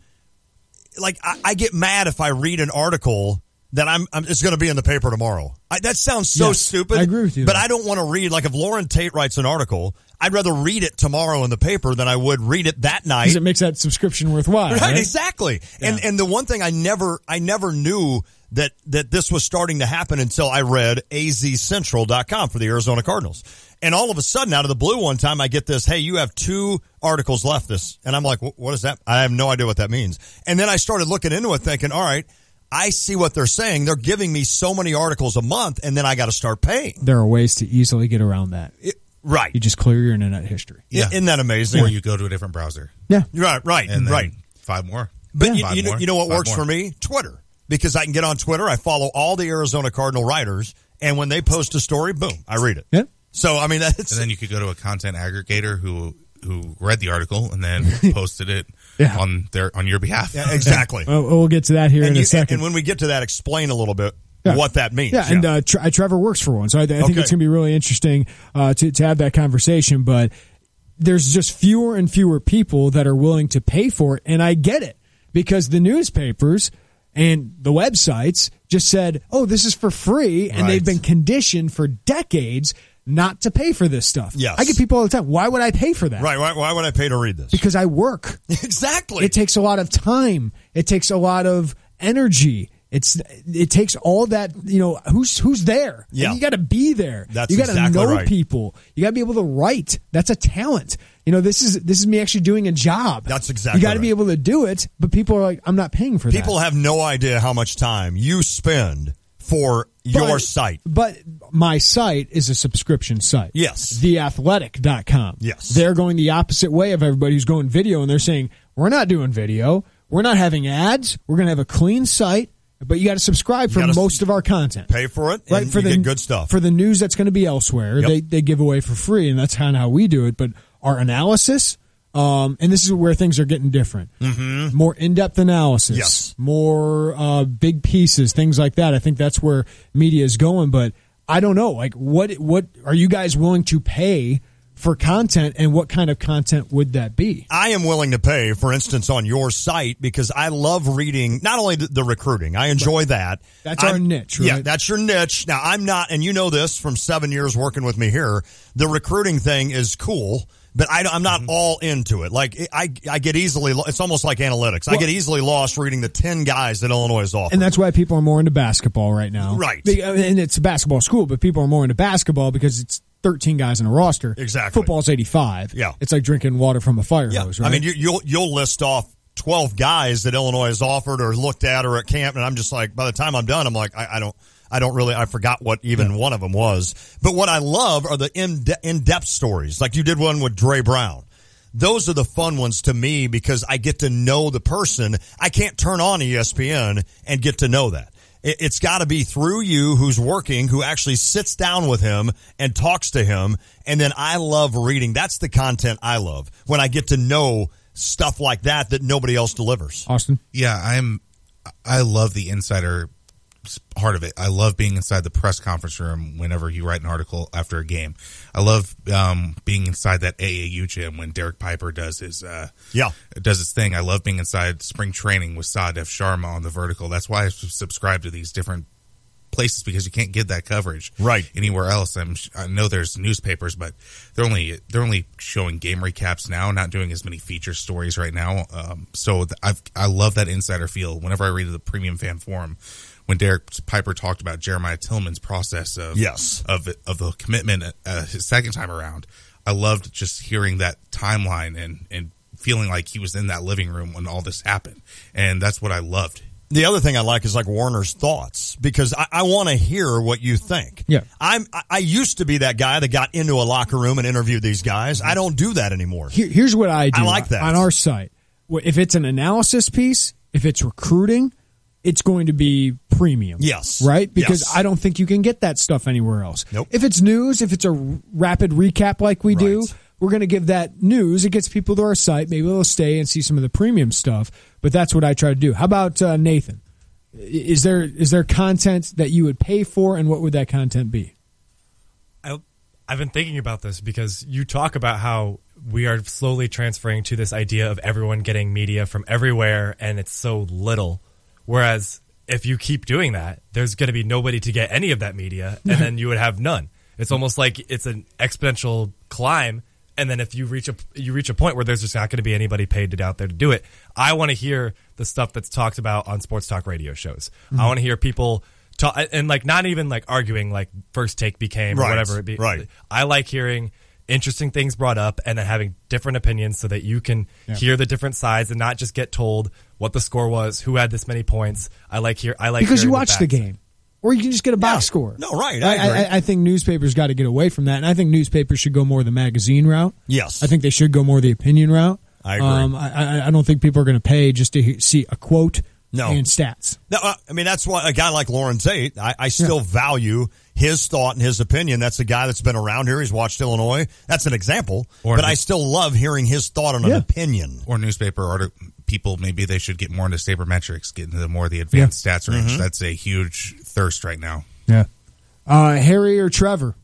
Speaker 15: get mad if I read an article that it's going to be in the paper tomorrow. That sounds so stupid.
Speaker 12: I agree with you.
Speaker 15: But I don't want to read, like, if Lauren Tate writes an article, I'd rather read it tomorrow in the paper than I would read it that night.
Speaker 12: Because it makes that subscription worthwhile.
Speaker 15: Right, exactly. Yeah. And the one thing I never knew that this was starting to happen until I read azcentral.com for the Arizona Cardinals. And all of a sudden, out of the blue one time, I get this, hey, you have 2 articles left and I'm like, what is that? I have no idea what that means. And then I started looking into it thinking, all right, I see what they're saying. They're giving me so many articles a month, and then I got to start paying.
Speaker 12: There are ways to easily get around that.
Speaker 15: Right.
Speaker 12: You just clear your internet history.
Speaker 15: Yeah. Isn't that amazing?
Speaker 22: Or you go to a different browser.
Speaker 12: Yeah.
Speaker 15: Right.
Speaker 22: And then
Speaker 15: right.
Speaker 22: 5 more.
Speaker 15: But
Speaker 22: you
Speaker 15: know what works
Speaker 22: more.
Speaker 15: for me? Twitter. Because I can get on Twitter, I follow all the Arizona Cardinal writers, and when they post a story, boom, I read it.
Speaker 12: Yeah.
Speaker 15: So, I mean, that's...
Speaker 22: And then you could go to a content aggregator who read the article and then posted it on your behalf.
Speaker 15: Yeah, exactly.
Speaker 12: We'll get to that here in a second.
Speaker 15: And when we get to that, explain a little bit what that means.
Speaker 12: Yeah, and Trevor works for one, so I think it's going to be really interesting to have that conversation. But there's just fewer and fewer people that are willing to pay for it, and I get it, because the newspapers and the websites just said, oh, this is for free, and they've been conditioned for decades not to pay for this stuff.
Speaker 15: Yes.
Speaker 12: I get people all the time, why would I pay for that?
Speaker 15: Right, why would I pay to read this?
Speaker 12: Because I work.
Speaker 15: Exactly.
Speaker 12: It takes a lot of time. It takes a lot of energy. It takes all that, who's there?
Speaker 15: Yeah.
Speaker 12: And you got to be there.
Speaker 15: That's
Speaker 12: you got to
Speaker 15: exactly
Speaker 12: know
Speaker 15: right.
Speaker 12: people. You got to be able to write. That's a talent. This is me actually doing a job.
Speaker 15: That's exactly
Speaker 12: You got to be able to do it, but people are like, I'm not paying for that.
Speaker 15: People have no idea how much time you spend for your site.
Speaker 12: But my site is a subscription site.
Speaker 15: Yes.
Speaker 12: TheAthletic.com.
Speaker 15: Yes.
Speaker 12: They're going the opposite way of everybody who's going video, and they're saying, we're not doing video. We're not having ads. We're going to have a clean site. But you got to subscribe for most of our content.
Speaker 15: Pay for it,
Speaker 12: right?
Speaker 15: And you get good stuff.
Speaker 12: For the news that's going to be elsewhere, they give away for free, and that's kind of how we do it. But our analysis, and this is where things are getting different.
Speaker 15: Mm-hmm.
Speaker 12: More in-depth analysis, more big pieces, things like that. I think that's where media is going. But I don't know. Like, what are you guys willing to pay for content, and what kind of content would that be?
Speaker 15: I am willing to pay, for instance, on your site, because I love reading not only the recruiting. I enjoy that.
Speaker 12: That's our niche, right?
Speaker 15: Yeah, that's your niche. Now, I'm not, and you know this from 7 years working with me here, the recruiting thing is cool, but I'm not all into it. Like, I get easily, it's almost like analytics. I get easily lost reading the 10 guys that Illinois is offering.
Speaker 12: And that's why people are more into basketball right now.
Speaker 15: Right.
Speaker 12: And it's a basketball school, but people are more into basketball because it's 13 guys in a roster.
Speaker 15: Exactly.
Speaker 12: Football's 85.
Speaker 15: Yeah.
Speaker 12: It's like drinking water from a fire hose, right?
Speaker 15: I mean, you'll list off 12 guys that Illinois has offered or looked at or at camp, and I'm just like, by the time I'm done, I'm like, I don't really, I forgot what even one of them was. But what I love are the in-depth stories. Like you did one with Dre Brown. Those are the fun ones to me because I get to know the person. I can't turn on ESPN and get to know that. It's got to be through you who's working, who actually sits down with him and talks to him. And then I love reading. That's the content I love, when I get to know stuff like that nobody else delivers.
Speaker 12: Austin?
Speaker 22: Yeah, I love the insider part of it. I love being inside the press conference room whenever you write an article after a game. I love being inside that AAU gym when Derek Piper does his thing. I love being inside spring training with Saadef Sharma on the vertical. That's why I subscribe to these different places, because you can't get that coverage anywhere else. I know there's newspapers, but they're only showing game recaps now, not doing as many feature stories right now. So I love that insider feel whenever I read the Premium Fan Forum. When Derek Piper talked about Jeremiah Tillman's process of the commitment his second time around, I loved just hearing that timeline and feeling like he was in that living room when all this happened. And that's what I loved.
Speaker 15: The other thing I like is like Warner's thoughts, because I want to hear what you think.
Speaker 12: Yeah.
Speaker 15: I used to be that guy that got into a locker room and interviewed these guys. I don't do that anymore.
Speaker 12: Here's what I do.
Speaker 15: I like that.
Speaker 12: On our site. If it's an analysis piece, if it's recruiting, it's going to be premium.
Speaker 15: Yes.
Speaker 12: Right? Because I don't think you can get that stuff anywhere else.
Speaker 15: Nope.
Speaker 12: If it's news, if it's a rapid recap like we do, we're going to give that news. It gets people to our site. Maybe they'll stay and see some of the premium stuff. But that's what I try to do. How about Nathan? Is there content that you would pay for, and what would that content be?
Speaker 13: I've been thinking about this because you talk about how we are slowly transferring to this idea of everyone getting media from everywhere, and it's so little. Whereas if you keep doing that, there's going to be nobody to get any of that media, and then you would have none. It's almost like it's an exponential climb, and then if you reach a point where there's just not going to be anybody paid out there to do it. I want to hear the stuff that's talked about on sports talk radio shows. I want to hear people talk, and like not even like arguing like First Take became or whatever it be.
Speaker 15: Right.
Speaker 13: I like hearing interesting things brought up and then having different opinions so that you can hear the different sides and not just get told what the score was, who had this many points. Because
Speaker 12: you watch the game, or you can just get a box score.
Speaker 15: No, right. I agree.
Speaker 12: I think newspapers got to get away from that, and I think newspapers should go more the magazine route.
Speaker 15: Yes.
Speaker 12: I think they should go more the opinion route.
Speaker 15: I agree.
Speaker 12: I don't think people are going to pay just to see a quote and stats.
Speaker 15: No, I mean, that's why a guy like Lauren Tate, I still value his thought and his opinion. That's a guy that's been around here. He's watched Illinois. That's an example. But I still love hearing his thought on an opinion.
Speaker 22: Or newspaper article. People, maybe they should get more into sabermetrics, get into more of the advanced stats range. That's a huge thirst right now.
Speaker 12: Yeah. Harry or Trevor?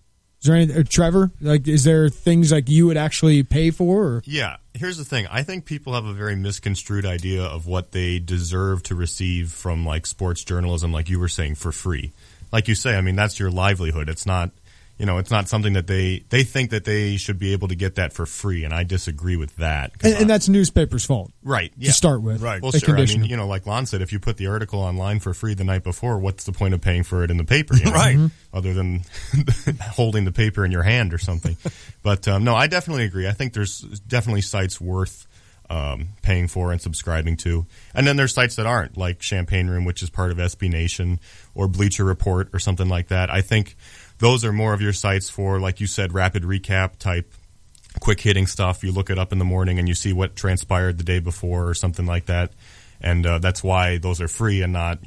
Speaker 12: Is there any, Trevor? Like, is there things like you would actually pay for? Or?
Speaker 14: Yeah. Here's the thing. I think people have a very misconstrued idea of what they deserve to receive from like sports journalism, like you were saying, for free. Like you say, I mean, that's your livelihood. It's not, it's not something that they think that they should be able to get that for free, and I disagree with that.
Speaker 12: And that's newspapers' fault.
Speaker 14: Right. Yeah.
Speaker 12: To start with.
Speaker 14: Right. Well, sure. I mean, like Lon said, if you put the article online for free the night before, what's the point of paying for it in the paper?
Speaker 15: Right.
Speaker 14: Other than holding the paper in your hand or something. But, no, I definitely agree. I think there's definitely sites worth paying for and subscribing to. And then there's sites that aren't, like Champaign Room, which is part of SB Nation, or Bleacher Report or something like that. I think those are more of your sites for, like you said, rapid recap type, quick hitting stuff. You look it up in the morning and you see what transpired the day before or something like that. And that's why those are free and not,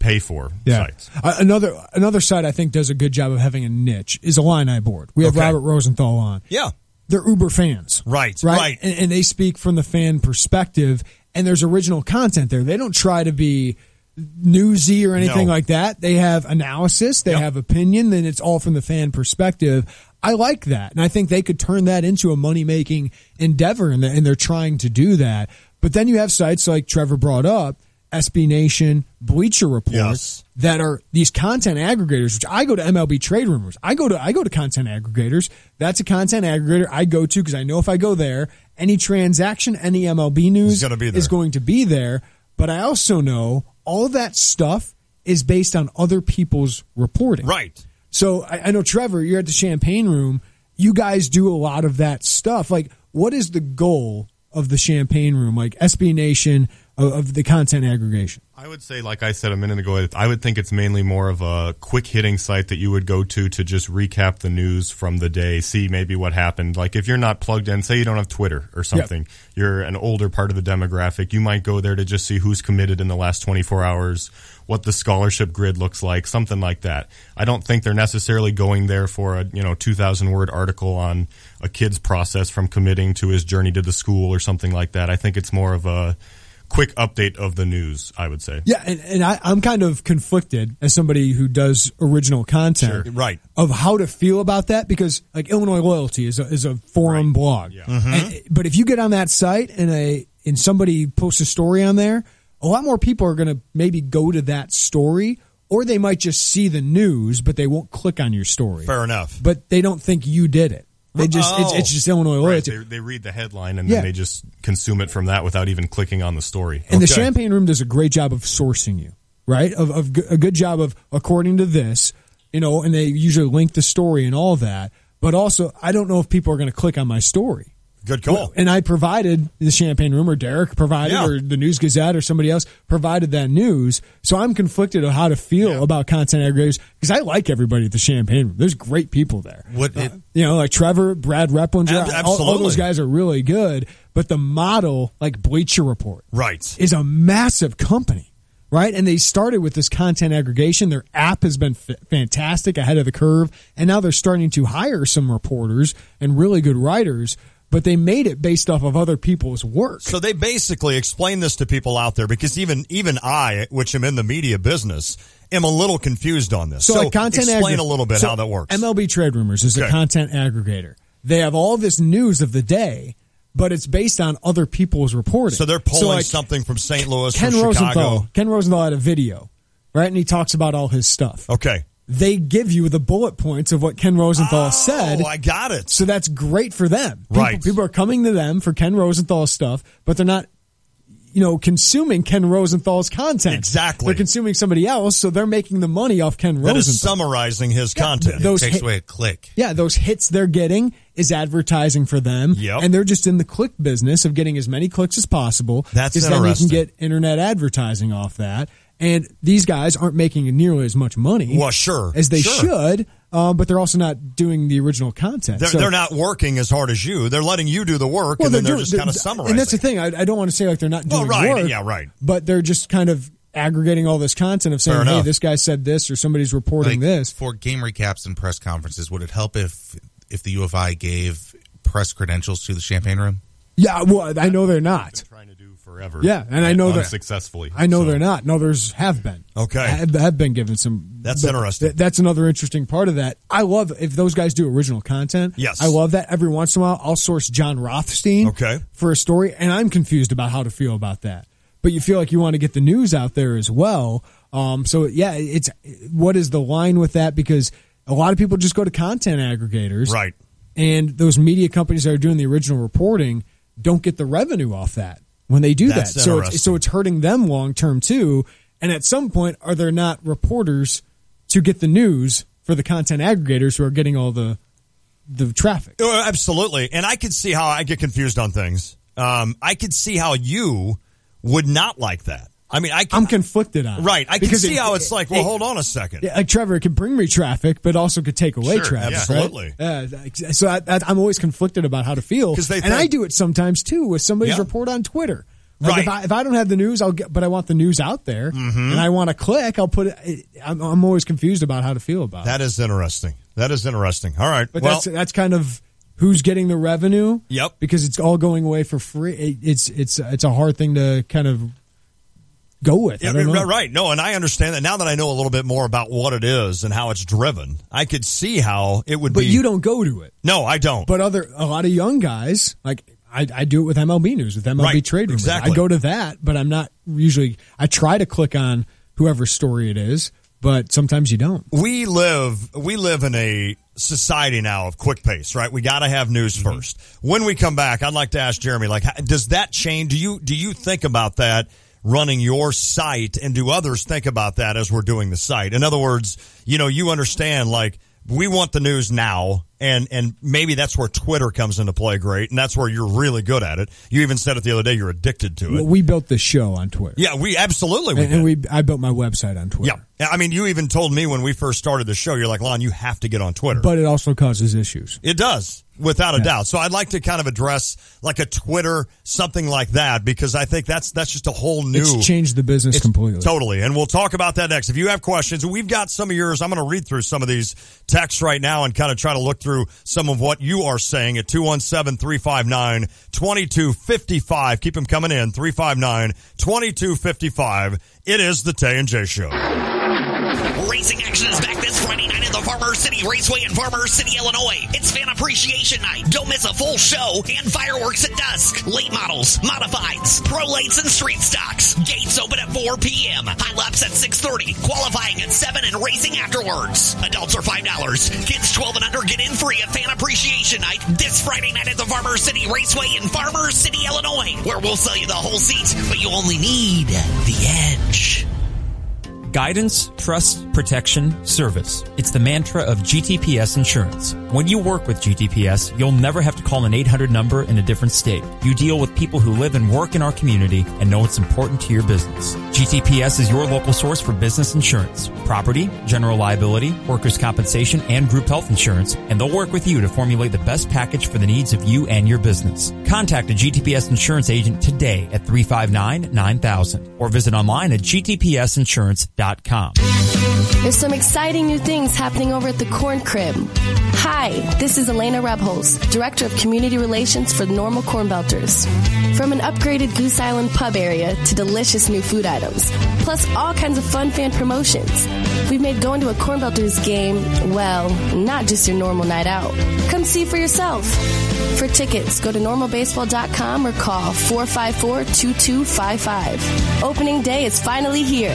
Speaker 14: pay for
Speaker 12: Yeah.
Speaker 14: sites.
Speaker 12: Another site I think does a good job of having a niche is Illini Board. We have Robert Rosenthal on.
Speaker 15: Yeah.
Speaker 12: They're Uber fans.
Speaker 15: Right.
Speaker 12: And they speak from the fan perspective, and there's original content there. They don't try to be newsy or anything like that. They have analysis, they have opinion, then it's all from the fan perspective. I like that, and I think they could turn that into a money-making endeavor, and they're trying to do that. But then you have sites like Trevor brought up, SB Nation, Bleacher Report, that are these content aggregators, which I go to MLB Trade Rumors. I go to content aggregators. That's a content aggregator I go to because I know if I go there, any transaction, any MLB news is going to be there. But I also know all of that stuff is based on other people's reporting.
Speaker 15: Right.
Speaker 12: So I know, Trevor, you're at the Champagne Room. You guys do a lot of that stuff. Like, what is the goal of the Champagne Room, like SB Nation, of the content aggregation?
Speaker 14: I would say, like I said a minute ago, I would think it's mainly more of a quick-hitting site that you would go to just recap the news from the day, see maybe what happened. Like if you're not plugged in, say you don't have Twitter or something, you're an older part of the demographic, you might go there to just see who's committed in the last 24 hours, what the scholarship grid looks like, something like that. I don't think they're necessarily going there for a 2,000-word article on a kid's process from committing to his journey to the school or something like that. I think it's more of a quick update of the news, I would say.
Speaker 12: Yeah, and I'm kind of conflicted as somebody who does original content,
Speaker 15: right,
Speaker 12: of how to feel about that, because like Illinois Loyalty is a forum blog, but if you get on that site and somebody posts a story on there, a lot more people are going to maybe go to that story, or they might just see the news, but they won't click on your story.
Speaker 15: Fair enough.
Speaker 12: But they don't think you did it. They just it's just Illinois Loyalty.
Speaker 14: Right. They read the headline and then they just consume it from that without even clicking on the story.
Speaker 12: And the Champagne Room does a great job of sourcing you, right? Of a good job of, according to this, and they usually link the story and all that. But also, I don't know if people are going to click on my story.
Speaker 15: Good call.
Speaker 12: Well, and I provided the Champagne Room, or Derek provided, or the News Gazette, or somebody else provided that news. So I'm conflicted on how to feel about content aggregators, because I like everybody at the Champagne Room. There's great people there. Like Trevor, Brad Replinger, all those guys are really good. But the model, like Bleacher Report, is a massive company, right? And they started with this content aggregation. Their app has been fantastic, ahead of the curve, and now they're starting to hire some reporters and really good writers. But they made it based off of other people's work.
Speaker 15: So they basically explain this to people out there, because even I, which am in the media business, am a little confused on this. So explain a little bit how that works.
Speaker 12: MLB Trade Rumors is a content aggregator. They have all this news of the day, but it's based on other people's reporting.
Speaker 15: So they're pulling something from St. Louis,
Speaker 12: Ken
Speaker 15: from
Speaker 12: Rosenthal,
Speaker 15: Chicago.
Speaker 12: Ken Rosenthal had a video, right? And he talks about all his stuff.
Speaker 15: Okay.
Speaker 12: They give you the bullet points of what Ken Rosenthal said.
Speaker 15: Oh, I got it.
Speaker 12: So that's great for them.
Speaker 15: Right.
Speaker 12: People are coming to them for Ken Rosenthal's stuff, but they're not, consuming Ken Rosenthal's content.
Speaker 15: Exactly.
Speaker 12: They're consuming somebody else, so they're making the money off Ken Rosenthal.
Speaker 15: That is summarizing his content.
Speaker 22: It takes away a click.
Speaker 12: Yeah, those hits they're getting is advertising for them.
Speaker 15: Yep.
Speaker 12: And they're just in the click business of getting as many clicks as possible.
Speaker 15: That's
Speaker 12: because
Speaker 15: interesting.
Speaker 12: then you can get internet advertising off that. And these guys aren't making nearly as much money as they should, but they're also not doing the original content.
Speaker 15: They're not working as hard as you. They're letting you do the work, and then they're just kind of summarizing.
Speaker 12: And that's the thing. I don't want to say like they're not doing work.
Speaker 15: Yeah, right.
Speaker 12: But they're just kind of aggregating all this content of saying, hey, this guy said this, or somebody's reporting this.
Speaker 22: For game recaps and press conferences, would it help if the U of I gave press credentials to the Champagne Room?
Speaker 12: Yeah, well, I know they're not.
Speaker 14: Trying to do forever.
Speaker 12: Yeah, and I know that
Speaker 14: successfully.
Speaker 12: I know they're not. No, others have been.
Speaker 15: Okay,
Speaker 12: have been given some.
Speaker 15: That's interesting.
Speaker 12: That's another interesting part of that. I love if those guys do original content.
Speaker 15: Yes,
Speaker 12: I love that. Every once in a while, I'll source John Rothstein. For a story, and I'm confused about how to feel about that. But you feel like you want to get the news out there as well. So yeah, it's what is the line with that? Because a lot of people just go to content aggregators,
Speaker 15: right?
Speaker 12: And those media companies that are doing the original reporting don't get the revenue off that when they do that. So it's hurting them long term too. And at some point, are there not reporters to get the news for the content aggregators who are getting all the traffic?
Speaker 15: Oh, absolutely. And I could see how I get confused on things. I could see how you would not like that. I mean, I'm
Speaker 12: conflicted on it.
Speaker 15: Right. I can see how it's like, well, hold on a second.
Speaker 12: Yeah, like Trevor, it can bring me traffic, but also could take away traffic.
Speaker 15: Absolutely.
Speaker 12: Right? So I'm always conflicted about how to feel. And I do it sometimes, too, with somebody's report on Twitter. Like if I don't have the news, but I want the news out there, and I want to click, I'll put it. I'm always confused about how to feel about it.
Speaker 15: That is interesting. All right.
Speaker 12: But that's kind of who's getting the revenue.
Speaker 15: Yep.
Speaker 12: Because it's all going away for free. It's a hard thing to kind of go with. I don't know.
Speaker 15: Right. No, and I understand that now that I know a little bit more about what it is and how it's driven. I could see how it would be.
Speaker 12: But you don't go to it.
Speaker 15: No, I don't.
Speaker 12: But a lot of young guys, like I do it with MLB News, with MLB Trade Rumors.
Speaker 15: Exactly.
Speaker 12: I go to that, but I'm not usually. I try to click on whoever's story it is, but sometimes you don't.
Speaker 15: We live in a society now of quick pace, right? We got to have news first. When we come back, I'd like to ask Jeremy, like, does that change? Do you think about that running your site, and do others think about that as we're doing the site? In other words, you understand, like, we want the news now, and maybe that's where Twitter comes into play great, and that's where you're really good at it. You even said it the other day, you're addicted to it.
Speaker 12: Well, we built the show on Twitter.
Speaker 15: Yeah, we absolutely
Speaker 12: I built my website on Twitter.
Speaker 15: Yeah. I mean, you even told me when we first started the show, you're like, Lon, you have to get on Twitter.
Speaker 12: But it also causes issues.
Speaker 15: It does, without a doubt. So I'd like to kind of address like a Twitter, something like that, because I think that's just a whole new...
Speaker 12: It's changed the business completely.
Speaker 15: Totally. And we'll talk about that next. If you have questions, we've got some of yours. I'm going to read through some of these texts right now and kind of try to look through some of what you are saying at 217-359-2255. Keep them coming in, 359-2255. It is the Tay and J Show.
Speaker 5: Racing action is back this Friday night at the Farmers City Raceway in Farmers City, Illinois. It's Fan Appreciation Night. Don't miss a full show and fireworks at dusk. Late models, modifieds, pro lates, and street stocks. Gates open at 4 p.m. High laps at 6:30. Qualifying at 7 and racing afterwards. Adults are $5. Kids 12 and under get in free at Fan Appreciation Night this Friday night at the Farmers City Raceway in Farmers City, Illinois, where we'll sell you the whole seat, but you only need the edge.
Speaker 7: Guidance, trust, protection, service. It's the mantra of GTPS Insurance. When you work with GTPS, you'll never have to call an 800 number in a different state. You deal with people who live and work in our community and know it's important to your business. GTPS is your local source for business insurance, property, general liability, workers' compensation, and group health insurance, and they'll work with you to formulate the best package for the needs of you and your business. Contact a GTPS insurance agent today at 359-9000 or visit online at gtpsinsurance.com.
Speaker 8: There's some exciting new things happening over at the Corn Crib. Hi, this is Elena Rebholz, Director of Community Relations for the Normal Corn Belters. From an upgraded Goose Island pub area to delicious new food items, plus all kinds of fun fan promotions, we've made going to a Corn Belters game, well, not just your normal night out. Come see for yourself. For tickets, go to normalbaseball.com or call 454-2255. Opening day is finally here.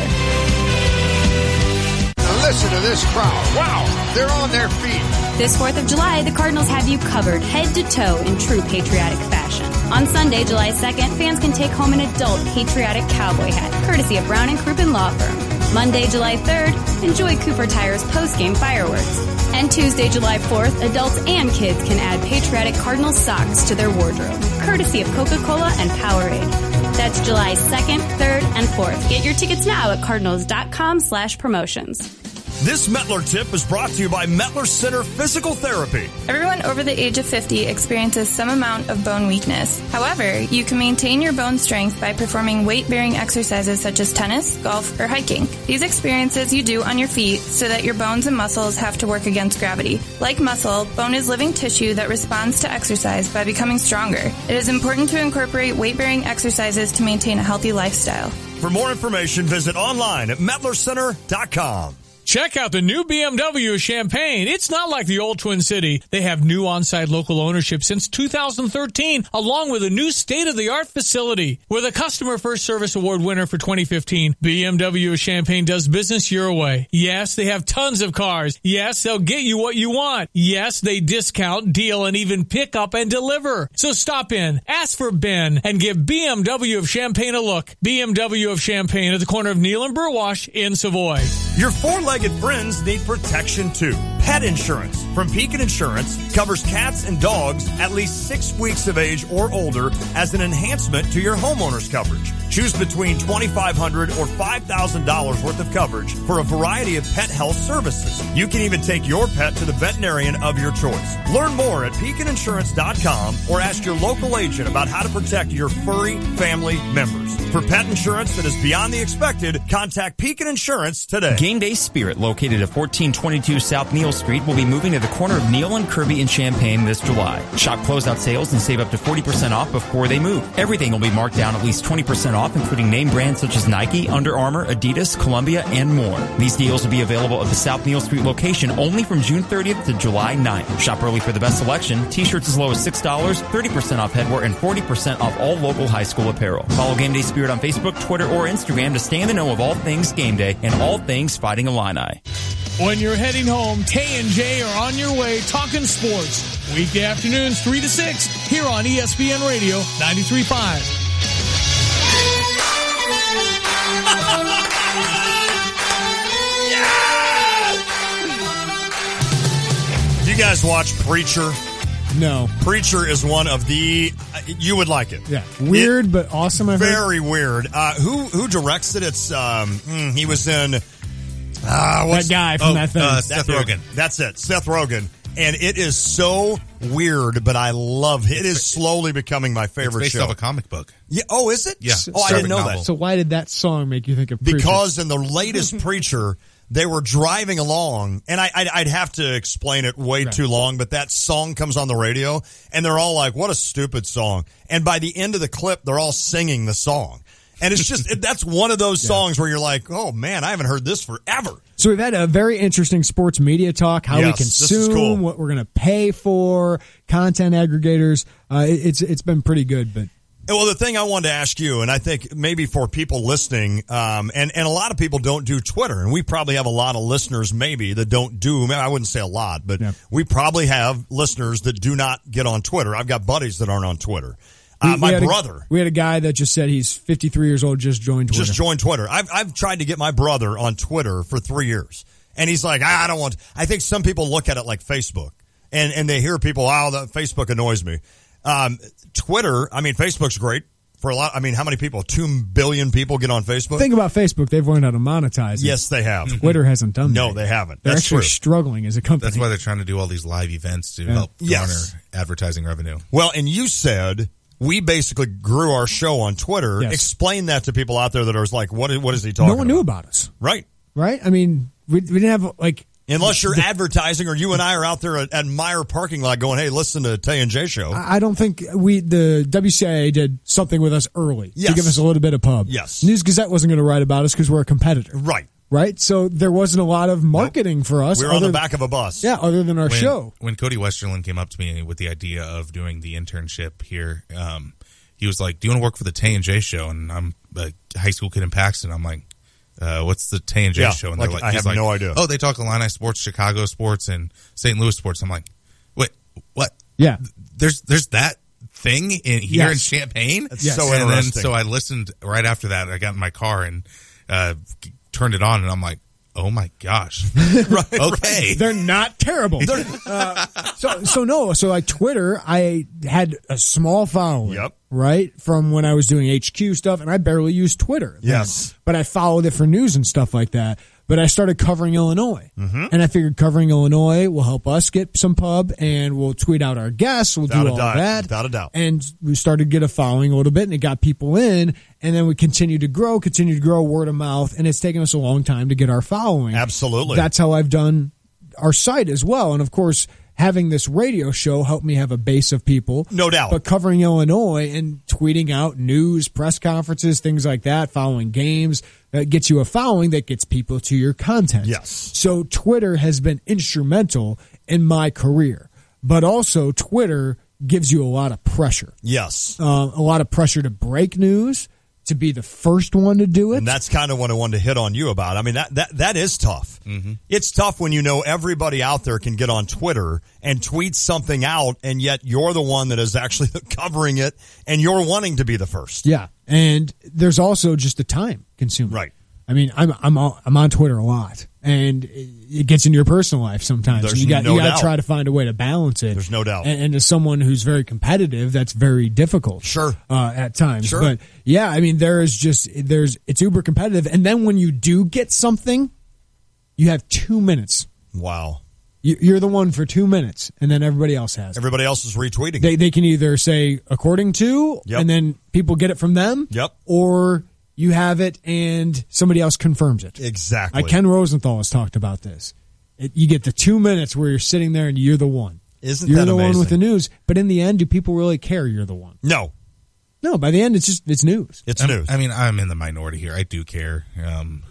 Speaker 9: Listen to this crowd. Wow, they're on their feet.
Speaker 10: This 4th of July, the Cardinals have you covered head to toe in true patriotic fashion. On Sunday, July 2nd, fans can take home an adult patriotic cowboy hat, courtesy of Brown & Crouppen Law Firm. Monday, July 3rd, enjoy Cooper Tire's post-game fireworks. And Tuesday, July 4th, adults and kids can add patriotic Cardinals socks to their wardrobe, courtesy of Coca-Cola and Powerade. That's July 2nd, 3rd, and 4th. Get your tickets now at cardinals.com/promotions.
Speaker 15: This Metler tip is brought to you by Metler Center Physical Therapy.
Speaker 18: Everyone over the age of 50 experiences some amount of bone weakness. However, you can maintain your bone strength by performing weight-bearing exercises such as tennis, golf, or hiking. These experiences you do on your feet so that your bones and muscles have to work against gravity. Like muscle, bone is living tissue that responds to exercise by becoming stronger. It is important to incorporate weight-bearing exercises to maintain a healthy lifestyle.
Speaker 15: For more information, visit online at metlercenter.com.
Speaker 6: Check out the new BMW of Champaign. It's not like the old Twin City. They have new on-site local ownership since 2013, along with a new state-of-the-art facility. With a Customer First Service Award winner for 2015, BMW of Champaign does business your way. Yes, they have tons of cars. Yes, they'll get you what you want. Yes, they discount, deal, and even pick up and deliver. So stop in, ask for Ben, and give BMW of Champaign a look. BMW of Champaign at the corner of Neal and Burwash in Savoy.
Speaker 15: Your four-legged friends need protection too. Pet insurance from Pekin Insurance covers cats and dogs at least 6 weeks of age or older as an enhancement to your homeowner's coverage. Choose between $2,500 or $5,000 worth of coverage for a variety of pet health services. You can even take your pet to the veterinarian of your choice. Learn more at PekinInsurance.com or ask your local agent about how to protect your furry family members. For pet insurance that is beyond the expected, contact Pekin Insurance today.
Speaker 7: Game Day Spirit, located at 1422 South Neal Street, will be moving to the corner of Neal and Kirby in Champaign this July. Shop closeout sales and save up to 40% off before they move. Everything will be marked down at least 20% off, including name brands such as Nike, Under Armour, Adidas, Columbia, and more. These deals will be available at the South Neal Street location only from June 30th to July 9th. Shop early for the best selection. T-shirts as low as $6, 30% off headwear, and 40% off all local high school apparel. Follow Game Day Spirit on Facebook, Twitter, or Instagram to stay in the know of all things game day and all things Fighting Illini.
Speaker 6: When you're heading home, Tay and J are on your way talking sports. Weekday afternoons 3 to 6 here on ESPN Radio 93.5.
Speaker 15: Do you guys watch Preacher?
Speaker 12: No.
Speaker 15: Preacher is one of the... you would like it.
Speaker 12: Yeah. Weird, but awesome.
Speaker 15: Very weird. Who directs it? It's... he was in...
Speaker 12: that guy from that thing.
Speaker 22: Seth Rogen.
Speaker 15: That's it. Seth Rogen. And it is so weird, but I love it. It is slowly becoming my favorite
Speaker 22: It's based
Speaker 15: show.
Speaker 22: off a comic book.
Speaker 15: Yeah. Oh, is it?
Speaker 22: Yeah.
Speaker 15: Oh, I didn't know that.
Speaker 12: So why did that song make you think of Preacher?
Speaker 15: Because in the latest Preacher, they were driving along, and I'd have to explain it way too long, but that song comes on the radio, and they're all like, what a stupid song. And by the end of the clip, they're all singing the song. And it's just, that's one of those songs where you're like, oh man, I haven't heard this forever.
Speaker 12: So we've had a very interesting sports media talk, how we consume, what we're going to pay for, content aggregators. It's been pretty good, but.
Speaker 15: Well, the thing I wanted to ask you, and I think maybe for people listening, and a lot of people don't do Twitter, and we probably have a lot of listeners maybe that don't do, I wouldn't say a lot, but we probably have listeners that do not get on Twitter. I've got buddies that aren't on Twitter. My brother.
Speaker 12: We had a guy that just said he's 53 years old, just joined Twitter.
Speaker 15: Just joined Twitter. I've tried to get my brother on Twitter for 3 years. And he's like, I don't want, I think some people look at it like Facebook. And they hear people, Facebook annoys me. Twitter, Facebook's great for a lot. How many people? 2 billion people get on Facebook?
Speaker 12: Think about Facebook. They've learned how to monetize it.
Speaker 15: Yes, they have.
Speaker 12: Twitter hasn't done that.
Speaker 15: No, they haven't.
Speaker 12: They're
Speaker 15: That's
Speaker 12: actually
Speaker 15: true.
Speaker 12: struggling as a company.
Speaker 22: That's why they're trying to do all these live events to help garner advertising revenue.
Speaker 15: Well, and you said we basically grew our show on Twitter.
Speaker 12: Yes.
Speaker 15: Explain that to people out there that are like, what is he talking about?
Speaker 12: No one knew about us.
Speaker 15: Right.
Speaker 12: Right? We didn't have,
Speaker 15: unless you're advertising or you and I are out there at Meyer parking lot going, hey, listen to Tay and J Show.
Speaker 12: I don't think the WCIA did something with us early to give us a little bit of pub.
Speaker 15: Yes.
Speaker 12: News Gazette wasn't going to write about us because we're a competitor.
Speaker 15: Right.
Speaker 12: So there wasn't a lot of marketing for us.
Speaker 15: We were on the back of a bus.
Speaker 12: Yeah, other than our show.
Speaker 22: When Cody Westerland came up to me with the idea of doing the internship here, he was like, do you want to work for the Tay and J Show? And I'm a high school kid in Paxton. I'm like, what's the Tay and J Show? And
Speaker 15: they're like, I have no idea.
Speaker 22: Oh, they talk Illini sports, Chicago sports, and St. Louis sports. I'm like, wait, what?
Speaker 12: Yeah.
Speaker 22: There's that thing here in Champaign?
Speaker 15: That's so interesting.
Speaker 22: So I listened right after that. I got in my car and turned it on, and I'm like, oh my gosh. Okay.
Speaker 12: They're not terrible. So like Twitter, I had a small following.
Speaker 15: Yep.
Speaker 12: Right? From when I was doing HQ stuff, and I barely used Twitter.
Speaker 15: Yes.
Speaker 12: But I followed it for news and stuff like that. But I started covering Illinois.
Speaker 15: Mm-hmm.
Speaker 12: And I figured covering Illinois will help us get some pub, and we'll tweet out our guests. We'll do all that.
Speaker 15: Without a doubt.
Speaker 12: And we started to get a following a little bit, and it got people in. And then we continued to grow word of mouth. And it's taken us a long time to get our following.
Speaker 15: Absolutely.
Speaker 12: That's how I've done our site as well. And of course, having this radio show helped me have a base of people.
Speaker 15: No doubt.
Speaker 12: But covering Illinois and tweeting out news, press conferences, things like that, following games, that gets you a following that gets people to your content.
Speaker 15: Yes.
Speaker 12: So Twitter has been instrumental in my career. But also Twitter gives you a lot of pressure.
Speaker 15: Yes.
Speaker 12: A lot of pressure to break news, to be the first one to do it.
Speaker 15: And that's kind of what I wanted to hit on you about. That is tough.
Speaker 22: Mm-hmm.
Speaker 15: It's tough when you know everybody out there can get on Twitter and tweet something out, and yet you're the one that is actually covering it, and you're wanting to be the first.
Speaker 12: Yeah. And there's also just the time consuming.
Speaker 15: Right.
Speaker 12: I mean, I'm on Twitter a lot, and it gets into your personal life sometimes.
Speaker 15: There's
Speaker 12: You got
Speaker 15: no
Speaker 12: to
Speaker 15: doubt.
Speaker 12: try to find a way to balance it.
Speaker 15: There's no doubt.
Speaker 12: And as someone who's very competitive, that's very difficult.
Speaker 15: Sure.
Speaker 12: At times.
Speaker 15: Sure.
Speaker 12: But yeah, I mean, it's uber competitive, and then when you do get something, you have 2 minutes.
Speaker 15: Wow.
Speaker 12: You're the one for 2 minutes, and then everybody else has it.
Speaker 15: Everybody else is retweeting.
Speaker 12: They can either say according to,
Speaker 15: Yep.
Speaker 12: and then people get it from them.
Speaker 15: Yep.
Speaker 12: Or you have it and somebody else confirms it.
Speaker 15: Exactly.
Speaker 12: Ken Rosenthal has talked about this. You get the 2 minutes where you're sitting there and you're the one.
Speaker 15: Isn't
Speaker 12: you're
Speaker 15: that
Speaker 12: the
Speaker 15: amazing?
Speaker 12: one with the news. But in the end, do people really care you're the one?
Speaker 15: No.
Speaker 12: No, by the end, it's news.
Speaker 15: It's news.
Speaker 22: I mean, I'm in the minority here. I do care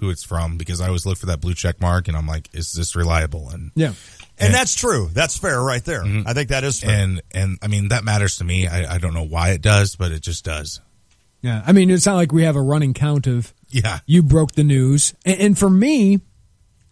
Speaker 22: who it's from because I always look for that blue check mark, and I'm like, is this reliable? And
Speaker 12: yeah.
Speaker 15: And that's true. That's fair right there.
Speaker 22: Mm-hmm.
Speaker 15: I think that is fair.
Speaker 22: And I mean, that matters to me. I don't know why it does, but it just does.
Speaker 12: Yeah, I mean, it's not like we have a running count of
Speaker 22: Yeah.
Speaker 12: you broke the news. And for me,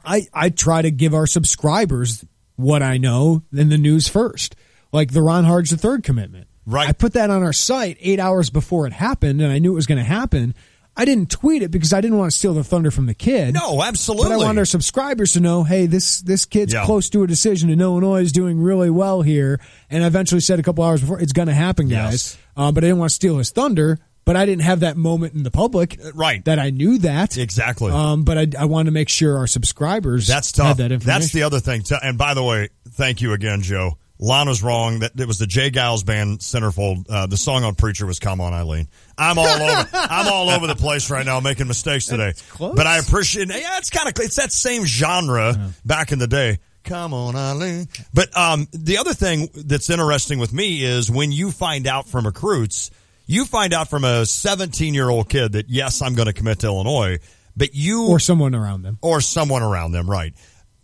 Speaker 12: I try to give our subscribers what I know in the news first, like the Ron Harge III commitment.
Speaker 15: Right.
Speaker 12: I put that on our site 8 hours before it happened, and I knew it was going to happen. I didn't tweet it because I didn't want to steal the thunder from the kid.
Speaker 15: No, absolutely.
Speaker 12: But I want our subscribers to know, hey, this kid's close to a decision, and Illinois is doing really well here. And I eventually said a couple hours before, it's going to happen, guys. But I didn't want to steal his thunder. But I didn't have that moment in the public,
Speaker 15: right?
Speaker 12: That I knew that
Speaker 15: exactly.
Speaker 12: But I wanted to make sure our subscribers
Speaker 15: that's tough.
Speaker 12: had that information.
Speaker 15: That's the other thing. And by the way, thank you again, Joe. Lana's wrong. That it was the Jay Giles Band centerfold. The song on Preacher was "Come On, Eileen." I'm all over the place right now, making mistakes today. But I appreciate. Yeah, it's that same genre back in the day. Come on, Eileen. But the other thing that's interesting with me is when you find out from recruits. You find out from a 17-year-old kid that, yes, I'm going to commit to Illinois, but you...
Speaker 12: Or someone around them.
Speaker 15: Or someone around them, right.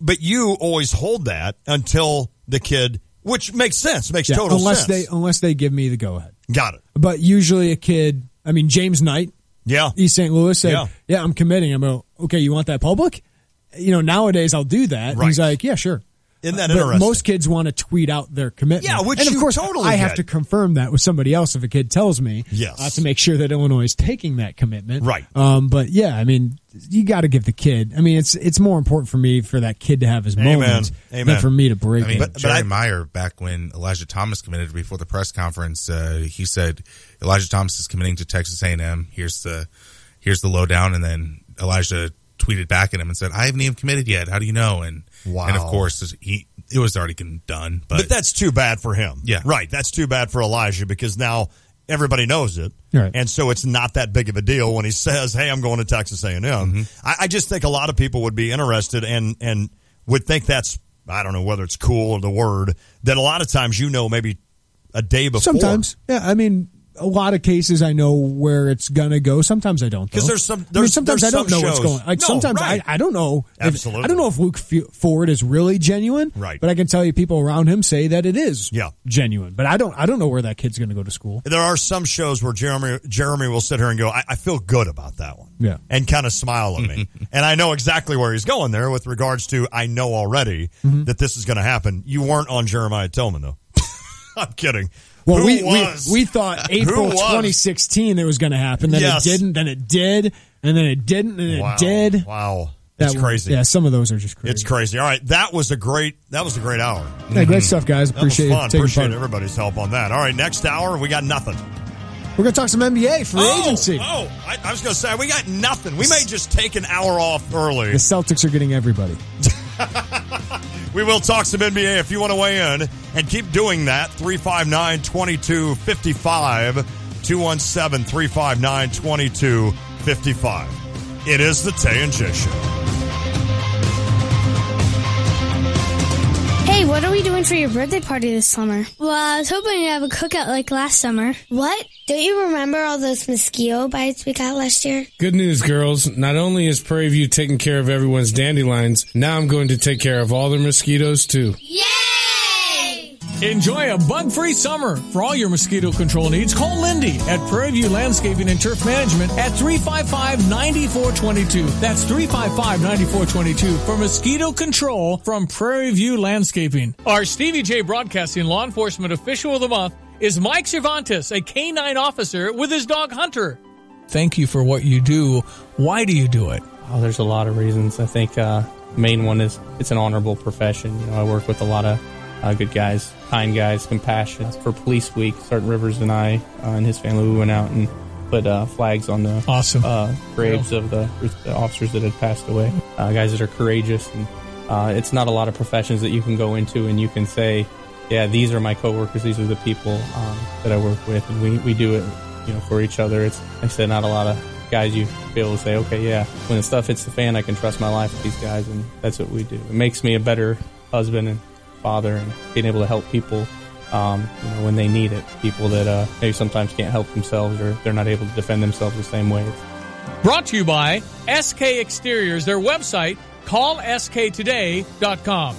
Speaker 15: But you always hold that until the kid, which makes sense, makes total sense.
Speaker 12: Unless they give me the go-ahead.
Speaker 15: Got it.
Speaker 12: But usually a kid, I mean, James Knight, East St. Louis, said, yeah, I'm committing. I'm going, okay, you want that public? You know, nowadays I'll do that.
Speaker 15: Right.
Speaker 12: He's like, yeah, sure.
Speaker 15: Isn't that
Speaker 12: but
Speaker 15: interesting?
Speaker 12: most kids want to tweet out their commitment.
Speaker 15: Yeah, which
Speaker 12: and of
Speaker 15: you
Speaker 12: course,
Speaker 15: totally
Speaker 12: I have
Speaker 15: get.
Speaker 12: to confirm that with somebody else if a kid tells me.
Speaker 15: Yes.
Speaker 12: To make sure that Illinois is taking that commitment.
Speaker 15: Right.
Speaker 12: But yeah, I mean, you got to give the kid. I mean, it's more important for me for that kid to have his moment than for me to break
Speaker 22: I mean,
Speaker 12: it.
Speaker 22: Jerry Meyer, back when Elijah Thomas committed before the press conference, he said Elijah Thomas is committing to Texas A&M. Here's the lowdown, and then Elijah tweeted back at him and said, "I haven't even committed yet. How do you know?" And
Speaker 15: wow.
Speaker 22: And of course, it was already done.
Speaker 15: But that's too bad for him.
Speaker 22: Yeah,
Speaker 15: right. That's too bad for Elijah because now everybody knows it,
Speaker 12: right.
Speaker 15: And so it's not that big of a deal when he says, "Hey, I'm going to Texas A&M."
Speaker 22: Mm-hmm.
Speaker 15: I just think a lot of people would be interested and would think that's, I don't know whether it's cool or the word, that a lot of times maybe a day before.
Speaker 12: Sometimes, yeah. I mean, a lot of cases I know where it's gonna go. Sometimes I don't.
Speaker 15: Because
Speaker 12: sometimes I don't know what's going. Like sometimes
Speaker 15: right.
Speaker 12: I don't know.
Speaker 15: Absolutely.
Speaker 12: I don't know if Luke Ford is really genuine.
Speaker 15: Right.
Speaker 12: But I can tell you people around him say that it is.
Speaker 15: Yeah.
Speaker 12: Genuine. But I don't know where that kid's gonna go to school.
Speaker 15: There are some shows where Jeremy will sit here and go, I feel good about that one.
Speaker 12: Yeah.
Speaker 15: And kind of smile at me. And I know exactly where he's going there with regards to I know already that this is going to happen. You weren't on Jeremiah Tillman, though. I'm kidding.
Speaker 12: Well, we thought April 2016 it was going to happen. Then
Speaker 15: Yes.
Speaker 12: it didn't. Then it did. And then it didn't. And it did.
Speaker 15: Wow. That's crazy.
Speaker 12: Yeah, some of those are just crazy.
Speaker 15: It's crazy. All right, that was a great hour.
Speaker 12: Yeah, great stuff, guys. Appreciate
Speaker 15: that was fun.
Speaker 12: you taking
Speaker 15: Appreciate
Speaker 12: part.
Speaker 15: everybody's help on that. All right, next hour we got nothing.
Speaker 12: We're going to talk some NBA free agency.
Speaker 15: I was going to say we got nothing. We may just take an hour off early.
Speaker 12: The Celtics are getting everybody.
Speaker 15: We will talk some NBA if you want to weigh in, and keep doing that. 359-2255, 217-359-2255. It is the Tay and J Show.
Speaker 1: Hey, what are we doing for your birthday party this summer? Well, I was hoping to have a cookout like last summer. What? Don't you remember all those mosquito bites we got last year?
Speaker 3: Good news, girls. Not only is Prairie View taking care of everyone's dandelions, now I'm going to take care of all their mosquitoes, too.
Speaker 1: Yay!
Speaker 6: Enjoy a bug-free summer. For all your mosquito control needs, call Lindy at Prairie View Landscaping and Turf Management at 355-9422. That's 355-9422 for mosquito control from Prairie View Landscaping. Our Stevie J Broadcasting Law Enforcement Official of the Month is Mike Cervantes, a K-9 officer with his dog Hunter. Thank you for what you do. Why do you do it?
Speaker 4: Oh, there's a lot of reasons. I think main one is it's an honorable profession. You know, I work with a lot of good guys, kind guys, compassion. For Police Week, Sergeant Rivers and I and his family, we went out and put flags on the graves of the officers that had passed away. Guys that are courageous. And it's not a lot of professions that you can go into and you can say, yeah, these are my coworkers, these are the people that I work with, and we do it, you know, for each other. It's, like I said, not a lot of guys you be able to say, okay, yeah, when the stuff hits the fan, I can trust my life with these guys, and that's what we do. It makes me a better husband and father, and being able to help people, you know, when they need it. People that maybe sometimes can't help themselves, or they're not able to defend themselves the same way.
Speaker 6: Brought to you by SK Exteriors, their website, callsktoday.com.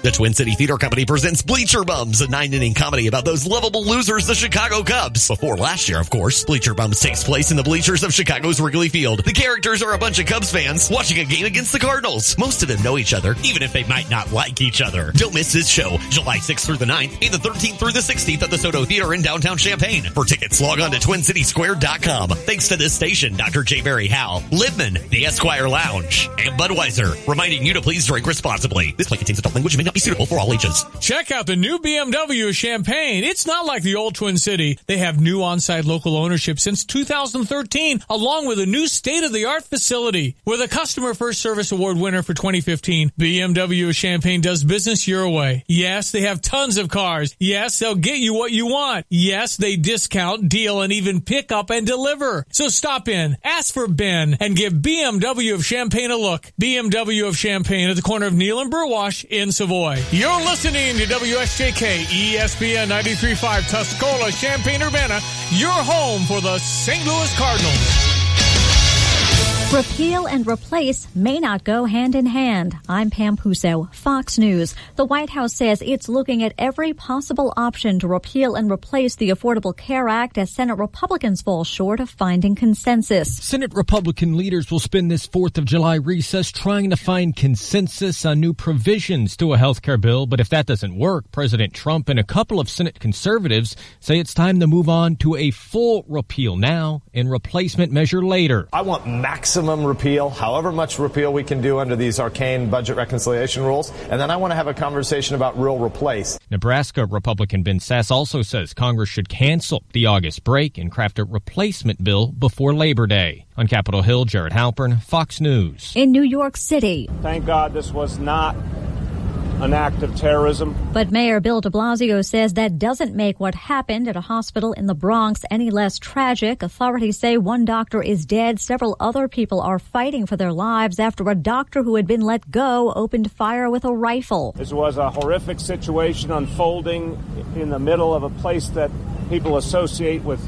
Speaker 5: The Twin City Theater Company presents Bleacher Bums, a 9-inning comedy about those lovable losers, the Chicago Cubs. Before last year, of course, Bleacher Bums takes place in the bleachers of Chicago's Wrigley Field. The characters are a bunch of Cubs fans watching a game against the Cardinals. Most of them know each other, even if they might not like each other. Don't miss this show, July 6th through the 9th and the 13th through the 16th at the Soto Theater in downtown Champaign. For tickets, log on to TwinCitySquare.com. Thanks to this station, Dr. J. Barry Howe, Libman, the Esquire Lounge, and Budweiser, reminding you to please drink responsibly. This play contains adult language and may not be suitable for all ages.
Speaker 6: Check out the new BMW of Champaign. It's not like the old Twin City. They have new on-site local ownership since 2013, along with a new state-of-the-art facility. With a Customer First Service Award winner for 2015, BMW of Champaign does business your way. Yes, they have tons of cars. Yes, they'll get you what you want. Yes, they discount, deal, and even pick up and deliver. So stop in, ask for Ben, and give BMW of Champaign a look. BMW of Champaign at the corner of Neal and Burwash in Savoy. You're listening to WSJK ESPN 93.5 Tuscola, Champaign-Urbana, your home for the St. Louis Cardinals.
Speaker 11: Repeal and replace may not go hand in hand. I'm Pam Puso, Fox News. The White House says it's looking at every possible option to repeal and replace the Affordable Care Act as Senate Republicans fall short of finding consensus.
Speaker 16: Senate Republican leaders will spend this 4th of July recess trying to find consensus on new provisions to a health care bill. But if that doesn't work, President Trump and a couple of Senate conservatives say it's time to move on to a full repeal now and replacement measure later.
Speaker 17: I want maximum repeal, however much repeal we can do under these arcane budget reconciliation rules. And then I want to have a conversation about real replace.
Speaker 16: Nebraska Republican Ben Sass also says Congress should cancel the August break and craft a replacement bill before Labor Day. On Capitol Hill, Jared Halpern, Fox News.
Speaker 11: In New York City.
Speaker 19: Thank God this was not an act of terrorism.
Speaker 11: But Mayor Bill de Blasio says that doesn't make what happened at a hospital in the Bronx any less tragic. Authorities say one doctor is dead. Several other people are fighting for their lives after a doctor who had been let go opened fire with a rifle.
Speaker 19: This was a horrific situation unfolding in the middle of a place that people associate with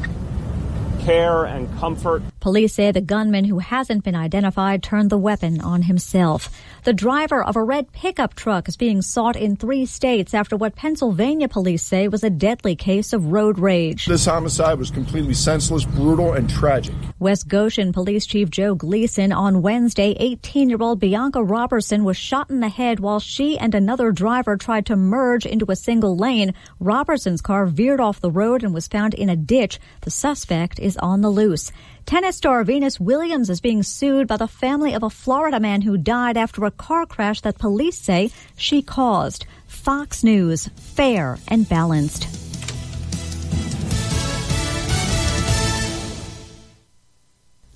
Speaker 19: care and comfort.
Speaker 11: Police say the gunman, who hasn't been identified, turned the weapon on himself. The driver of a red pickup truck is being sought in 3 states after what Pennsylvania police say was a deadly case of road rage.
Speaker 20: This homicide was completely senseless, brutal, and tragic.
Speaker 11: West Goshen Police Chief Joe Gleason on Wednesday, 18-year-old Bianca Robertson was shot in the head while she and another driver tried to merge into a single lane. Robertson's car veered off the road and was found in a ditch. The suspect is on the loose. Tennis star Venus Williams is being sued by the family of a Florida man who died after a car crash that police say she caused. Fox News, fair and balanced.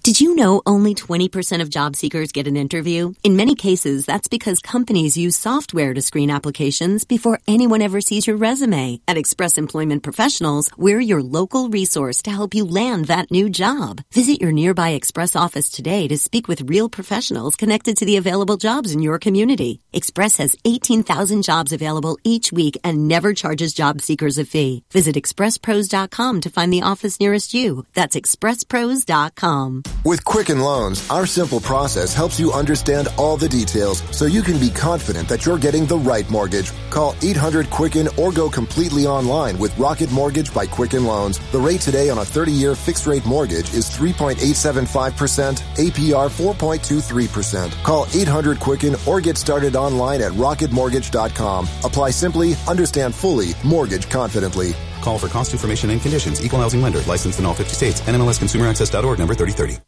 Speaker 21: Did you know only 20% of job seekers get an interview? In many cases, that's because companies use software to screen applications before anyone ever sees your resume. At Express Employment Professionals, we're your local resource to help you land that new job. Visit your nearby Express office today to speak with real professionals connected to the available jobs in your community. Express has 18,000 jobs available each week and never charges job seekers a fee. Visit expresspros.com to find the office nearest you. That's expresspros.com.
Speaker 24: With Quicken Loans, our simple process helps you understand all the details so you can be confident that you're getting the right mortgage. Call 800-QUICKEN or go completely online with Rocket Mortgage by Quicken Loans. The rate today on a 30-year fixed-rate mortgage is 3.875%, APR 4.23%. Call 800-QUICKEN or get started online at rocketmortgage.com. Apply simply, understand fully, mortgage confidently.
Speaker 29: Call for cost information and conditions. Equal housing lender. Licensed in all 50 states. NMLSconsumeraccess.org number 3030.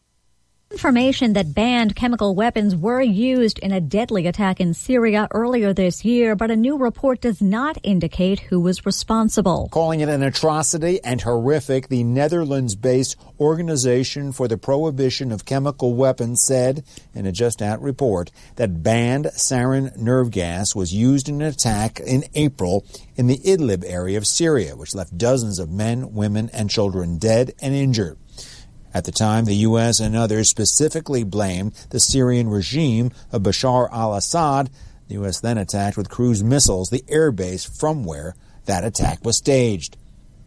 Speaker 11: Information that banned chemical weapons were used in a deadly attack in Syria earlier this year, but a new report does not indicate who was responsible.
Speaker 2: Calling it an atrocity and horrific, the Netherlands-based Organization for the Prohibition of Chemical Weapons said in a just-out report that banned sarin nerve gas was used in an attack in April in the Idlib area of Syria, which left dozens of men, women, and children dead and injured. At the time, the U.S. and others specifically blamed the Syrian regime of Bashar al-Assad. The U.S. then attacked with cruise missiles the airbase from where that attack was staged.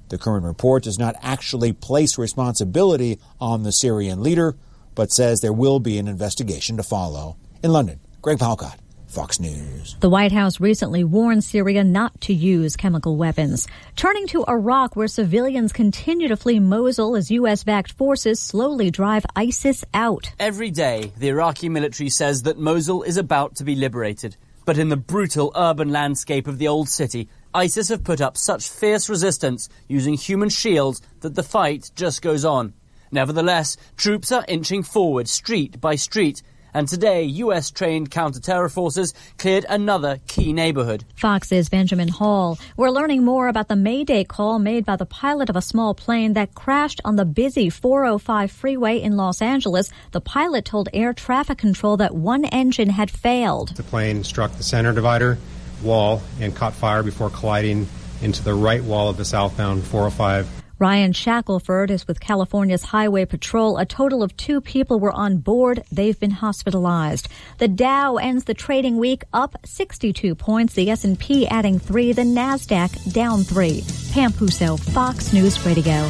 Speaker 2: The current report does not actually place responsibility on the Syrian leader, but says there will be an investigation to follow. In London, Greg Palcott, Fox News.
Speaker 11: The White House recently warned Syria not to use chemical weapons. Turning to Iraq, where civilians continue to flee Mosul as U.S.-backed forces slowly drive ISIS out.
Speaker 13: Every day, the Iraqi military says that Mosul is about to be liberated. But in the brutal urban landscape of the old city, ISIS have put up such fierce resistance using human shields that the fight just goes on. Nevertheless, troops are inching forward street by street. And today, U.S.-trained counter-terror forces cleared another key neighborhood.
Speaker 11: Fox's Benjamin Hall. We're learning more about the Mayday call made by the pilot of a small plane that crashed on the busy 405 freeway in Los Angeles. The pilot told air traffic control that one engine had failed.
Speaker 14: The plane struck the center divider wall and caught fire before colliding into the right wall of the southbound 405.
Speaker 11: Ryan Shackelford is with California's Highway Patrol. A total of 2 people were on board. They've been hospitalized. The Dow ends the trading week up 62 points. The S&P adding 3. The NASDAQ down 3. Pam Puso, Fox News Radio.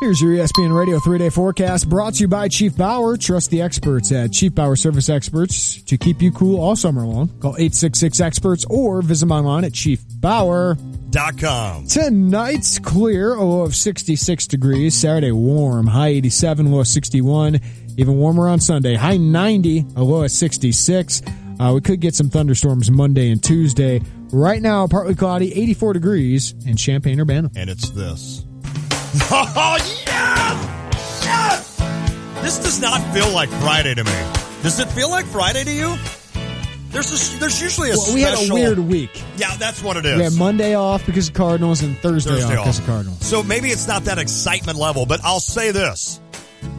Speaker 12: Here's your ESPN Radio 3-day forecast brought to you by Chief Bauer. Trust the experts at Chief Bauer Service Experts to keep you cool all summer long. Call 866-EXPERTS or visit them online at chiefbauer.com. Tonight's clear, a low of 66 degrees. Saturday, warm, high 87, low 61. Even warmer on Sunday, high 90, a low of 66. We could get some thunderstorms Monday and Tuesday. Right now, partly cloudy, 84 degrees in Champaign-Urbana.
Speaker 15: And it's this. Oh, yes! Yes! This does not feel like Friday to me. Does it feel like Friday to you? There's usually a special...
Speaker 12: We had a weird week.
Speaker 15: Yeah, that's what it is.
Speaker 12: We had Monday off because of Cardinals and Thursday off because of Cardinals.
Speaker 15: So maybe it's not that excitement level, but I'll say this.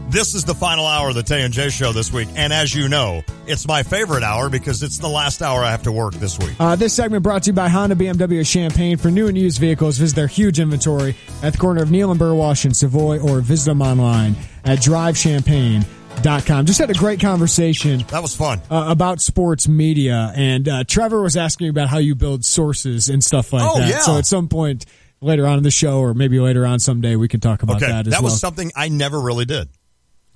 Speaker 15: This is the final hour of the Tay and J Show this week. And as you know, it's my favorite hour because it's the last hour I have to work this week.
Speaker 12: This segment brought to you by Honda BMW of Champaign. For new and used vehicles, visit their huge inventory at the corner of Neal and Burwash and Savoy, or visit them online at drivechampaign.com. Just had a great conversation.
Speaker 15: That was fun.
Speaker 12: About sports media. And Trevor was asking me about how you build sources and stuff like that.
Speaker 15: Yeah.
Speaker 12: So at some point later on in the show, or maybe later on someday, we can talk about that as well.
Speaker 15: That was something I never really did.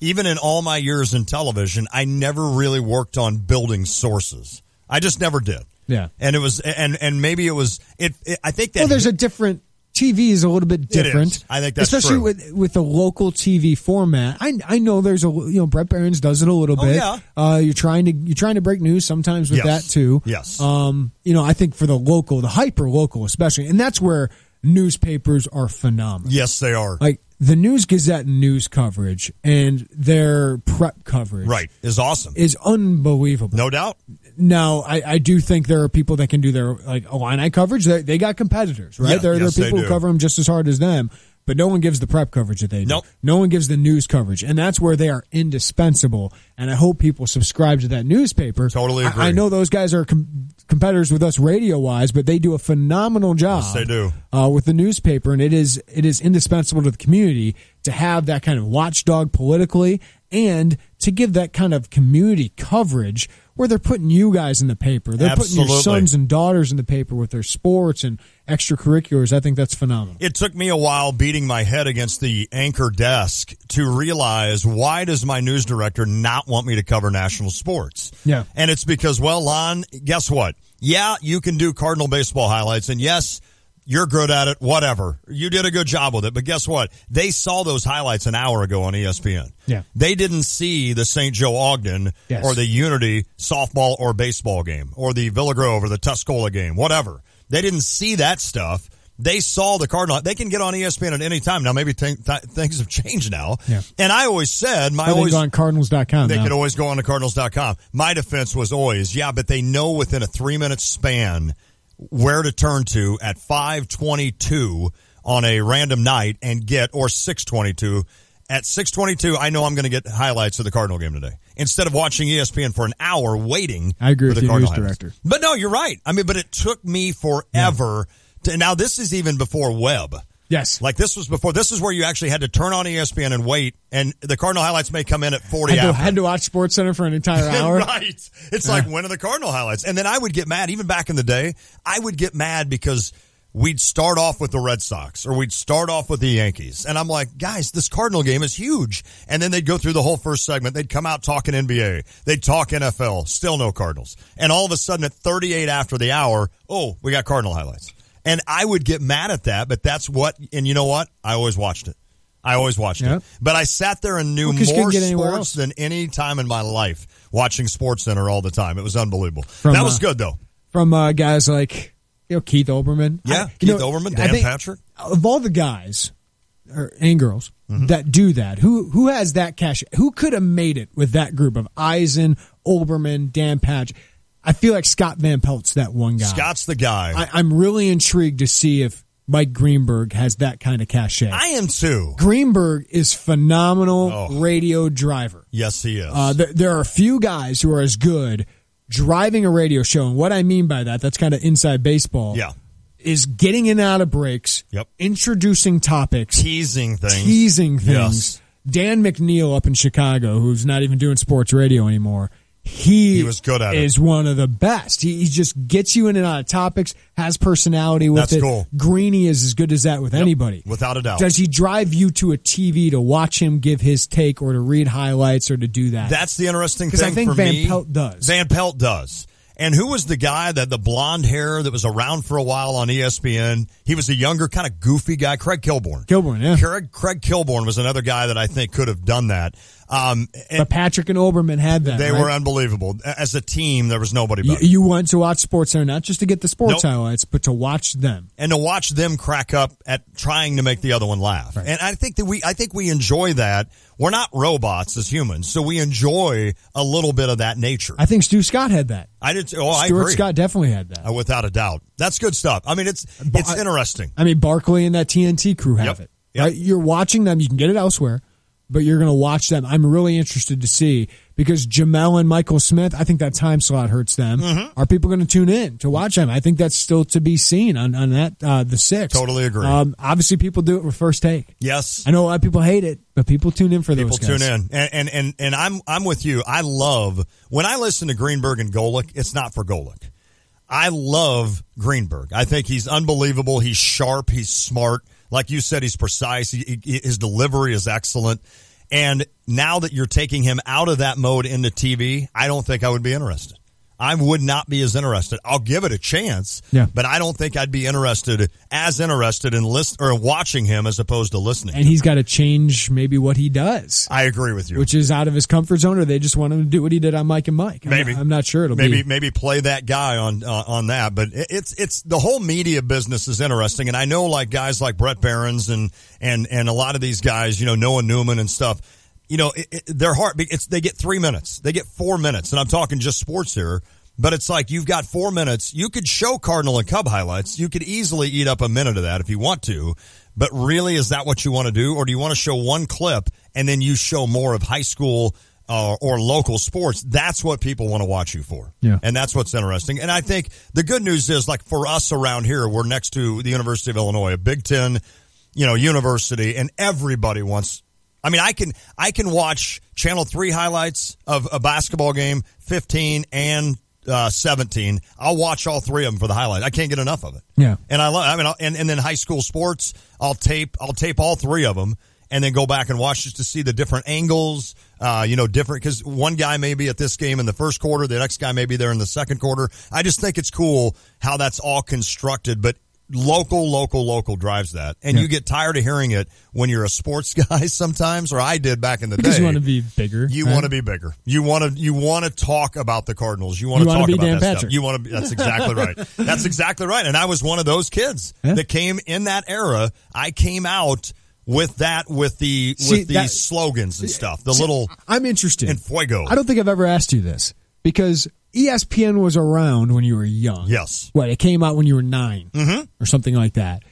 Speaker 15: Even in all my years in television, I never really worked on building sources. I just never did.
Speaker 12: Yeah.
Speaker 15: And it was, and maybe it was, I think that.
Speaker 12: Well, there's a different, TV is a little bit different.
Speaker 15: It is. I think that's
Speaker 12: especially
Speaker 15: true.
Speaker 12: with the local TV format. I know there's Brett Barons does it a little bit.
Speaker 15: Yeah.
Speaker 12: You're trying to break news sometimes with that too.
Speaker 15: Yes.
Speaker 12: I think for the local, the hyper local especially, and that's where newspapers are phenomenal.
Speaker 15: Yes, they are.
Speaker 12: Like, the News Gazette news coverage and their prep coverage
Speaker 15: is awesome.
Speaker 12: Is unbelievable.
Speaker 15: No doubt.
Speaker 12: Now, I do think there are people that can do their Illini coverage. They got competitors, right?
Speaker 15: Yeah,
Speaker 12: there are people
Speaker 15: who
Speaker 12: who cover them just as hard as them, but no one gives the prep coverage that they do.
Speaker 15: Nope.
Speaker 12: No one gives the news coverage, and that's where they are indispensable, and I hope people subscribe to that newspaper.
Speaker 15: Totally agree.
Speaker 12: I know those guys are competitors with us radio-wise, but they do a phenomenal job.
Speaker 15: Yes, they do.
Speaker 12: With the newspaper, and it is indispensable to the community to have that kind of watchdog politically and to give that kind of community coverage where they're putting you guys in the paper. They're putting your sons and daughters in the paper with their sports and extracurriculars. I think that's phenomenal.
Speaker 15: It took me a while beating my head against the anchor desk to realize, why does my news director not want me to cover national sports?
Speaker 12: Yeah.
Speaker 15: And it's because, well, Lon, guess what? Yeah, you can do Cardinal baseball highlights, and yes, you're good at it, whatever. You did a good job with it, but guess what? They saw those highlights an hour ago on ESPN.
Speaker 12: Yeah.
Speaker 15: They didn't see the St. Joe Ogden or the Unity softball or baseball game or the Villa Grove or the Tuscola game, whatever. They didn't see that stuff. They saw the Cardinal. They can get on ESPN at any time. Now, maybe things have changed now.
Speaker 12: Yeah.
Speaker 15: And I always said,
Speaker 12: they can go on Cardinals.com.
Speaker 15: They could always go on to Cardinals.com. My defense was always, but they know within a 3-minute span where to turn to at 5:22 on a random night and get, or 6:22. At 6:22, I know I'm going to get highlights of the Cardinal game today. Instead of watching ESPN for an hour waiting
Speaker 12: I agree
Speaker 15: for
Speaker 12: with
Speaker 15: the
Speaker 12: you,
Speaker 15: Cardinal
Speaker 12: news
Speaker 15: highlights.
Speaker 12: director.
Speaker 15: But no, you're right. I mean, but it took me forever to, now this is even before web.
Speaker 12: Yes.
Speaker 15: Like this is where you actually had to turn on ESPN and wait, and the Cardinal highlights may come in at 40
Speaker 12: I
Speaker 15: after.
Speaker 12: had to watch SportsCenter for an entire hour.
Speaker 15: Right. It's like, when are the Cardinal highlights? And then I would get mad, even back in the day, I would get mad because we'd start off with the Red Sox or we'd start off with the Yankees. And I'm like, guys, this Cardinal game is huge. And then they'd go through the whole first segment. They'd come out talking NBA. They'd talk NFL. Still no Cardinals. And all of a sudden at 38 after the hour, we got Cardinal highlights. And I would get mad at that, but that's and you know what? I always watched it. it. But I sat there and knew more sports than any time in my life, watching SportsCenter all the time. It was unbelievable. That was good, though.
Speaker 12: From guys like Keith Olbermann.
Speaker 15: Keith Olbermann, Dan Patrick.
Speaker 12: Of all the guys and girls that do that, who has that cash? Who could have made it with that group of Eisen, Olbermann, Dan Patrick? I feel like Scott Van Pelt's that one guy.
Speaker 15: Scott's the guy.
Speaker 12: I'm really intrigued to see if Mike Greenberg has that kind of cachet.
Speaker 15: I am too.
Speaker 12: Greenberg is phenomenal radio driver.
Speaker 15: Yes, he is.
Speaker 12: There are a few guys who are as good driving a radio show, and what I mean by that's kind of inside baseball.
Speaker 15: Yeah.
Speaker 12: Is getting in and out of breaks, introducing topics,
Speaker 15: teasing things.
Speaker 12: Yes. Dan McNeil up in Chicago, who's not even doing sports radio anymore, he was good at it. Is one of the best. He just gets you in and out of topics, has personality with it. That's cool. Greeny is as good as that with anybody.
Speaker 15: Without a doubt.
Speaker 12: Does he drive you to a TV to watch him give his take or to read highlights or to do that?
Speaker 15: That's the interesting thing for me.
Speaker 12: Because I think Van Pelt does.
Speaker 15: Van Pelt does. And who was the guy that the blonde hair that was around for a while on ESPN? He was a younger, kind of goofy guy, Craig Kilborn. Craig Kilborn was another guy that I think could have done that.
Speaker 12: But Patrick and Olbermann had that.
Speaker 15: They were unbelievable. As a team, there was nobody better.
Speaker 12: You went to watch SportsCenter, not just to get the sports highlights, but to watch them.
Speaker 15: And to watch them crack up at trying to make the other one laugh. Right. And I think we enjoy that. We're not robots as humans, so we enjoy a little bit of that nature.
Speaker 12: I think Stu Scott had that.
Speaker 15: I did. I agree.
Speaker 12: Stuart Scott definitely had that.
Speaker 15: Without a doubt. That's good stuff. I mean, it's interesting.
Speaker 12: I mean, Barkley and that TNT crew have it.
Speaker 15: Yep.
Speaker 12: Right? You're watching them. You can get it elsewhere, but you're going to watch them. I'm really interested to see because Jamel and Michael Smith, I think that time slot hurts them. Are people going to tune in to watch them? I think that's still to be seen on that the 6th.
Speaker 15: Totally agree.
Speaker 12: Obviously, people do it with First Take.
Speaker 15: Yes,
Speaker 12: I know a lot of people hate it, but people tune in for those guys.
Speaker 15: People tune in, and I'm with you. I love when I listen to Greenberg and Golick. It's not for Golick. I love Greenberg. I think he's unbelievable. He's sharp. He's smart. Like you said, he's precise. His delivery is excellent. And now that you're taking him out of that mode into TV, I don't think I would be interested. I would not be as interested. I'll give it a chance, but I don't think I'd be interested in watching him as opposed to listening.
Speaker 12: And he's got to change maybe what he does.
Speaker 15: I agree with you.
Speaker 12: Which is out of his comfort zone, or they just want him to do what he did on Mike and Mike. I'm not sure.
Speaker 15: Maybe play that guy on that. But it's the whole media business is interesting, and I know like guys like Brett Behrens and a lot of these guys, Noah Newman and stuff. They're hard. They get 3 minutes. They get 4 minutes. And I'm talking just sports here. But it's like you've got 4 minutes. You could show Cardinal and Cub highlights. You could easily eat up a minute of that if you want to. But really, is that what you want to do? Or do you want to show one clip and then you show more of high school or local sports? That's what people want to watch you for.
Speaker 12: Yeah.
Speaker 15: And that's what's interesting. And I think the good news is, like for us around here, we're next to the University of Illinois, a Big Ten, university, and everybody wants. I mean, I can watch Channel 3 highlights of a basketball game, 15 and 17. I'll watch all three of them for the highlight. I can't get enough of it.
Speaker 12: Yeah.
Speaker 15: And and then high school sports, I'll tape all three of them and then go back and watch just to see the different angles, different, because one guy may be at this game in the first quarter, the next guy may be there in the second quarter. I just think it's cool how that's all constructed, but local drives that. And you get tired of hearing it when you're a sports guy sometimes, or I did back in the day.
Speaker 12: Because you want to be bigger.
Speaker 15: You want to be bigger. You want to talk about the Cardinals. You want to talk about
Speaker 12: Dan
Speaker 15: that
Speaker 12: Patrick.
Speaker 15: stuff. You want to be, that's exactly right. That's exactly right. And I was one of those kids that came in that era. I came out with these slogans and stuff.
Speaker 12: I'm interested.
Speaker 15: In Fuego.
Speaker 12: I don't think I've ever asked you this because ESPN was around when you were young.
Speaker 15: Yes.
Speaker 12: What, it came out when you were 9 or something like that.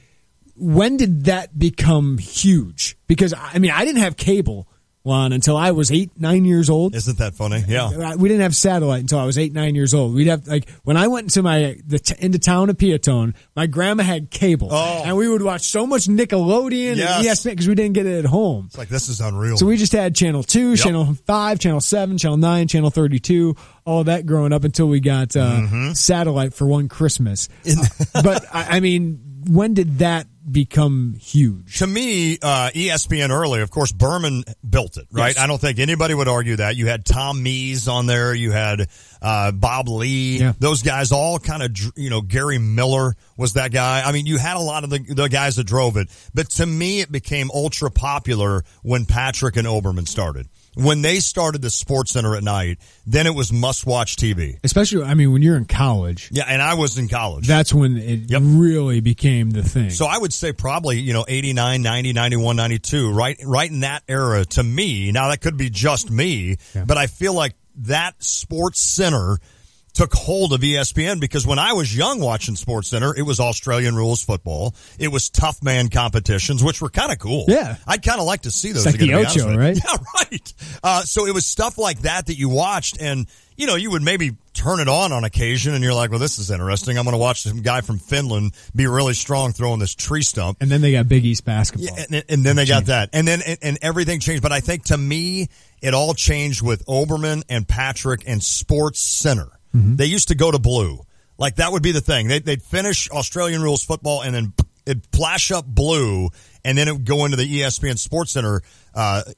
Speaker 12: When did that become huge? Because, I mean, I didn't have cable, Lon, until I was 8, 9 years old.
Speaker 15: Isn't that funny? Yeah.
Speaker 12: We didn't have satellite until I was 8, 9 years old. We'd have, like, when I went into town at Piatone, my grandma had cable.
Speaker 15: Oh.
Speaker 12: And we would watch so much Nickelodeon and ESPN because we didn't get it at home.
Speaker 15: It's like, this is unreal.
Speaker 12: So we just had Channel 2, Channel 5, Channel 7, Channel 9, Channel 32, all of that growing up until we got satellite for one Christmas. But, I mean, when did that become huge?
Speaker 15: To me, ESPN early, of course, Berman built it, right?
Speaker 12: Yes.
Speaker 15: I don't think anybody would argue that. You had Tom Mees on there. You had Bob Lee. Yeah. Those guys all kind of, Gary Miller was that guy. I mean, you had a lot of the guys that drove it. But to me, it became ultra popular when Patrick and Oberman started. When they started the Sports Center at night, then it was must-watch TV.
Speaker 12: Especially, I mean, when you're in college.
Speaker 15: Yeah, and I was in college.
Speaker 12: That's when it really became the thing.
Speaker 15: So I would say probably, 89, 90, 91, 92, right in that era to me. Now, that could be just me, but I feel like that Sports Center took hold of ESPN because when I was young watching Sports Center, it was Australian rules football. It was tough man competitions, which were kind of cool.
Speaker 12: Yeah.
Speaker 15: I'd kind of like to see those.
Speaker 12: It's like the Ocho, right?
Speaker 15: Yeah, right. So it was stuff like that you watched, and, you would maybe turn it on occasion, and you're like, well, this is interesting. I'm going to watch some guy from Finland be really strong throwing this tree stump.
Speaker 12: And then they got Big East basketball.
Speaker 15: Yeah, and then they got that. And then and everything changed. But I think to me, it all changed with Oberman and Patrick and Sports Center. They used to go to blue. Like, that would be the thing. They'd finish Australian rules football, and then it'd flash up blue, and then it would go into the ESPN Sports Center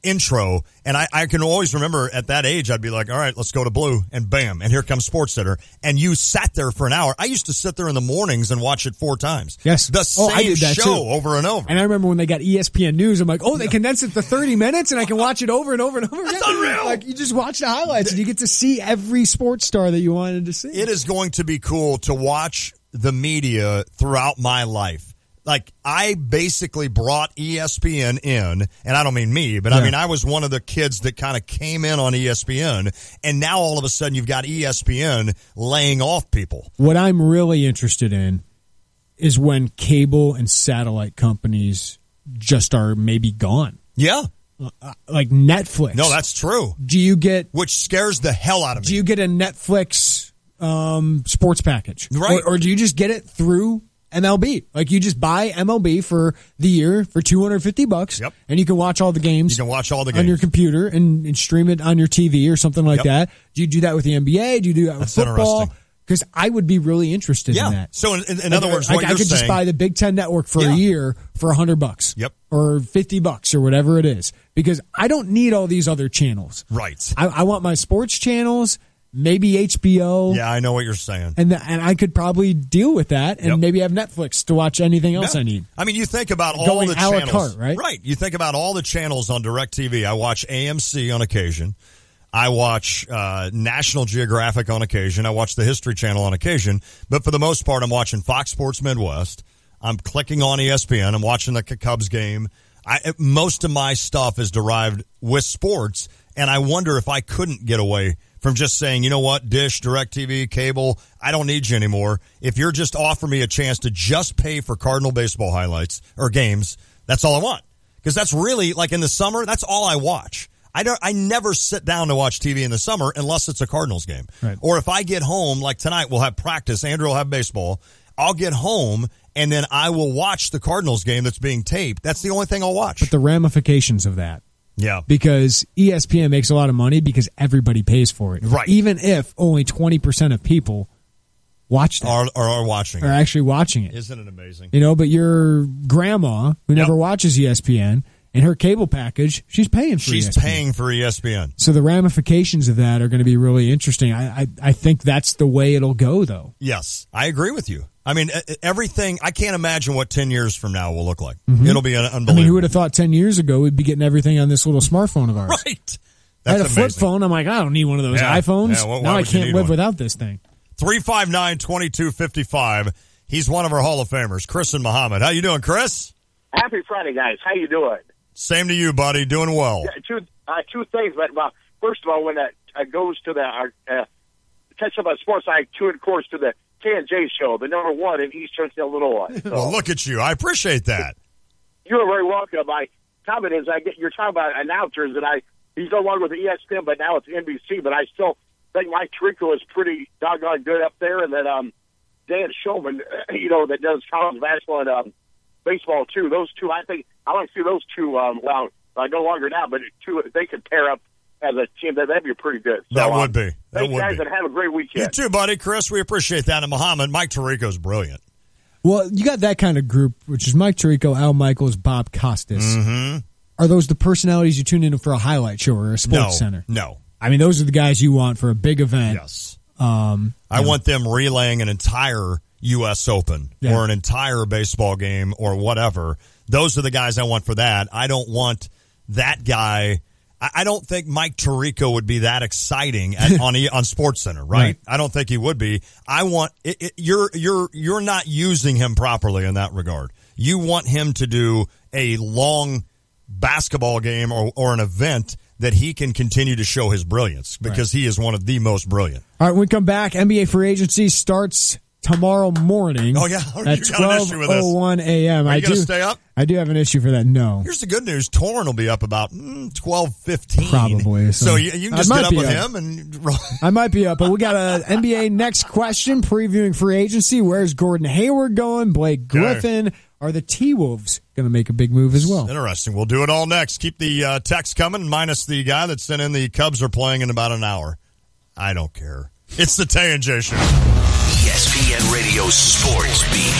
Speaker 15: intro. And I can always remember at that age, I'd be like, all right, let's go to blue, and bam, and here comes Sports Center. And you sat there for an hour. I used to sit there in the mornings and watch it 4 times.
Speaker 12: Yes.
Speaker 15: The same
Speaker 12: I did that
Speaker 15: show
Speaker 12: too.
Speaker 15: over and over.
Speaker 12: And I remember when they got ESPN News, I'm like, they condensed it to 30 minutes, and I can watch it over and over and over again.
Speaker 15: That's unreal.
Speaker 12: Like, you just watch the highlights, and you get to see every sports star that you wanted to see.
Speaker 15: It is going to be cool to watch the media throughout my life. Like, I basically brought ESPN in, and I don't mean me, but I mean, I was one of the kids that kind of came in on ESPN, and now all of a sudden you've got ESPN laying off people.
Speaker 12: What I'm really interested in is when cable and satellite companies just are maybe gone.
Speaker 15: Yeah.
Speaker 12: Like Netflix.
Speaker 15: No, that's true.
Speaker 12: Do you get...
Speaker 15: Which scares the hell out of me.
Speaker 12: Do you get a Netflix sports package?
Speaker 15: Right.
Speaker 12: Or do you just get it through MLB? Like, you just buy MLB for the year for $250, and you can watch all the games.
Speaker 15: You can watch all the games
Speaker 12: on your computer and stream it on your TV or something like that. Do you do that with the NBA? Do you do that with football? Because I would be really interested in that.
Speaker 15: So in other words, what
Speaker 12: I could just buy the Big Ten Network for a year for $100.
Speaker 15: Yep.
Speaker 12: Or $50 or whatever it is, because I don't need all these other channels.
Speaker 15: Right.
Speaker 12: I want my sports channels. Maybe HBO.
Speaker 15: Yeah, I know what you're saying.
Speaker 12: And I could probably deal with that and maybe have Netflix to watch anything else I need.
Speaker 15: I mean, you think about all the
Speaker 12: a la
Speaker 15: channels.
Speaker 12: carte, right?
Speaker 15: Right. You think about all the channels on DirecTV. I watch AMC on occasion. I watch National Geographic on occasion. I watch the History Channel on occasion. But for the most part, I'm watching Fox Sports Midwest. I'm clicking on ESPN. I'm watching the Cubs game. Most of my stuff is derived with sports, and I wonder if I couldn't get away from just saying, you know what, Dish, DirecTV, cable, I don't need you anymore. If you're just offering me a chance to just pay for Cardinal baseball highlights or games, that's all I want. Because that's really, like in the summer, that's all I watch. I never sit down to watch TV in the summer unless it's a Cardinals game.
Speaker 12: Right.
Speaker 15: Or if I get home, like tonight, we'll have practice, Andrew will have baseball, I'll get home, and then I will watch the Cardinals game that's being taped. That's the only thing I'll watch.
Speaker 12: But the ramifications of that.
Speaker 15: Yeah.
Speaker 12: Because ESPN makes a lot of money because everybody pays for it.
Speaker 15: Right.
Speaker 12: Even if only 20% of people watch that.
Speaker 15: Are watching
Speaker 12: Are actually watching it.
Speaker 15: Isn't it amazing?
Speaker 12: You know, but your grandma, who never watches ESPN, in her cable package, she's paying for
Speaker 15: She's
Speaker 12: ESPN.
Speaker 15: paying for ESPN.
Speaker 12: So the ramifications of that are going to be really interesting. I think that's the way it'll go, though.
Speaker 15: Yes, I agree with you. I mean, everything, I can't imagine what 10 years from now will look like.
Speaker 12: Mm-hmm.
Speaker 15: It'll be unbelievable.
Speaker 12: I mean, who would have thought 10 years ago we'd be getting everything on this little smartphone of ours?
Speaker 15: Right.
Speaker 12: I had a flip phone. I'm like, I don't need one of those iPhones.
Speaker 15: Yeah,
Speaker 12: now I can't live without this thing.
Speaker 15: 359-2255. He's one of our Hall of Famers, Chris and Muhammad. How you doing, Chris?
Speaker 8: Happy Friday, guys. How you doing?
Speaker 15: Same to you, buddy. Doing well.
Speaker 8: Yeah, two things, but first of all, when that goes to the catch up on sports, I tune, of course, to the Tay and J Show, the number one in Eastern Illinois. So,
Speaker 15: well, look at you. I appreciate that.
Speaker 8: You're very welcome. My comment is, you're talking about announcers, and he's no longer with ESPN, but now it's NBC. But I still think Mike Tirico is pretty doggone good up there, and that Dan Shulman, that does college basketball and baseball too. Those two, I think I like to see those two. No longer now, but two, they could pair up as a team. That'd be pretty good. So,
Speaker 15: that would be.
Speaker 8: Thanks, guys, and have a great weekend.
Speaker 15: You too, buddy. Chris, we appreciate that. And Muhammad, Mike Tirico's brilliant.
Speaker 12: Well, you got that kind of group, which is Mike Tirico, Al Michaels, Bob Costas.
Speaker 15: Mm-hmm.
Speaker 12: Are those the personalities you tune in for a highlight show or a sports center?
Speaker 15: No.
Speaker 12: I mean, those are the guys you want for a big event.
Speaker 15: Yes. I want them relaying an entire U.S. Open or an entire baseball game or whatever. Those are the guys I want for that. I don't want that guy. I don't think Mike Tirico would be that exciting on SportsCenter, right? I don't think he would be. I want you're not using him properly in that regard. You want him to do a long basketball game or an event that he can continue to show his brilliance because he is one of the most brilliant.
Speaker 12: All right, when we come back, NBA free agency starts tomorrow morning.
Speaker 15: Oh, yeah.
Speaker 12: At 12:01 a.m.
Speaker 15: Are you going to stay up?
Speaker 12: I do have an issue for that. No.
Speaker 15: Here's the good news. Torrin will be up about 12:15.
Speaker 12: Probably.
Speaker 15: So you can just get up with him.
Speaker 12: I might be up, but we got an NBA next question previewing free agency. Where's Gordon Hayward going? Blake Griffin. Are the T-Wolves going to make a big move as well?
Speaker 15: Interesting. We'll do it all next. Keep the text coming, minus the guy that sent in the Cubs are playing in about an hour. I don't care. It's the Tay and J Show.
Speaker 9: ESPN Radio Sports Beat.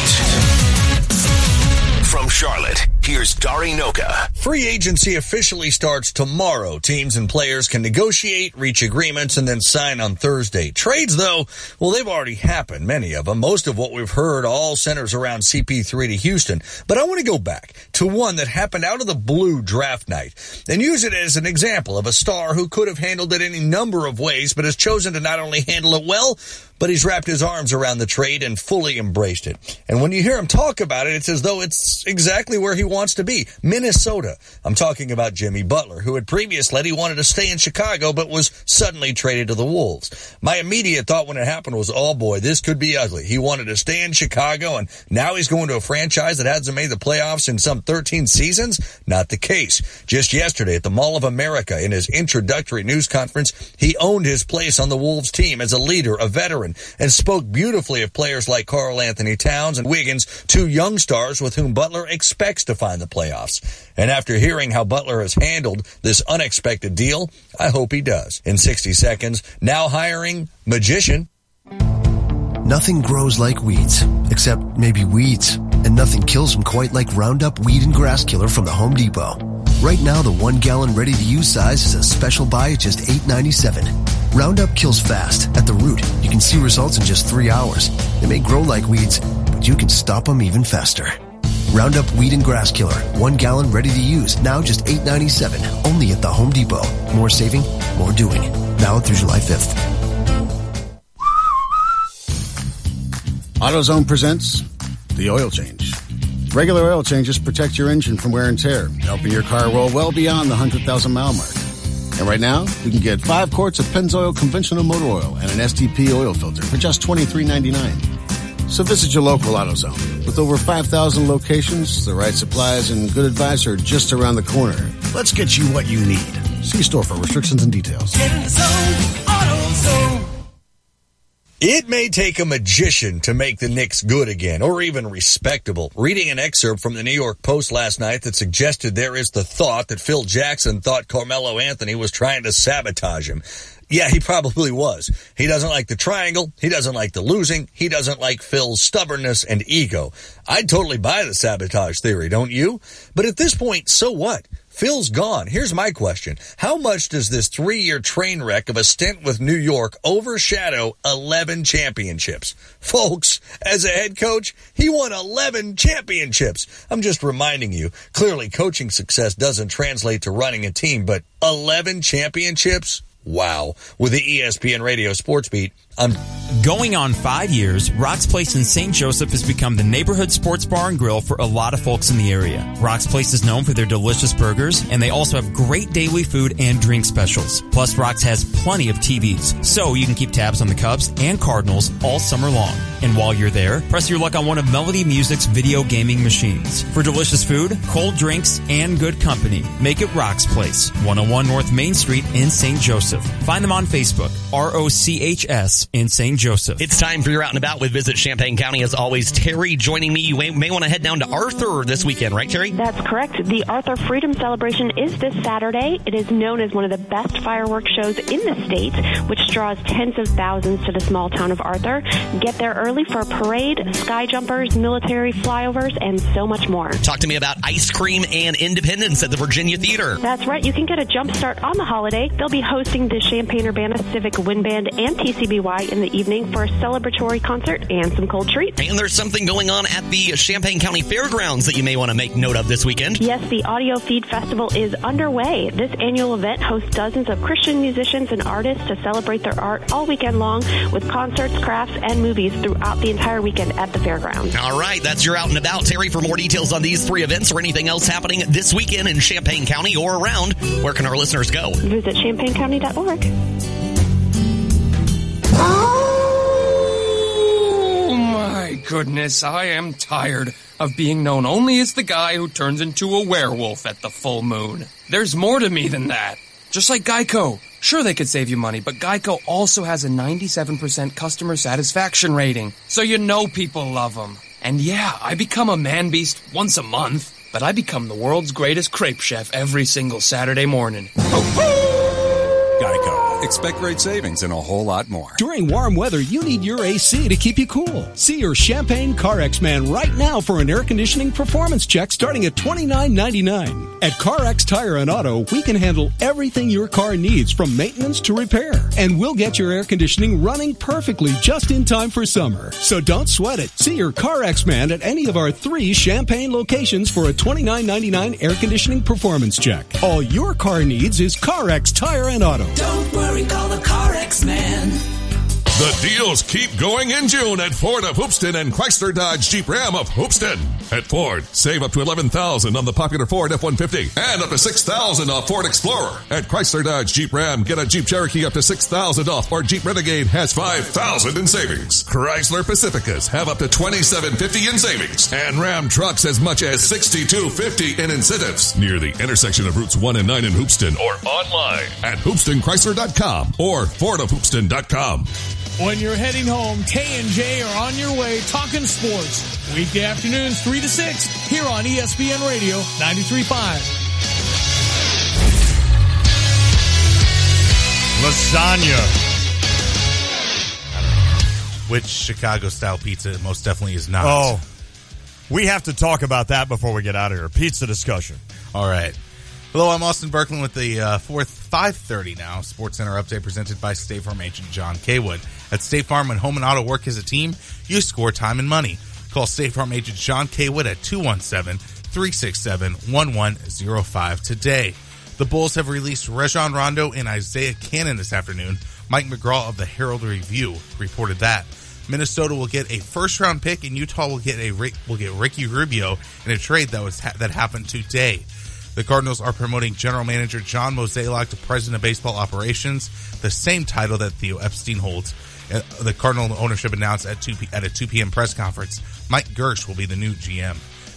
Speaker 9: From Charlotte, here's Dari Noka.
Speaker 10: Free agency officially starts tomorrow. Teams and players can negotiate, reach agreements, and then sign on Thursday. Trades, though, well, they've already happened, many of them. Most of what we've heard all centers around CP3 to Houston. But I want to go back to one that happened out of the blue draft night and use it as an example of a star who could have handled it any number of ways, but has chosen to not only handle it well, but he's wrapped his arms around the trade and fully embraced it. And when you hear him talk about it, it's as though it's exactly where he wants to be, Minnesota. I'm talking about Jimmy Butler, who had previously said he wanted to stay in Chicago, but was suddenly traded to the Wolves. My immediate thought when it happened was, oh boy, this could be ugly. He wanted to stay in Chicago, and now he's going to a franchise that hasn't made the playoffs in some 13 seasons? Not the case. Just yesterday at the Mall of America, in his introductory news conference, he owned his place on the Wolves team as a leader, a veteran, and spoke beautifully of players like Karl Anthony Towns and Wiggins, two young stars with whom Butler expects to find the playoffs. And after hearing how Butler has handled this unexpected deal, I hope he does. In 60 seconds, now hiring Magician.
Speaker 23: Nothing grows like weeds, except maybe weeds. And nothing kills them quite like Roundup Weed and Grass Killer from the Home Depot. Right now, the 1 gallon ready-to-use size is a special buy at just $8.97. Roundup kills fast. At the root, you can see results in just 3 hours. They may grow like weeds, but you can stop them even faster. Roundup Weed and Grass Killer, 1 gallon ready to use, now just $8.97, only at the Home Depot. More saving, more doing. Valid through July 5th.
Speaker 25: AutoZone presents the oil change. Regular oil changes protect your engine from wear and tear, helping your car roll well beyond the 100,000-mile mark. And right now, you can get 5 quarts of Pennzoil conventional motor oil and an STP oil filter for just $23.99. So visit your local AutoZone. With over 5,000 locations, the right supplies, and good advice are just around the corner. Let's get you what you need. See store for restrictions and details.
Speaker 9: Get in the zone, AutoZone.
Speaker 10: It may take a magician to make the Knicks good again, or even respectable. Reading an excerpt from the New York Post last night that suggested there is the thought that Phil Jackson thought Carmelo Anthony was trying to sabotage him. Yeah, he probably was. He doesn't like the triangle. He doesn't like the losing. He doesn't like Phil's stubbornness and ego. I'd totally buy the sabotage theory, don't you? But at this point, so what? Phil's gone. Here's my question. How much does this 3-year train wreck of a stint with New York overshadow 11 championships? Folks, as a head coach, he won 11 championships. I'm just reminding you, clearly coaching success doesn't translate to running a team, but 11 championships? Wow. With the ESPN Radio Sports Beat, I'm
Speaker 1: going on 5 years. Rock's Place in St. Joseph has become the neighborhood sports bar and grill for a lot of folks in the area. Rock's Place is known for their delicious burgers, and they also have great daily food and drink specials. Plus, Rock's has plenty of TVs, so you can keep tabs on the Cubs and Cardinals all summer long. And while you're there, press your luck on one of Melody Music's video gaming machines. For delicious food, cold drinks, and good company, make it Rock's Place, 101 North Main Street in St. Joseph. Find them on Facebook, ROCHS in St. Joseph.
Speaker 5: It's time for your out and about with Visit Champaign County. As always, Terry joining me. You may want to head down to Arthur this weekend, right, Terry?
Speaker 3: That's correct. The Arthur Freedom Celebration is this Saturday. It is known as one of the best fireworks shows in the state, which draws tens of thousands to the small town of Arthur. Get there early for a parade, sky jumpers, military flyovers, and so much more.
Speaker 5: Talk to me about ice cream and independence at the Virginia Theater.
Speaker 3: That's right. You can get a jump start on the holiday. They'll be hosting the Champaign-Urbana Civic Wind Band and TCBY in the evening for a celebratory concert and some cold treats.
Speaker 5: And there's something going on at the Champaign County Fairgrounds that you may want to make note of this weekend.
Speaker 3: Yes, the Audio Feed Festival is underway. This annual event hosts dozens of Christian musicians and artists to celebrate their art all weekend long with concerts, crafts, and movies throughout the entire weekend at the fairgrounds.
Speaker 5: All right, that's your out and about. Terry, for more details on these 3 events or anything else happening this weekend in Champaign County or around, where can our listeners go?
Speaker 3: Visit champaigncounty.org.
Speaker 7: Oh my goodness, I am tired of being known only as the guy who turns into a werewolf at the full moon. There's more to me than that. Just like Geico. Sure, they could save you money, but Geico also has a 97% customer satisfaction rating, so you know people love them. And yeah, I become a man-beast once a month, but I become the world's greatest crepe chef every single Saturday morning.
Speaker 18: Geico. Expect great savings and a whole lot more.
Speaker 22: During warm weather, you need your AC to keep you cool. See your Champaign CarX man right now for an air conditioning performance check starting at $29.99. At CarX Tire and Auto, we can handle everything your car needs from maintenance to repair. And we'll get your air conditioning running perfectly just in time for summer. So don't sweat it. See your CarX man at any of our 3 Champaign locations for a $29.99 air conditioning performance check. All your car needs is CarX Tire and Auto.
Speaker 26: Don't worry, call the CarX man.
Speaker 27: The deals keep going in June at Ford of Hoopston and Chrysler Dodge Jeep Ram of Hoopston. At Ford, save up to $11,000 on the popular Ford F-150 and up to $6,000 off Ford Explorer. At Chrysler Dodge Jeep Ram, get a Jeep Cherokee up to $6,000 off, or Jeep Renegade has $5,000 in savings. Chrysler Pacificas have up to $2,750 in savings, and Ram trucks as much as $6,250 in incentives. Near the intersection of Routes 1 and 9 in Hoopston, or online at HoopstonChrysler.com or FordofHoopston.com.
Speaker 6: When you're heading home, Tay and J are on your way talking sports. Weekday afternoons 3 to 6 here on ESPN Radio 93.5.
Speaker 28: Lasagna. Which Chicago-style pizza it most definitely is not.
Speaker 15: Oh, we have to talk about that before we get out of here. Pizza discussion.
Speaker 28: All right. Hello, I'm Austin Berkman with the 5:30 now Sports Center update presented by State Farm agent John Kaywood. At State Farm, when home and auto work as a team, you score time and money. Call State Farm agent John Kaywood at 217-367-1105 today. The Bulls have released Rajon Rondo and Isaiah Cannon this afternoon. Mike McGraw of the Herald Review reported that. Minnesota will get a first-round pick, and Utah will get Ricky Rubio in a trade that happened today. The Cardinals are promoting general manager John Mozeliak to president of baseball operations, the same title that Theo Epstein holds. The Cardinal ownership announced at a 2 p.m. press conference. Mike Gersh will be the new GM.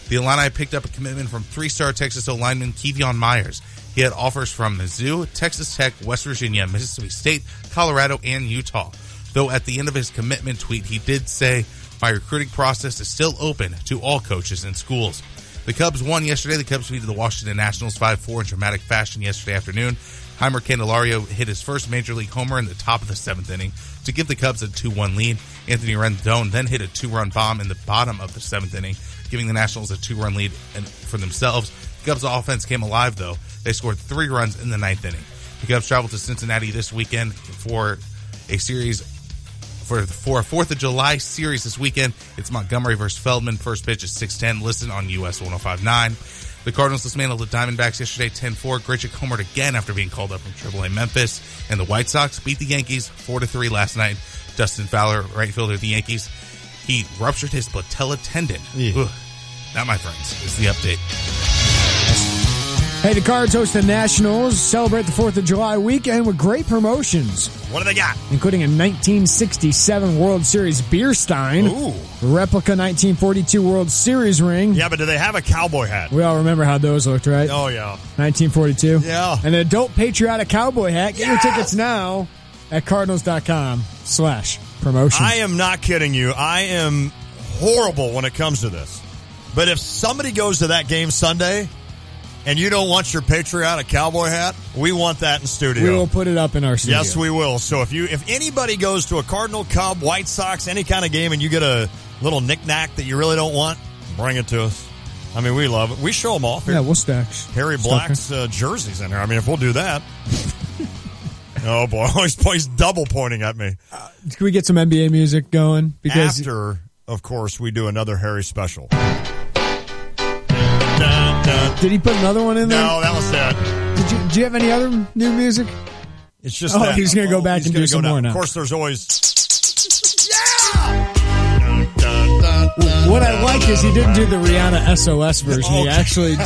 Speaker 28: The Illini picked up a commitment from 3-star Texas O-lineman Kevion Myers. He had offers from Mizzou, Texas Tech, West Virginia, Mississippi State, Colorado, and Utah. though at the end of his commitment tweet, he did say, "My recruiting process is still open to all coaches and schools." The Cubs won yesterday. The Cubs defeated the Washington Nationals 5-4 in dramatic fashion yesterday afternoon. Heimer Candelario hit his first Major League homer in the top of the 7th inning to give the Cubs a 2-1 lead. Anthony Rendon then hit a 2-run bomb in the bottom of the 7th inning, giving the Nationals a 2-run lead for themselves. The Cubs' offense came alive, though. They scored 3 runs in the 9th inning. The Cubs travel to Cincinnati this weekend for a series for a 4th of July series this weekend. It's Montgomery versus Feldman. First pitch is 6:10. Listen on US 105.9. The Cardinals dismantled the Diamondbacks yesterday 10-4. Grichuk homered again after being called up from AAA Memphis. And the White Sox beat the Yankees 4-3 last night. Dustin Fowler, right fielder of the Yankees, he ruptured his patella tendon. Ugh. That, my friends, is the update.
Speaker 12: Hey, the Cards host the Nationals. Celebrate the 4th of July weekend with great promotions.
Speaker 15: What do they got?
Speaker 12: Including a 1967 World Series beer stein.
Speaker 15: Ooh.
Speaker 12: Replica 1942 World Series ring.
Speaker 15: Yeah, but do they have a cowboy hat?
Speaker 12: We all remember how those looked, right?
Speaker 15: Oh, yeah.
Speaker 12: 1942.
Speaker 15: Yeah.
Speaker 12: An adult patriotic cowboy hat. Get your tickets now at cardinals.com/promotion.
Speaker 15: I am not kidding you. I am horrible when it comes to this. But if somebody goes to that game Sunday and you don't want your patriotic cowboy hat, we want that in studio.
Speaker 12: We will put it up in our studio.
Speaker 15: Yes, we will. So if anybody goes to a Cardinal, Cub, White Sox, any kind of game, and you get a little knick-knack that you really don't want, bring it to us. I mean, we love it. We show them off here.
Speaker 12: Yeah, we'll stack.
Speaker 15: Harry Black's jerseys in there. I mean, if we'll do that. Oh, boy. He's double pointing at me.
Speaker 12: Can we get some NBA music going? Because
Speaker 15: after, of course, we do another Harry special.
Speaker 12: Did he put another one in there?
Speaker 15: No, that was it.
Speaker 12: Do you have any other new music?
Speaker 15: It's just that.
Speaker 12: He's going to go back and do some more now.
Speaker 15: Of course, there's always...
Speaker 12: What I like is he didn't do the Rihanna SOS version. He actually did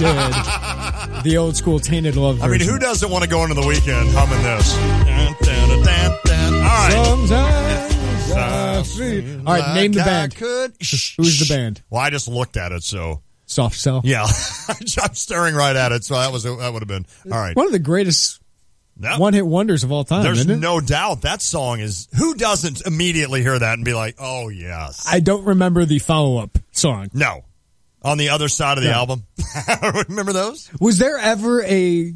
Speaker 12: the old school Tainted Love version.
Speaker 15: I mean, who doesn't want to go into the weekend humming this?
Speaker 12: All right, name the band. Who's the band?
Speaker 15: Well, I just looked at it, so...
Speaker 12: Soft Cell?
Speaker 15: Yeah. I'm staring right at it, so that would have been... All right.
Speaker 12: One of the greatest one-hit wonders of all time,
Speaker 15: There's
Speaker 12: isn't it?
Speaker 15: no doubt that song is... Who doesn't immediately hear that and be like, oh, yes.
Speaker 12: I don't remember the follow-up song.
Speaker 15: No. On the other side of the album. Remember those?
Speaker 12: Was there ever a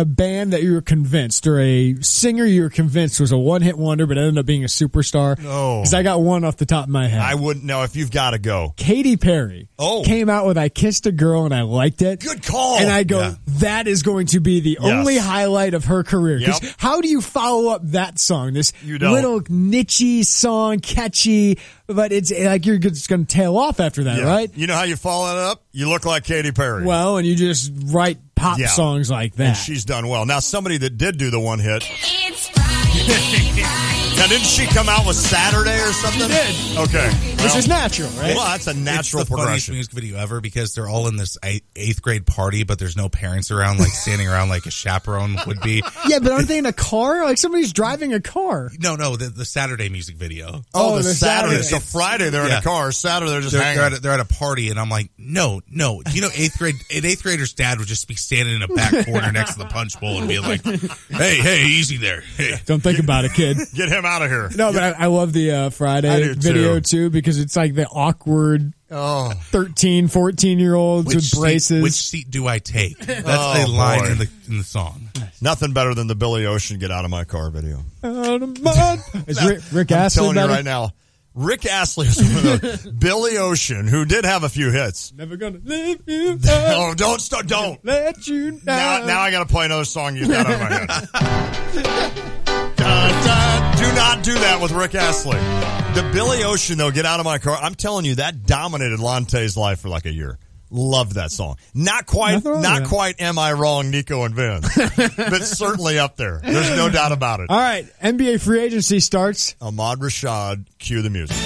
Speaker 12: band that you were convinced, or a singer you were convinced was a one-hit wonder but ended up being a superstar?
Speaker 15: No.
Speaker 12: Because I got one off the top of my head.
Speaker 15: I wouldn't know if you've got to go.
Speaker 12: Katy Perry came out with I Kissed a Girl and I Liked It.
Speaker 15: Good call.
Speaker 12: And I go, that is going to be the only highlight of her career. Because how do you follow up that song? This little niche song, catchy, but it's like you're just going to tail off after that, right?
Speaker 15: You know how you follow it up? You look like Katy Perry.
Speaker 12: Well, and you just write pop songs like that.
Speaker 15: And she's done well. Now, somebody that did do the one hit. It's Friday. Now, didn't she come out with Saturday or something?
Speaker 12: She did.
Speaker 15: Okay.
Speaker 12: Which is natural, right?
Speaker 15: Well, that's a natural
Speaker 28: it's the funniest
Speaker 15: progression.
Speaker 28: music video ever because they're all in this 8th grade party, but there's no parents around, like standing around like a chaperone would be.
Speaker 12: Yeah, but aren't they in a car? Like somebody's driving a car.
Speaker 28: No, the Saturday music video.
Speaker 15: Oh, the Saturday. So Friday they're in a car. Saturday they're just hanging.
Speaker 28: They're at a party, and I'm like, no. You know, 8th grader's dad would just be standing in a back corner next to the punch bowl and be like, hey, easy there. Hey.
Speaker 12: Don't think about it, kid.
Speaker 15: Get him out of here.
Speaker 12: No, but I love the Friday video too because it's like the awkward 13, 14-year-olds with braces.
Speaker 28: Which seat do I take? That's a line in the song.
Speaker 15: Nothing better than the Billy Ocean "Get Out of My Car" video.
Speaker 12: Out of my... Is Rick Astley
Speaker 15: I'm telling you right now. Rick Astley is one of the Billy Ocean, who did have a few hits.
Speaker 12: Never gonna leave you.
Speaker 15: Oh, don't
Speaker 12: let you down.
Speaker 15: Now I got to play another song you got out of my head. Do not do that with Rick Astley. The Billy Ocean, though, "Get Out of My Car." I'm telling you, that dominated Lante's life for like a year. Loved that song. Not quite. Am I Wrong, Nico and Vince, but certainly up there. There's no doubt about it.
Speaker 12: All right, NBA free agency starts.
Speaker 15: Ahmad Rashad, cue the music.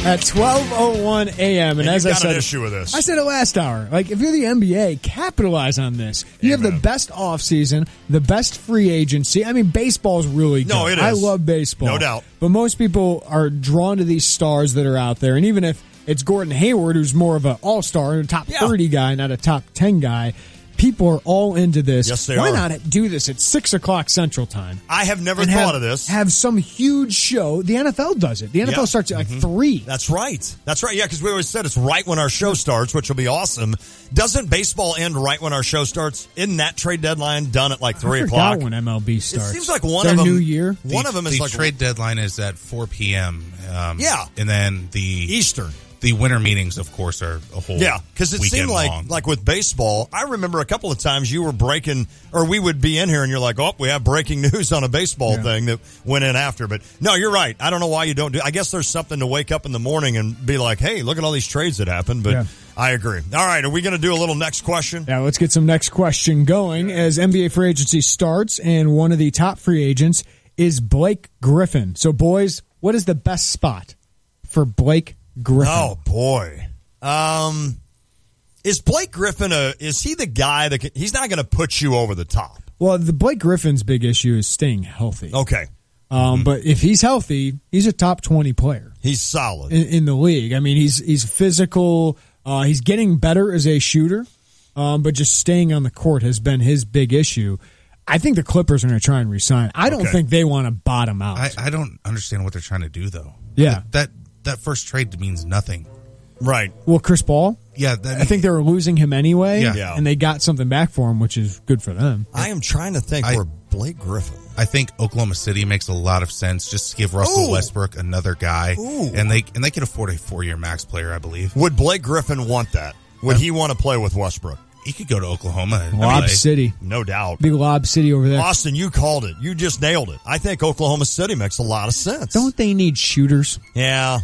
Speaker 12: At 12:01 a.m. And as I said,
Speaker 15: an issue with this.
Speaker 12: I said it last hour. Like, if you're the NBA, capitalize on this. You have the best offseason, the best free agency. I mean, baseball's really good.
Speaker 15: No, it is.
Speaker 12: I love baseball.
Speaker 15: No doubt.
Speaker 12: But most people are drawn to these stars that are out there. And even if it's Gordon Hayward, who's more of an all-star, a top 30 guy, not a top 10 guy, people are all into this.
Speaker 15: Yes, they
Speaker 12: Why
Speaker 15: are.
Speaker 12: not do this at 6 o'clock Central Time?
Speaker 15: I have never thought of this.
Speaker 12: Have some huge show. The NFL does it. The NFL starts at 3.
Speaker 15: That's right. That's right. Yeah, because we always said it's right when our show starts, which will be awesome. Doesn't baseball end right when our show starts? Isn't that trade deadline done at like 3 o'clock?
Speaker 12: When MLB starts.
Speaker 15: It seems like one
Speaker 12: Their
Speaker 15: of them.
Speaker 12: New Year.
Speaker 15: One of them is
Speaker 28: the
Speaker 15: like
Speaker 28: trade deadline is at 4 p.m.
Speaker 15: Yeah.
Speaker 28: And then the
Speaker 15: Eastern.
Speaker 28: The winter meetings, of course, are a whole
Speaker 15: because it seemed like with baseball, I remember a couple of times you were breaking, or we would be in here and you're like, oh, we have breaking news on a baseball thing that went in after. But no, you're right. I don't know why you don't do. I guess there's something to wake up in the morning and be like, hey, look at all these trades that happened. But I agree. All right, are we going to do a little next question?
Speaker 12: Yeah, let's get some next question going as NBA free agency starts, and one of the top free agents is Blake Griffin. So, boys, what is the best spot for Blake Griffin?
Speaker 15: Oh, boy. Is Blake Griffin is he the guy that he's not going to put you over the top?
Speaker 12: Well, the Blake Griffin's big issue is staying healthy.
Speaker 15: Okay.
Speaker 12: But if he's healthy, he's a top 20 player.
Speaker 15: He's solid
Speaker 12: in the league. I mean, he's physical. He's getting better as a shooter, but just staying on the court has been his big issue. I think the Clippers are going to try and resign. I don't think they want to bottom out.
Speaker 28: I don't understand what they're trying to do, though.
Speaker 12: Yeah.
Speaker 28: That first trade means nothing.
Speaker 15: Right.
Speaker 12: Well, Chris Paul?
Speaker 28: Yeah.
Speaker 12: I think they were losing him anyway,
Speaker 28: Yeah.
Speaker 12: and they got something back for him, which is good for them.
Speaker 15: I am trying to think where Blake Griffin.
Speaker 28: I think Oklahoma City makes a lot of sense just to give Russell Westbrook another guy. And they can afford a 4-year max player, I believe.
Speaker 15: Would Blake Griffin want that? Would he want to play with Westbrook?
Speaker 28: He could go to Oklahoma. And
Speaker 12: Lob
Speaker 28: play.
Speaker 12: City.
Speaker 15: No doubt.
Speaker 12: Big Lob City over there.
Speaker 15: Austin, you called it. You just nailed it. I think Oklahoma City makes a lot of sense.
Speaker 12: Don't they need shooters?
Speaker 15: Yeah.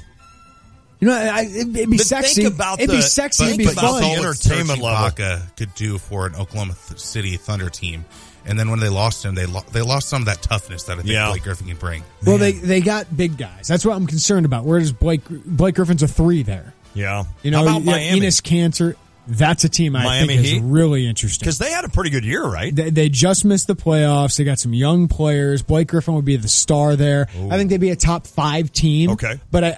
Speaker 12: You know, it'd be sexy. It'd be sexy. It'd be fun.
Speaker 15: Entertainment level
Speaker 28: could do for an Oklahoma City Thunder team. And then when they lost him, they lost some of that toughness that I think Blake Griffin can bring.
Speaker 12: Well, they got big guys. That's what I'm concerned about. Where does Blake Griffin's a 3 there?
Speaker 15: Yeah.
Speaker 12: You know,
Speaker 15: how about Miami?
Speaker 12: Enes Kanter. That's a team I think is really interesting.
Speaker 15: Because they had a pretty good year, right?
Speaker 12: They just missed the playoffs. They got some young players. Blake Griffin would be the star there. Ooh. I think they'd be a top 5 team.
Speaker 15: Okay.
Speaker 12: But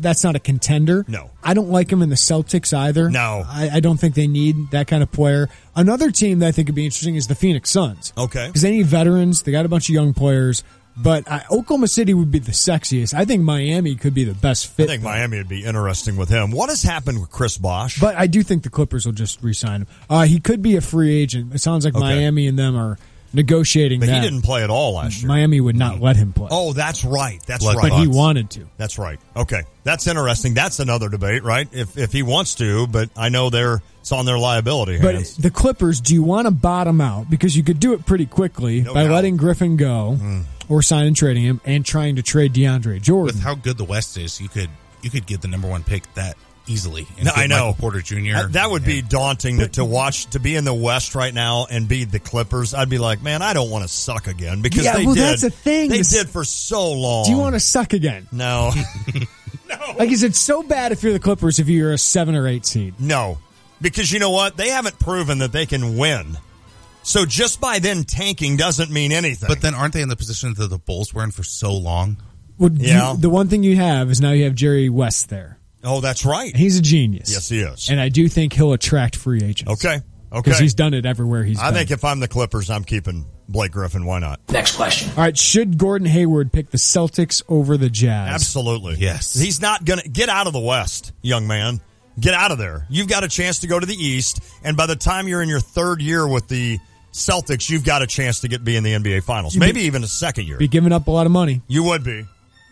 Speaker 12: that's not a contender.
Speaker 15: No.
Speaker 12: I don't like them in the Celtics either.
Speaker 15: No.
Speaker 12: I don't think they need that kind of player. Another team that I think would be interesting is the Phoenix Suns.
Speaker 15: Okay.
Speaker 12: Because they need veterans. They got a bunch of young players. But Oklahoma City would be the sexiest. I think Miami could be the best fit.
Speaker 15: I think Miami would be interesting with him. What has happened with Chris Bosh?
Speaker 12: But I do think the Clippers will just re-sign him. He could be a free agent. It sounds like Miami and them are negotiating
Speaker 15: but
Speaker 12: that.
Speaker 15: He didn't play at all last year.
Speaker 12: Miami would not let him play.
Speaker 15: Oh, that's right. That's
Speaker 12: right. But he wanted to.
Speaker 15: That's right. Okay. That's interesting. That's another debate, right? If he wants to, but I know it's on their liability hands.
Speaker 12: But the Clippers, do you want to bottom out? Because you could do it pretty quickly by letting Griffin go or signing and trading him and trying to trade DeAndre Jordan.
Speaker 28: With how good the West is, you could get the number 1 pick that easily.
Speaker 15: No, I know.
Speaker 28: Michael Porter Jr.
Speaker 15: That would be daunting to watch, to be in the West right now and be the Clippers. I'd be like, man, I don't want to suck again because they did.
Speaker 12: That's the thing.
Speaker 15: They did for so long.
Speaker 12: Do you want to suck again?
Speaker 15: No.
Speaker 12: No. Like, is it so bad if you're the Clippers if you're a 7 or 8 seed?
Speaker 15: No. Because you know what? They haven't proven that they can win. So just by then tanking doesn't mean anything.
Speaker 28: But then aren't they in the position that the Bulls were in for so long?
Speaker 12: Well, the one thing you have is now you have Jerry West there.
Speaker 15: Oh, that's right.
Speaker 12: He's a genius.
Speaker 15: Yes, he is.
Speaker 12: And I do think he'll attract free agents.
Speaker 15: Okay.
Speaker 12: Because he's done it everywhere he's been.
Speaker 15: I think if I'm the Clippers, I'm keeping Blake Griffin. Why not?
Speaker 5: Next question.
Speaker 12: All right. Should Gordon Hayward pick the Celtics over the Jazz?
Speaker 15: Absolutely.
Speaker 28: Yes.
Speaker 15: He's not going to get out of the West, young man. Get out of there. You've got a chance to go to the East, and by the time you're in your 3rd year with the Celtics, you've got a chance to be in the NBA Finals. Maybe even a 2nd year.
Speaker 12: Be giving up a lot of money.
Speaker 15: You would be.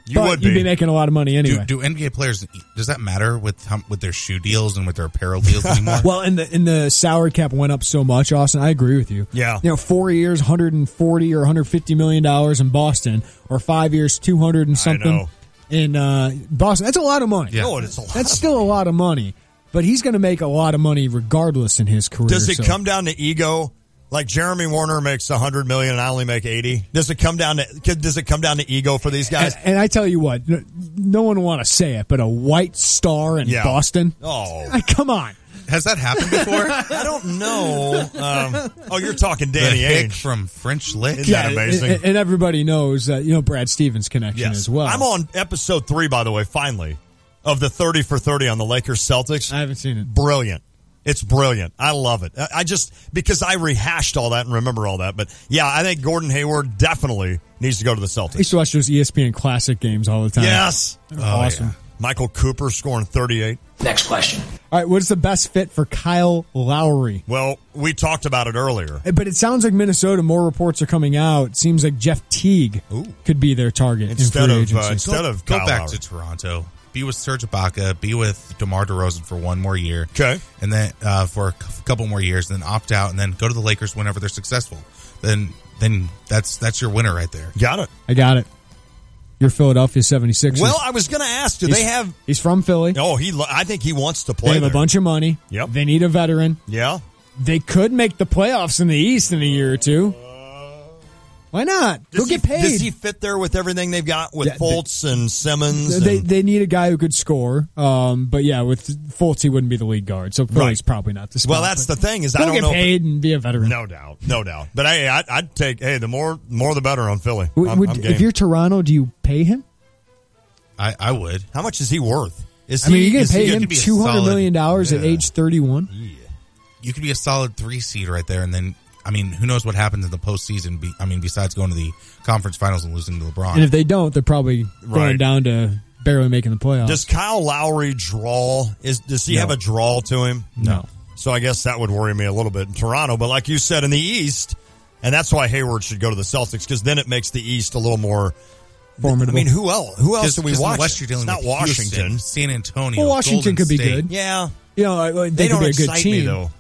Speaker 12: You'd be making a lot of money anyway.
Speaker 28: Do NBA players, does that matter with their shoe deals and with their apparel deals anymore?
Speaker 12: Well, in the salary cap went up so much, Austin. I agree with you.
Speaker 15: Yeah.
Speaker 12: 4 years, $140 or $150 million in Boston, or 5 years, 200 and something in Boston. That's a lot of money.
Speaker 15: Yeah. Oh, it's a lot.
Speaker 12: That's still a lot of money. But he's going to make a lot of money regardless in his career.
Speaker 15: Does it come down to ego? Like Jeremy Warner makes $100 million and I only make $80. Does it come down to ego for these guys?
Speaker 12: And I tell you what, no one will want to say it, but a white star in Boston.
Speaker 15: Oh,
Speaker 12: come on.
Speaker 28: Has that happened before?
Speaker 15: I don't know. You're talking Danny Ainge
Speaker 28: from French Lick.
Speaker 15: Isn't that amazing?
Speaker 12: And everybody knows Brad Stevens' connection as well.
Speaker 15: I'm on episode 3, by the way, finally, of the 30 for 30 on the Lakers Celtics.
Speaker 12: I haven't seen it.
Speaker 15: Brilliant. It's brilliant. I love it. I just, because I rehashed all that and remember all that. But yeah, I think Gordon Hayward definitely needs to go to the Celtics.
Speaker 12: I used to watch those ESPN Classic games all the time.
Speaker 15: Yes.
Speaker 12: Awesome.
Speaker 15: Yeah. Michael Cooper scoring 38.
Speaker 26: Next question.
Speaker 12: All right, what's the best fit for Kyle Lowry?
Speaker 15: Well, we talked about it earlier.
Speaker 12: But it sounds like Minnesota, more reports are coming out. It seems like Jeff Teague could be their target
Speaker 15: instead
Speaker 12: in
Speaker 15: of
Speaker 12: free agency.
Speaker 28: Go back to Toronto. Be with Serge Ibaka. Be with DeMar DeRozan for one more year.
Speaker 15: Okay.
Speaker 28: And then for a couple more years, and then opt out, and then go to the Lakers whenever they're successful. Then that's your winner right there.
Speaker 15: Got it.
Speaker 12: I got it. Your Philadelphia 76ers.
Speaker 15: Well, I was going to ask, do they have...
Speaker 12: He's from Philly.
Speaker 15: Oh, I think he wants to play
Speaker 12: They have
Speaker 15: there.
Speaker 12: a bunch of money.
Speaker 15: Yep.
Speaker 12: They need a veteran.
Speaker 15: Yeah.
Speaker 12: They could make the playoffs in the East in a year or two. Why not? Go get paid.
Speaker 15: Does he fit there with everything they've got with Fultz and Simmons?
Speaker 12: They need a guy who could score. But yeah, with Fultz, he wouldn't be the lead guard. So Philly's probably not the spot.
Speaker 15: Well, that's the thing is I don't know.
Speaker 12: Get paid and be a veteran.
Speaker 15: No doubt. But I'd take, the more the better on Philly. I'm game.
Speaker 12: If you're Toronto, do you pay him?
Speaker 28: I would.
Speaker 15: How much is he worth?
Speaker 12: You're going to pay him $200 million at age 31?
Speaker 28: Yeah. You could be a solid 3 seed right there, and then, who knows what happens in the postseason, besides going to the conference finals and losing to LeBron.
Speaker 12: And if they don't, they're probably going down to barely making the playoffs.
Speaker 15: Does Kyle Lowry draw? Does he have a draw to him?
Speaker 12: No.
Speaker 15: So I guess that would worry me a little bit in Toronto. But like you said, in the East, and that's why Hayward should go to the Celtics, because then it makes the East a little more formidable. Who else? Who else do we watch?
Speaker 28: West, you're dealing
Speaker 15: it's not
Speaker 28: with
Speaker 15: Washington.
Speaker 28: Houston, San Antonio.
Speaker 12: Well, Washington
Speaker 28: Golden
Speaker 12: could be
Speaker 28: State.
Speaker 12: good.
Speaker 15: Yeah.
Speaker 12: They
Speaker 15: don't
Speaker 12: could be a good
Speaker 15: excite
Speaker 12: team.
Speaker 15: me, though.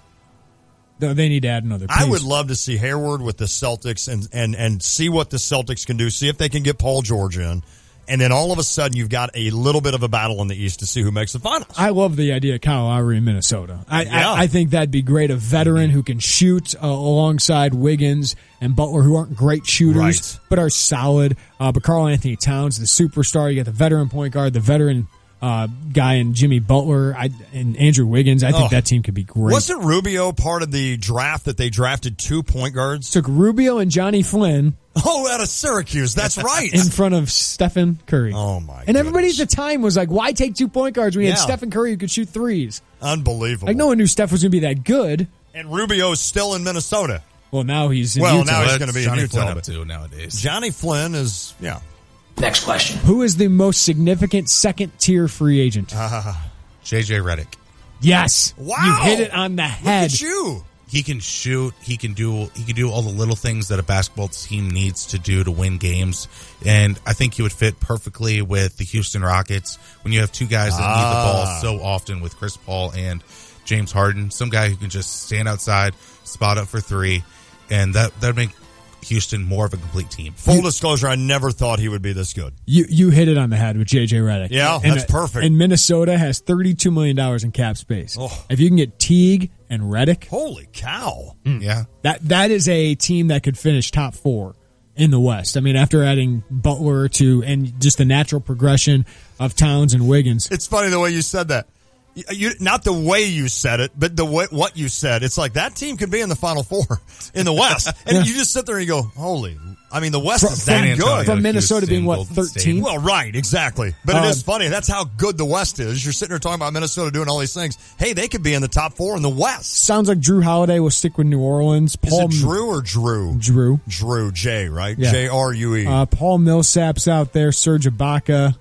Speaker 12: They need to add another piece.
Speaker 15: I would love to see Hayward with the Celtics and see what the Celtics can do, see if they can get Paul George in. And then all of a sudden, you've got a little bit of a battle in the East to see who makes the finals.
Speaker 12: I love the idea of Kyle Lowry in Minnesota. I think that'd be great. A veteran who can shoot alongside Wiggins and Butler, who aren't great shooters, but are solid. But Karl Anthony Towns, the superstar. You got the veteran point guard, the veteran guy in Jimmy Butler and Andrew Wiggins. I think that team could be great.
Speaker 15: Wasn't Rubio part of the draft that they drafted 2 point guards?
Speaker 12: Took Rubio and Johnny Flynn.
Speaker 15: Oh, out of Syracuse. That's right.
Speaker 12: In front of Stephen Curry.
Speaker 15: Oh, my
Speaker 12: And everybody at the time was like, why take 2 point guards when you had Stephen Curry who could shoot threes?
Speaker 15: Unbelievable.
Speaker 12: Like, no one knew Steph was going to be that good.
Speaker 15: And Rubio's still in Minnesota.
Speaker 12: Well, now he's in Utah.
Speaker 15: Now he's going to be
Speaker 28: Johnny
Speaker 15: in Utah.
Speaker 28: Flynn up too nowadays.
Speaker 15: Johnny Flynn is,
Speaker 26: Next question.
Speaker 12: Who is the most significant second-tier free agent?
Speaker 28: J.J. Redick.
Speaker 12: Yes.
Speaker 15: Wow.
Speaker 12: You hit it on the head.
Speaker 15: Look at you.
Speaker 28: He can shoot. He can do all the little things that a basketball team needs to do to win games. And I think he would fit perfectly with the Houston Rockets when you have two guys that need the ball so often with Chris Paul and James Harden. Some guy who can just stand outside, spot up for three, and that would make Houston more of a complete team.
Speaker 15: Full disclosure, I never thought he would be this good.
Speaker 12: You hit it on the head with J.J. Redick.
Speaker 15: Yeah, that's perfect.
Speaker 12: And Minnesota has $32 million in cap space.
Speaker 15: Oh.
Speaker 12: If you can get Teague and Redick.
Speaker 15: Holy cow.
Speaker 28: Yeah.
Speaker 12: That is a team that could finish top 4 in the West. I mean, after adding Butler and just the natural progression of Towns and Wiggins.
Speaker 15: It's funny the way you said that. Not the way you said it, but what you said. It's like that team could be in the Final Four in the West. And you just sit there and you go, holy, I mean, the West is that good.
Speaker 12: From Minnesota
Speaker 28: Houston,
Speaker 12: being, what,
Speaker 28: Golden
Speaker 12: 13?
Speaker 28: State.
Speaker 15: Well, right, exactly. But it is funny. That's how good the West is. You're sitting there talking about Minnesota doing all these things. Hey, they could be in the top 4 in the West.
Speaker 12: Sounds like Drew Holiday will stick with New Orleans.
Speaker 15: Is it Drew or Drew?
Speaker 12: Drew.
Speaker 15: Drew, J, right?
Speaker 12: Yeah.
Speaker 15: J-R-U-E.
Speaker 12: Paul Millsap's out there. Serge Ibaka.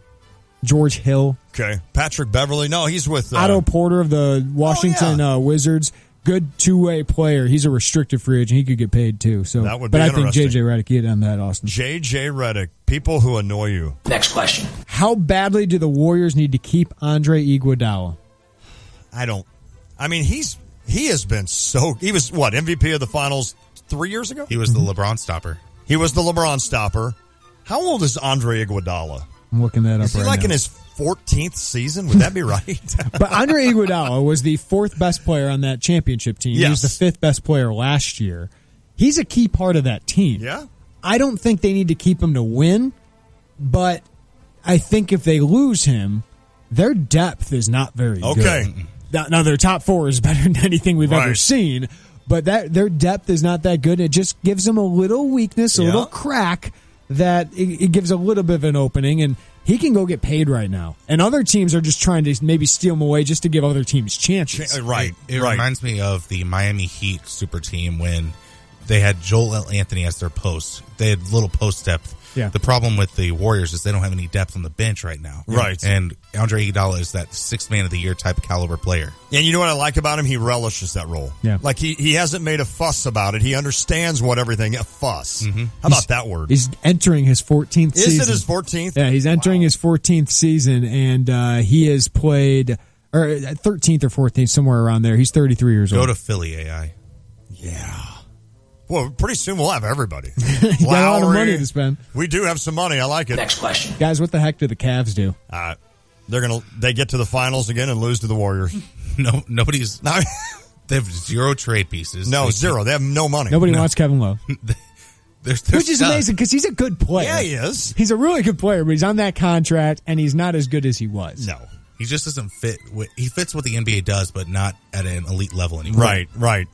Speaker 12: George Hill.
Speaker 15: Okay. Patrick Beverly. No, he's with...
Speaker 12: Otto Porter of the Washington Wizards. Good two-way player. He's a restricted free agent. He could get paid, too. So,
Speaker 15: that would be
Speaker 12: but I
Speaker 15: interesting.
Speaker 12: think J.J. Redick, get on that, Austin.
Speaker 15: J.J. Redick. People who annoy you.
Speaker 26: Next question.
Speaker 12: How badly do the Warriors need to keep Andre Iguodala?
Speaker 15: I mean, he has been so... He was, what, MVP of the Finals 3 years ago?
Speaker 28: He was the LeBron stopper.
Speaker 15: He was the LeBron stopper. How old is Andre Iguodala?
Speaker 12: I'm looking that up
Speaker 15: Is he
Speaker 12: right
Speaker 15: like
Speaker 12: now.
Speaker 15: in his 14th season? Would that be right?
Speaker 12: But Andre Iguodala was the 4th best player on that championship team.
Speaker 15: Yes.
Speaker 12: He was the 5th best player last year. He's a key part of that team.
Speaker 15: Yeah.
Speaker 12: I don't think they need to keep him to win, but I think if they lose him, their depth is not very
Speaker 15: Okay.
Speaker 12: good. Now, their top 4 is better than anything we've ever seen, but their depth is not that good. It just gives them a little weakness, a little crack that it gives a little bit of an opening. And he can go get paid right now. And other teams are just trying to maybe steal him away just to give other teams chances.
Speaker 28: Right. It reminds me of the Miami Heat super team when they had Joel Anthony as their post. They had little post depth.
Speaker 12: Yeah.
Speaker 28: The problem with the Warriors is they don't have any depth on the bench right now.
Speaker 15: Right.
Speaker 28: And Andre Iguodala is that sixth man of the year type of caliber player.
Speaker 15: And you know what I like about him? He relishes that role.
Speaker 12: Yeah.
Speaker 15: Like he hasn't made a fuss about it. He understands what everything, a fuss. How about that word?
Speaker 12: He's entering his 14th season.
Speaker 15: Is it his 14th?
Speaker 12: Yeah, he's entering his 14th season, and he has played, or 13th or 14th, somewhere around there. He's 33 years old.
Speaker 28: Go to Philly, AI.
Speaker 15: Yeah. Well, pretty soon we'll have everybody.
Speaker 12: You got a lot of money to spend.
Speaker 15: We do have some money. I like it.
Speaker 26: Next question.
Speaker 12: Guys, what the heck do the Cavs do?
Speaker 15: They get to the finals again and lose to the Warriors.
Speaker 28: No, nobody's. They have zero trade pieces.
Speaker 15: No, zero. They have no money.
Speaker 12: Nobody wants Kevin Love.
Speaker 28: Which
Speaker 12: is amazing because he's a good player.
Speaker 15: Yeah, he is.
Speaker 12: He's a really good player, but he's on that contract, and he's not as good as he was.
Speaker 15: No.
Speaker 28: He just doesn't fit. He fits what the NBA does, but not at an elite level anymore.
Speaker 15: Right.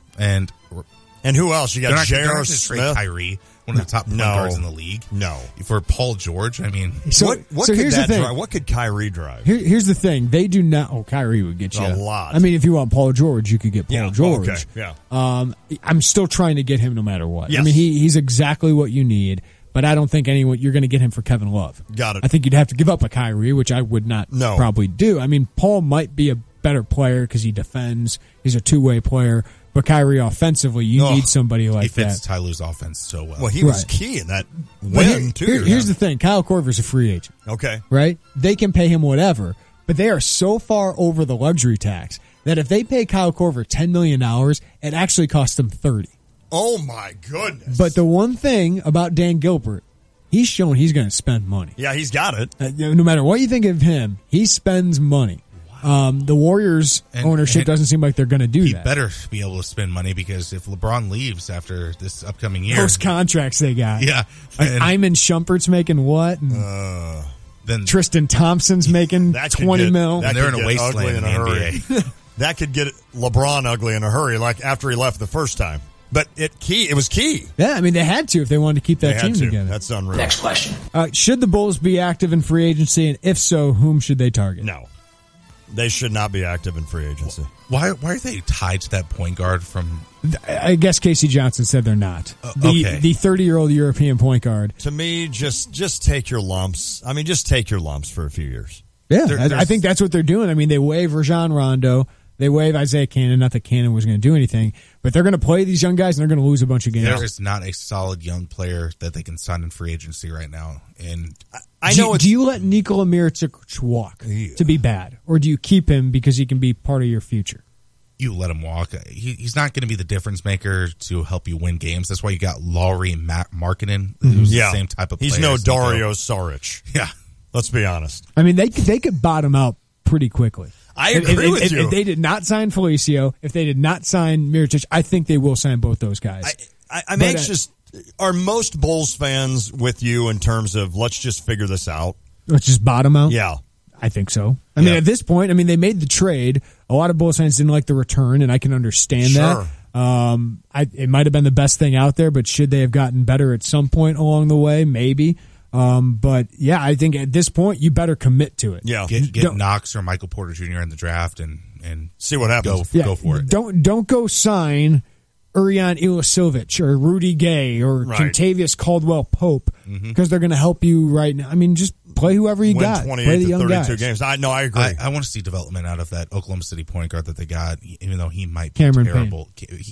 Speaker 15: And who else? You got J.R.
Speaker 28: Smith,
Speaker 15: Smith,
Speaker 28: Kyrie, one of the top point guards in the league.
Speaker 15: No,
Speaker 28: for Paul George. I mean,
Speaker 15: what could
Speaker 12: here's
Speaker 15: that
Speaker 12: the thing.
Speaker 15: drive? What could Kyrie drive?
Speaker 12: Here's the thing. They do not. Oh, Kyrie would get you
Speaker 15: a lot.
Speaker 12: I mean, if you want Paul George, you could get Paul George.
Speaker 15: Okay. Yeah.
Speaker 12: I'm still trying to get him no matter what.
Speaker 15: Yes.
Speaker 12: I mean, he's exactly what you need. But I don't think you're going to get him for Kevin Love.
Speaker 15: Got it.
Speaker 12: I think you'd have to give up a Kyrie, which I would not probably do. I mean, Paul might be a better player because he defends. He's a two-way player. But Kyrie, offensively, you need somebody like that.
Speaker 28: He fits Ty Lue's offense so well.
Speaker 15: Well, he was key in that win, too.
Speaker 12: Here's the thing. Kyle Korver's a free agent.
Speaker 15: Okay.
Speaker 12: Right? They can pay him whatever, but they are so far over the luxury tax that if they pay Kyle Korver $10 million, it actually costs them $30.
Speaker 15: Oh, my goodness.
Speaker 12: But the one thing about Dan Gilbert, he's shown he's going to spend money.
Speaker 15: Yeah, he's got it.
Speaker 12: No matter what you think of him, he spends money. The Warriors ownership doesn't seem like they're going to do that.
Speaker 28: He better be able to spend money because if LeBron leaves after this upcoming year,
Speaker 12: those contracts they got.
Speaker 28: Yeah,
Speaker 12: Iman Shumpert's making what? Then Tristan Thompson's making $20 million.
Speaker 28: And they're in a wasteland in the NBA.
Speaker 15: That could get LeBron ugly in a hurry, like after he left the first time. But it was key.
Speaker 12: Yeah, I mean, they had to if they wanted to keep that team together.
Speaker 15: That's unreal.
Speaker 26: Next question.
Speaker 12: Should the Bulls be active in free agency, and if so, whom should they target?
Speaker 15: No. They should not be active in free agency.
Speaker 28: Why are they tied to that point guard from...
Speaker 12: I guess Casey Johnson said they're not. The 30-year-old European point guard.
Speaker 15: To me, just take your lumps. I mean, just take your lumps for a few years.
Speaker 12: Yeah, I think that's what they're doing. I mean, they waive Rajon Rondo. They waive Isaiah Cannon. Not that Cannon was going to do anything, but they're going to play these young guys and they're going to lose a bunch of games.
Speaker 28: There is not a solid young player that they can sign in free agency right now. And
Speaker 12: do you let Nikola Mirotic walk to be bad, or do you keep him because he can be part of your future?
Speaker 28: You let him walk. He's not going to be the difference maker to help you win games. That's why you got Lowry and Markkanen, who's the same type of player.
Speaker 15: He's no Dario Saric.
Speaker 28: Yeah.
Speaker 15: Let's be honest.
Speaker 12: I mean, they could bottom out pretty quickly.
Speaker 15: I agree with you.
Speaker 12: If they did not sign Felicio, if they did not sign Mirotic, I think they will sign both those guys.
Speaker 15: I'm anxious. Are most Bulls fans with you in terms of let's just figure this out?
Speaker 12: Let's just bottom out?
Speaker 15: Yeah.
Speaker 12: I think so. I mean, at this point, they made the trade. A lot of Bulls fans didn't like the return, and I can understand that. It might have been the best thing out there, but should they have gotten better at some point along the way? Maybe. But yeah, I think at this point you better commit to it.
Speaker 15: Yeah,
Speaker 28: get Knox or Michael Porter Jr. in the draft and
Speaker 15: see what happens.
Speaker 28: Go for it.
Speaker 12: Don't go sign Urian Ilisovich or Rudy Gay or Contavious Caldwell-Pope because they're going to help you right now. I mean, just play whoever you got.
Speaker 15: 28
Speaker 12: play the
Speaker 15: to
Speaker 12: young
Speaker 15: 32
Speaker 12: guys.
Speaker 15: games. I agree.
Speaker 28: I want to see development out of that Oklahoma City point guard that they got, even though he might be
Speaker 12: Cameron
Speaker 28: terrible.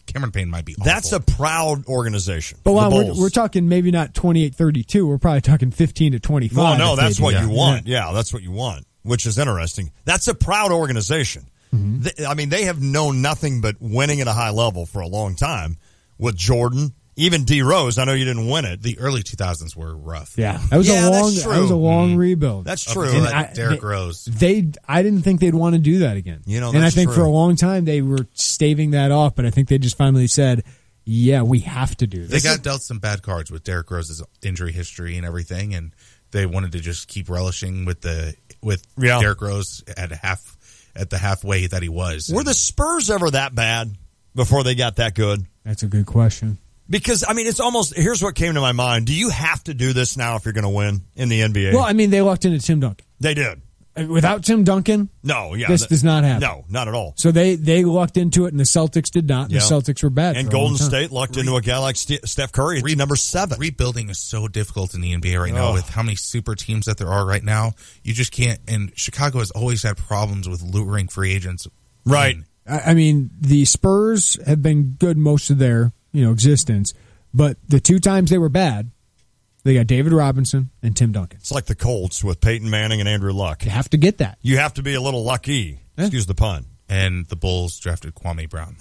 Speaker 28: Cameron Payne might be awful.
Speaker 15: That's a proud organization.
Speaker 12: But we're talking maybe not 28-32. We're probably talking 15 to 25.
Speaker 15: Well, no, that's what you want. Yeah, that's what you want, which is interesting. That's a proud organization. Mm-hmm. They have known nothing but winning at a high level for a long time with Jordan. Even D Rose, I know you didn't win it.
Speaker 28: The early 2000s were rough.
Speaker 12: Yeah, that was a long rebuild.
Speaker 15: That's true.
Speaker 28: Derrick Rose.
Speaker 12: I didn't think they'd want to do that again. And I think for a long time they were staving that off, but I think they just finally said, "Yeah, we have to do this."
Speaker 28: They got dealt some bad cards with Derrick Rose's injury history and everything, and they wanted to just keep relishing with Derrick Rose at the halfway that he was.
Speaker 15: Were the Spurs ever that bad before they got that good?
Speaker 12: That's a good question.
Speaker 15: Because, I mean, it's almost, here's what came to my mind. Do you have to do this now if you're going to win in the NBA?
Speaker 12: Well, I mean, they locked into Tim Duncan.
Speaker 15: They did.
Speaker 12: Without Tim Duncan, this does not happen.
Speaker 15: No, not at all.
Speaker 12: So they lucked into it, and the Celtics did not. And the Celtics were bad.
Speaker 15: And Golden State lucked into a guy like Steph Curry, number 7.
Speaker 28: Rebuilding is so difficult in the NBA right now with how many super teams that there are right now. You just can't. And Chicago has always had problems with luring free agents.
Speaker 15: Right.
Speaker 12: I mean, the Spurs have been good most of their existence, but the 2 times they were bad, they got David Robinson and Tim Duncan.
Speaker 15: It's like the Colts with Peyton Manning and Andrew Luck.
Speaker 12: You have to get that.
Speaker 15: You have to be a little lucky. Excuse the pun.
Speaker 28: And the Bulls drafted Kwame Brown.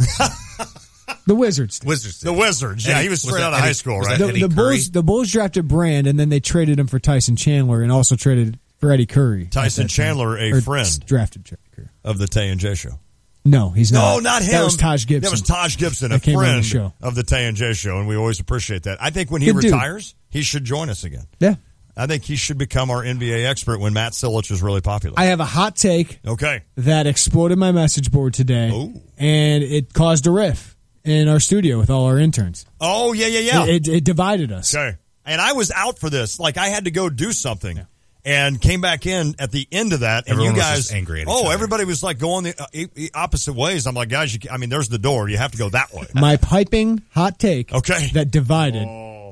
Speaker 12: The Wizards.
Speaker 15: The Wizards. Yeah, he was straight out of high school, right?
Speaker 12: The Bulls drafted Brand, and then they traded him for Tyson Chandler and also traded for Eddie Curry.
Speaker 15: Tyson Chandler, a friend.
Speaker 12: Drafted Curry.
Speaker 15: Of the Tay and J Show.
Speaker 12: No, he's not.
Speaker 15: No, not him.
Speaker 12: That was Taj Gibson.
Speaker 15: That was Taj Gibson, a
Speaker 12: came on the
Speaker 15: friend
Speaker 12: show.
Speaker 15: of the Tay and J Show, and we always appreciate that. I think when he retires, he should join us again.
Speaker 12: Yeah.
Speaker 15: I think he should become our NBA expert when Matt Silich is really popular.
Speaker 12: I have a hot take that exploded my message board today, and it caused a riff in our studio with all our interns.
Speaker 15: Oh, yeah.
Speaker 12: It divided us.
Speaker 15: Okay. And I was out for this. Like, I had to go do something. Yeah. And came back in at the end of that, and
Speaker 28: everyone
Speaker 15: you guys
Speaker 28: was just angry at each other.
Speaker 15: Everybody was like going the opposite ways. I'm like, guys, there's the door. You have to go that way.
Speaker 12: My piping hot take that divided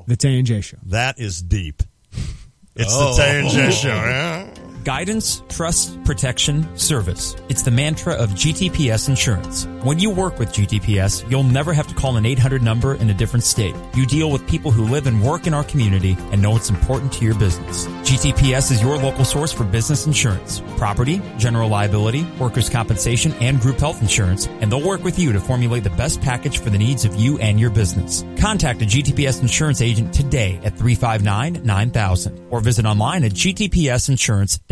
Speaker 12: the Tay and J Show.
Speaker 15: That is deep. It's the Tay and J Show. Yeah?
Speaker 1: Guidance, trust, protection, service. It's the mantra of GTPS Insurance. When you work with GTPS, you'll never have to call an 800 number in a different state. You deal with people who live and work in our community and know it's important to your business. GTPS is your local source for business insurance, property, general liability, workers' compensation, and group health insurance, and they'll work with you to formulate the best package for the needs of you and your business. Contact a GTPS insurance agent today at 359-9000 or visit online at gtpsinsurance.com.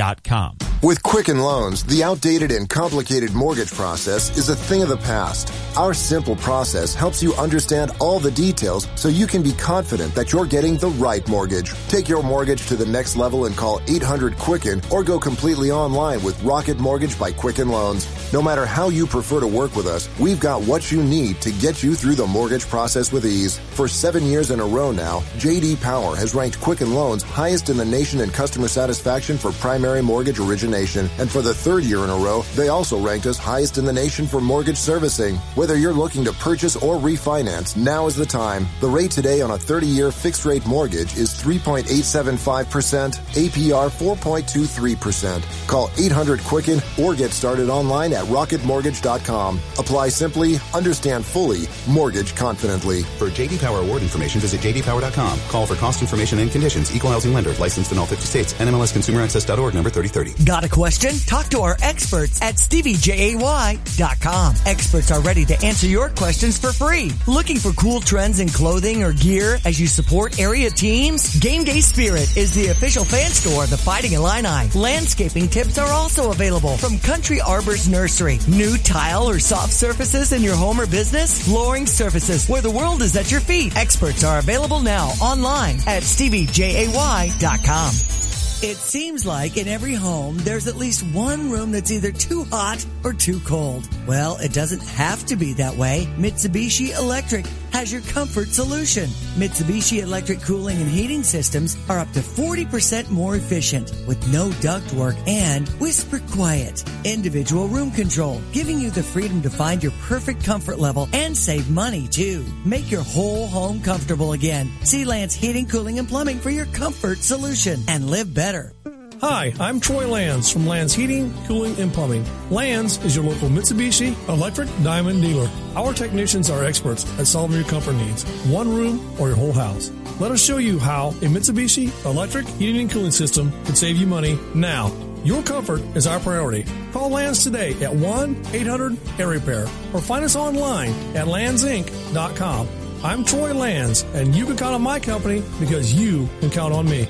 Speaker 2: With Quicken Loans, the outdated and complicated mortgage process is a thing of the past. Our simple process helps you understand all the details so you can be confident that you're getting the right mortgage. Take your mortgage to the next level and call 800-QUICKEN or go completely online with Rocket Mortgage by Quicken Loans. No matter how you prefer to work with us, we've got what you need to get you through the mortgage process with ease. For 7 years in a row now, J.D. Power has ranked Quicken Loans highest in the nation in customer satisfaction for primary mortgage origination. And for the 3rd year in a row, they also ranked us highest in the nation for mortgage servicing. Whether you're looking to purchase or refinance, now is the time. The rate today on a 30-year fixed-rate mortgage is 3.875%, APR 4.23%. Call 800-QUICKEN or get started online at rocketmortgage.com. Apply simply, understand fully, mortgage confidently.
Speaker 4: For J.D. Power award information, visit jdpower.com. Call for cost information and conditions. Equal housing lender. Licensed in all 50 states. NMLSConsumerAccess.org number 3030.
Speaker 16: Got a question? Talk to our experts at StevieJay.com. Experts are ready to answer your questions for free. Looking for cool trends in clothing or gear as you support area teams? Game Day Spirit is the official fan store of the Fighting Illini. Landscaping tips are also available from Country Arbor's Nursery. New tile or soft surfaces in your home or business? Flooring Surfaces, where the world is at your feet. Experts are available now online at StevieJay.com. It seems like in every home, there's at least one room that's either too hot or too cold. Well, it doesn't have to be that way. Mitsubishi Electric has your comfort solution. Mitsubishi Electric cooling and heating systems are up to 40% more efficient with no ductwork and whisper quiet. Individual room control, giving you the freedom to find your perfect comfort level and save money too. Make your whole home comfortable again. See Lance Heating, Cooling, and Plumbing for your comfort solution and live better.
Speaker 17: Hi, I'm Troy Lands from Lands Heating, Cooling, and Plumbing. Lands is your local Mitsubishi Electric Diamond dealer. Our technicians are experts at solving your comfort needs, one room or your whole house. Let us show you how a Mitsubishi Electric Heating and Cooling System can save you money now. Your comfort is our priority. Call Lands today at 1-800-AIR-REPAIR or find us online at landsinc.com. I'm Troy Lands, and you can count on my company because you can count on me.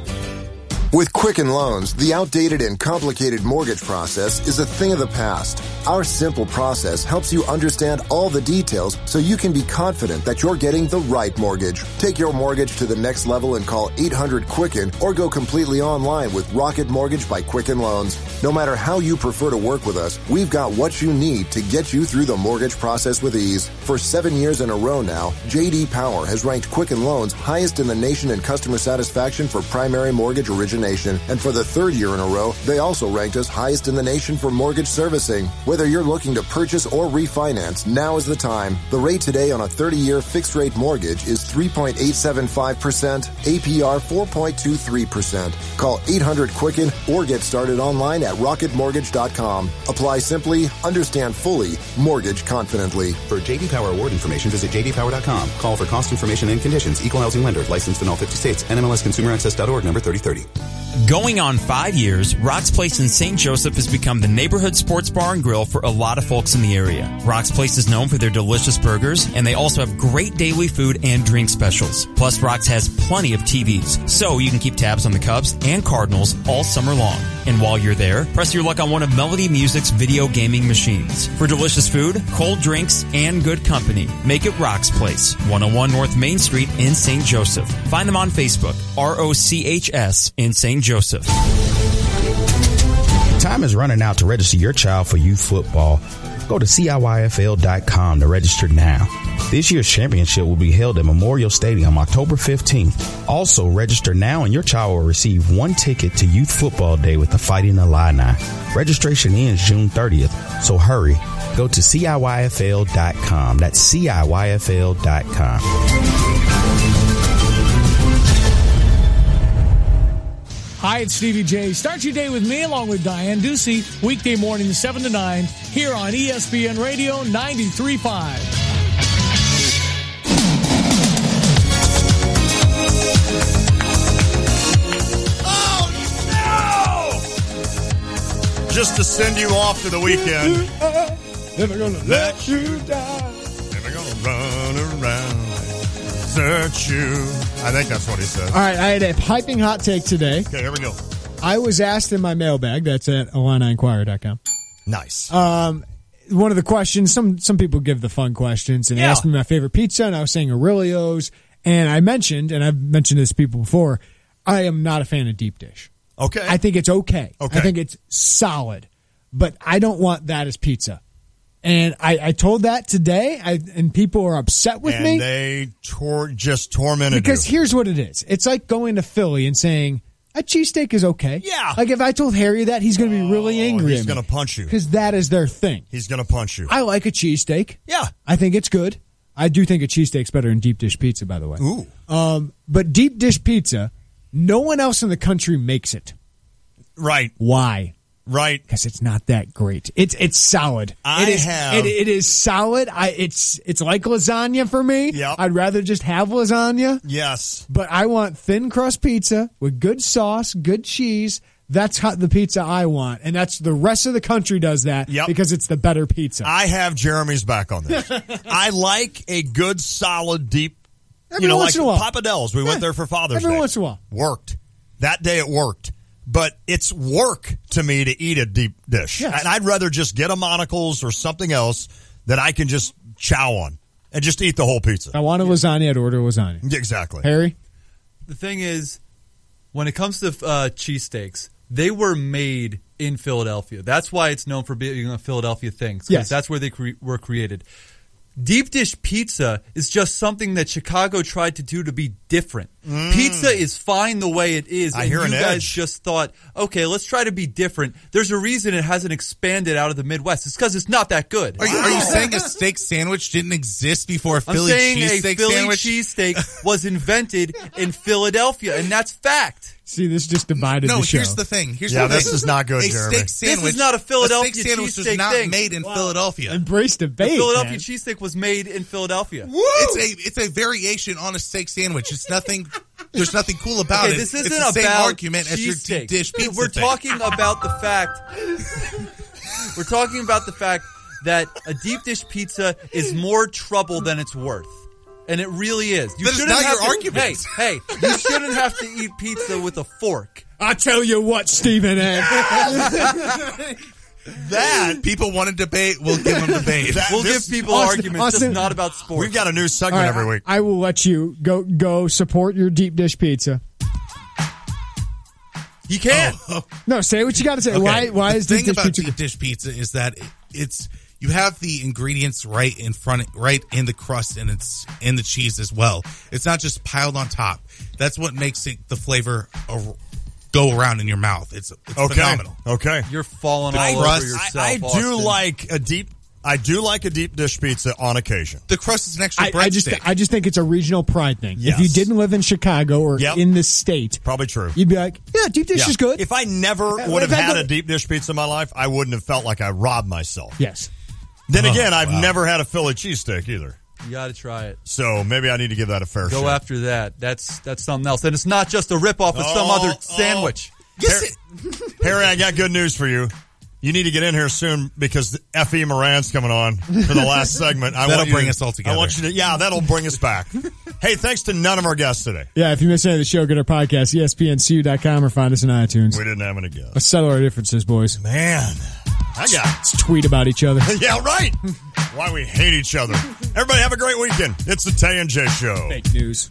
Speaker 2: With Quicken Loans, the outdated and complicated mortgage process is a thing of the past. Our simple process helps you understand all the details so you can be confident that you're getting the right mortgage. Take your mortgage to the next level and call 800-QUICKEN or go completely online with Rocket Mortgage by Quicken Loans. No matter how you prefer to work with us, we've got what you need to get you through the mortgage process with ease. For 7 years in a row now, J.D. Power has ranked Quicken Loans highest in the nation in customer satisfaction for primary mortgage origination. And for the 3rd year in a row, they also ranked us highest in the nation for mortgage servicing. Whether you're looking to purchase or refinance, now is the time. The rate today on a 30-year fixed-rate mortgage is 3.875%, APR 4.23%. Call 800-QUICKEN or get started online at rocketmortgage.com. Apply simply, understand fully, mortgage confidently.
Speaker 4: For J.D. Power award information, visit jdpower.com. Call for cost information and conditions. Equal housing lender. Licensed in all 50 states. NMLSConsumerAccess.org number 3030.
Speaker 1: Going on 5 years, Rock's Place in St. Joseph has become the neighborhood sports bar and grill for a lot of folks in the area. Rock's Place is known for their delicious burgers, and they also have great daily food and drink specials. Plus, Rock's has plenty of TVs, so you can keep tabs on the Cubs and Cardinals all summer long. And while you're there, press your luck on one of Melody Music's video gaming machines. For delicious food, cold drinks, and good company, make it Rock's Place, 101 North Main Street in St. Joseph. Find them on Facebook, ROCHS in St. Joseph.
Speaker 8: Time is running out to register your child for youth football. Go to CIYFL.com to register now. This year's championship will be held at Memorial Stadium October 15th. Also, register now and your child will receive 1 ticket to Youth Football Day with the Fighting Illini. Registration ends June 30th, so hurry. Go to CIYFL.com. That's CIYFL.com.
Speaker 6: Hi, it's Stevie J. Start your day with me along with Diane Ducey, weekday mornings 7 to 9 here on ESPN Radio 93.5.
Speaker 15: Just to send you off to the weekend.
Speaker 12: Never gonna let you down.
Speaker 15: Never gonna run around, search you. I think that's what he said.
Speaker 12: All right, I had a piping hot take today.
Speaker 15: Okay, here we go.
Speaker 12: I was asked in my mailbag, that's at IlliniInquirer.com.
Speaker 15: Nice.
Speaker 12: One of the questions, some people give the fun questions, and they asked me my favorite pizza, and I was saying Aurelio's, and I mentioned, and I've mentioned this to people before, I am not a fan of deep dish.
Speaker 15: Okay.
Speaker 12: I think it's okay. I think it's solid, but I don't want that as pizza. And I told that today, and people are upset with me.
Speaker 15: And they just tormented
Speaker 12: because here's what it is. It's like going to Philly and saying, a cheesesteak is okay.
Speaker 15: Yeah.
Speaker 12: Like if I told Harry that, he's going to be really angry
Speaker 15: He's
Speaker 12: at me.
Speaker 15: going to punch you.
Speaker 12: Because that is their thing.
Speaker 15: He's going to punch you.
Speaker 12: I like a cheesesteak.
Speaker 15: Yeah.
Speaker 12: I think it's good. I do think a cheesesteak's better than deep dish pizza, by the way.
Speaker 15: Ooh.
Speaker 12: But deep dish pizza, no one else in the country makes it.
Speaker 15: Right.
Speaker 12: Why?
Speaker 15: Right.
Speaker 12: Because it's not that great. It's solid. It is solid. It's like lasagna for me.
Speaker 15: Yep.
Speaker 12: I'd rather just have lasagna.
Speaker 15: Yes.
Speaker 12: But I want thin crust pizza with good sauce, good cheese. That's the pizza I want. And that's the rest of the country does that because it's the better pizza.
Speaker 15: I have Jeremy's back on this. I like a good, solid, deep,
Speaker 12: Every once in a while.
Speaker 15: Papa Del's. We went there for Father's Day.
Speaker 12: Every once in a while.
Speaker 15: Worked. That day it worked. But it's work to me to eat a deep dish.
Speaker 12: Yes.
Speaker 15: And I'd rather just get a Monocle's or something else that I can just chow on and just eat the whole pizza.
Speaker 12: If I want a lasagna, I'd order lasagna.
Speaker 15: Exactly.
Speaker 12: Harry?
Speaker 11: The thing is, when it comes to cheesesteaks, they were made in Philadelphia. That's why it's known for being a Philadelphia thing. Because that's where they were created. Deep dish pizza is just something that Chicago tried to do to be different. Pizza is fine the way it is. And you guys just thought, okay, let's try to be different. There's a reason it hasn't expanded out of the Midwest. It's because it's not that good.
Speaker 28: Are you saying a steak sandwich didn't exist before a Philly cheesesteak sandwich?
Speaker 11: I'm saying a Philly cheesesteak was invented in Philadelphia, and that's fact.
Speaker 12: See, this just divided the show.
Speaker 28: No, here's the thing.
Speaker 15: This is not good, Jeremy.
Speaker 28: Steak sandwich,
Speaker 11: this is not a Philadelphia
Speaker 28: steak sandwich
Speaker 11: cheesesteak
Speaker 28: was not
Speaker 11: thing.
Speaker 28: made in Philadelphia.
Speaker 12: Embrace debate.
Speaker 11: The Philadelphia cheesesteak was made in Philadelphia.
Speaker 28: It's a variation on a steak sandwich. It's nothing. There's nothing cool about it.
Speaker 11: This isn't
Speaker 28: it's the same
Speaker 11: about
Speaker 28: argument as your deep dish pizza.
Speaker 11: We're talking about the fact. We're talking about the fact that a deep dish pizza is more trouble than it's worth. And it really is.
Speaker 28: That is not your argument.
Speaker 11: Hey, you shouldn't have to eat pizza with a fork.
Speaker 12: I tell you what, Stephen A.
Speaker 28: That people want to debate, we'll give them debate.
Speaker 11: We'll give people arguments, just not about sports.
Speaker 15: We've got a new segment every week.
Speaker 12: I will let you go support your deep dish pizza.
Speaker 28: You can't.
Speaker 12: No, say what you got to say.
Speaker 28: Okay.
Speaker 12: Why is
Speaker 28: the thing
Speaker 12: deep dish
Speaker 28: about
Speaker 12: pizza?
Speaker 28: deep dish pizza is that it's you have the ingredients right in front, right in the crust, and it's in the cheese as well. It's not just piled on top. That's what makes the flavor go around in your mouth. It's phenomenal.
Speaker 15: Okay,
Speaker 11: you're falling all over yourself.
Speaker 15: I do like a deep dish pizza on occasion.
Speaker 28: The crust is an extra breadstick.
Speaker 12: I just think it's a regional pride thing.
Speaker 15: Yes.
Speaker 12: If you didn't live in Chicago or in this state,
Speaker 15: probably true,
Speaker 12: you'd be like, yeah, deep dish is good.
Speaker 15: If I never would have had a deep dish pizza in my life, I wouldn't have felt like I robbed myself.
Speaker 12: Yes.
Speaker 15: Then again, I've never had a Philly cheesesteak either.
Speaker 11: You got to try it.
Speaker 15: So maybe I need to give that a fair shot.
Speaker 11: Go after that. That's something else. And it's not just a ripoff of some other sandwich.
Speaker 15: Harry, I got good news for you. You need to get in here soon because F.E. Moran's coming on for the last segment.
Speaker 28: That'll bring us all together.
Speaker 15: I want you to, that'll bring us back. Hey, thanks to none of our guests today.
Speaker 12: Yeah, if you missed any of the show, go to our podcast, ESPNCU.com, or find us on iTunes.
Speaker 15: We didn't have any guests.
Speaker 12: Let's settle our differences, boys.
Speaker 15: Man,
Speaker 12: Let's tweet about each other.
Speaker 15: Yeah, right. Why we hate each other. Everybody have a great weekend. It's the Tay and J Show.
Speaker 12: Fake news.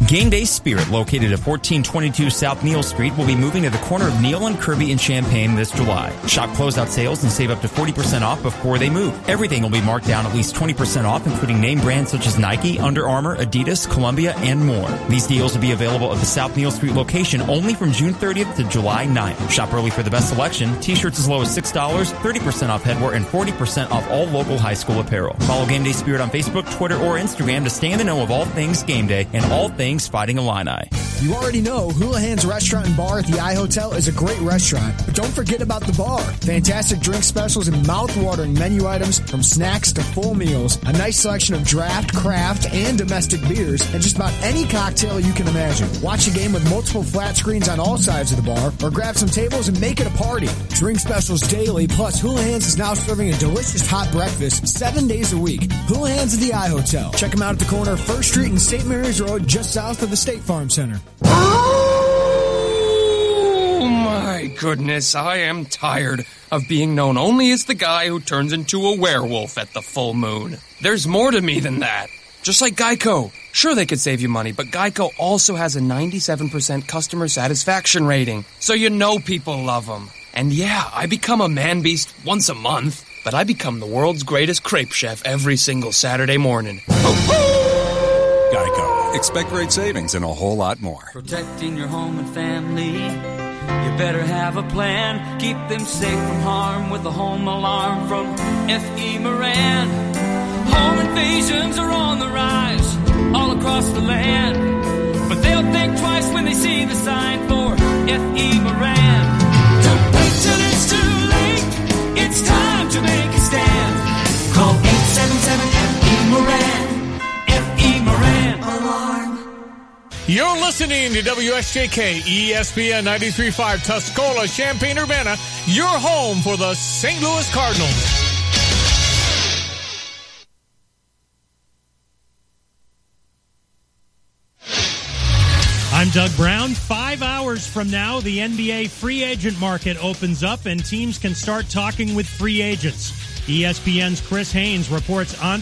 Speaker 1: Game Day Spirit, located at 1422 South Neal Street, will be moving to the corner of Neal and Kirby in Champaign this July. Shop closeout sales and save up to 40% off before they move. Everything will be marked down at least 20% off, including name brands such as Nike, Under Armour, Adidas, Columbia, and more. These deals will be available at the South Neal Street location only from June 30th to July 9th. Shop early for the best selection. T-shirts as low as $6, 30% off headwear, and 40% off all local high school apparel. Follow Game Day Spirit on Facebook, Twitter, or Instagram to stay in the know of all things game day and all things Fighting Illini.
Speaker 13: You already know Houlihan's Restaurant and Bar at the iHotel is a great restaurant, but don't forget about the bar. Fantastic drink specials and mouth-watering menu items from snacks to full meals. A nice selection of draft, craft, and domestic beers, and just about any cocktail you can imagine. Watch a game with multiple flat screens on all sides of the bar, or grab some tables and make it a party. Drink specials daily, plus Houlihan's is now serving a delicious hot breakfast 7 days a week. Houlihan's at the iHotel. Check them out at the corner of 1st Street and St. Mary's Road, just south of the State Farm Center.
Speaker 7: Oh my goodness, I am tired of being known only as the guy who turns into a werewolf at the full moon. There's more to me than that. Just like Geico. Sure, they could save you money, but Geico also has a 97% customer satisfaction rating, so you know people love them. And yeah, I become a man-beast once a month, but I become the world's greatest crepe chef every single Saturday morning.
Speaker 18: Geico. Expect great savings and a whole lot more.
Speaker 14: Protecting your home and family. You better have a plan. Keep them safe from harm with a home alarm from F.E. Moran. Home invasions are on the rise all across the land. But they'll think twice when they see the sign for F.E. Moran. Don't wait till it's too late. It's time to make a stand. Call 877-FE-MORAN. F.E. Moran. Alarm.
Speaker 6: You're listening to WSJK ESPN 93.5 Tuscola, Champaign-Urbana, your home for the St. Louis Cardinals.
Speaker 19: I'm Doug Brown. 5 hours from now, the NBA free agent market opens up and teams can start talking with free agents. ESPN's Chris Haynes reports on